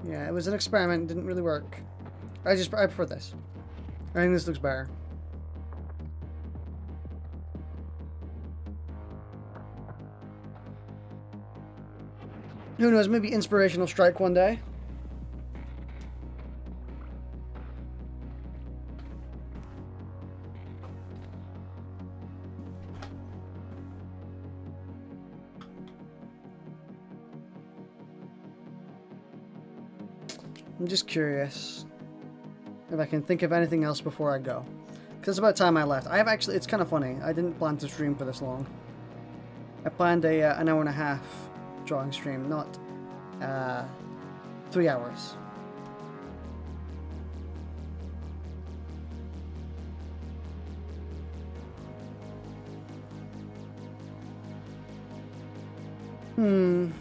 Yeah, it was an experiment, didn't really work. I prefer this. I think this looks better. Who knows, maybe inspirational strike one day. I'm just curious if I can think of anything else before I go. Because it's about time I left. I have actually, it's kind of funny. I didn't plan to stream for this long. I planned an hour and a half drawing stream, not 3 hours. Hmm.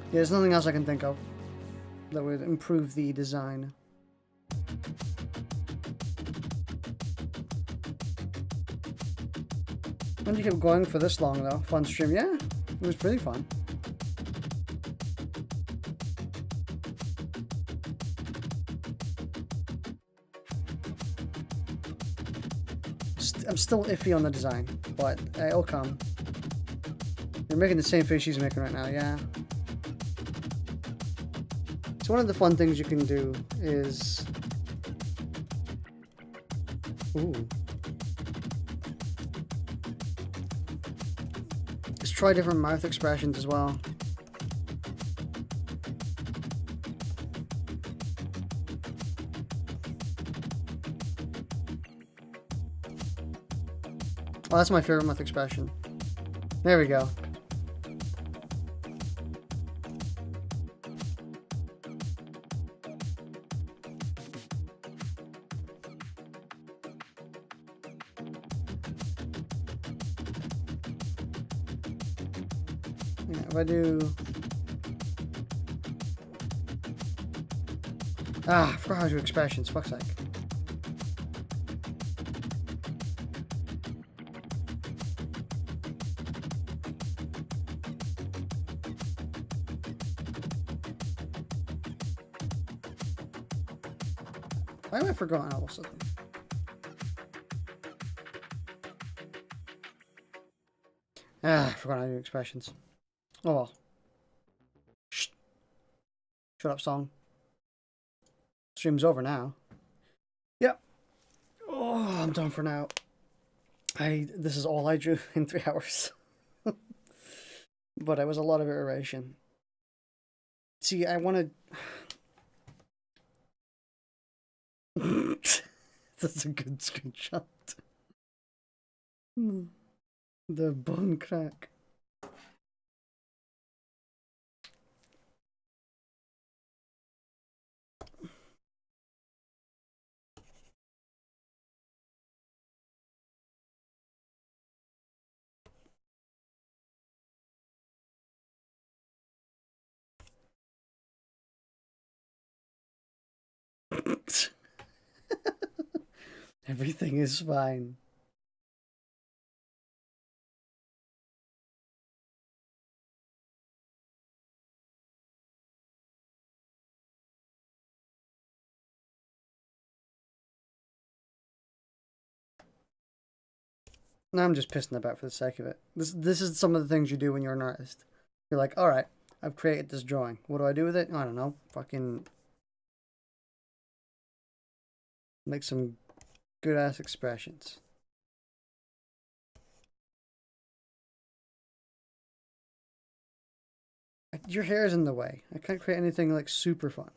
Yeah, there's nothing else I can think of that would improve the design. When you kept going for this long though, fun stream, yeah, it was pretty fun. I'm still iffy on the design, but it'll come. You're making the same face she's making right now, yeah. So one of the fun things you can do is... Ooh. Just try different mouth expressions as well. Oh, that's my favorite mouth expression. There we go. Yeah, if I do... Ah, I forgot how to do expressions, fuck's sake. Why have I forgotten all of a sudden? Ah, I forgot how to do expressions. Oh well. Shh. Shut up, song. Stream's over now. Yep. Oh, I'm done for now. This is all I drew in 3 hours. But it was a lot of iteration. See, I wanted... That's a good screenshot. The bone crack. Everything is fine. No, I'm just pissing about for the sake of it. This is some of the things you do when you're an artist. You're like, alright, I've created this drawing. What do I do with it? I don't know. Fucking... make some good-ass expressions. Your hair is in the way. I can't create anything, like, super fun.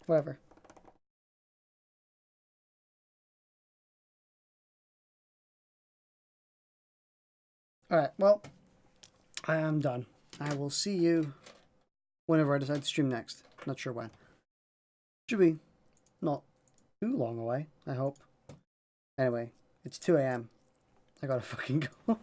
Whatever. Alright, well, I am done. I will see you whenever I decide to stream next. Not sure when. Should be not too long away, I hope. Anyway, it's 2 AM. I gotta fucking go.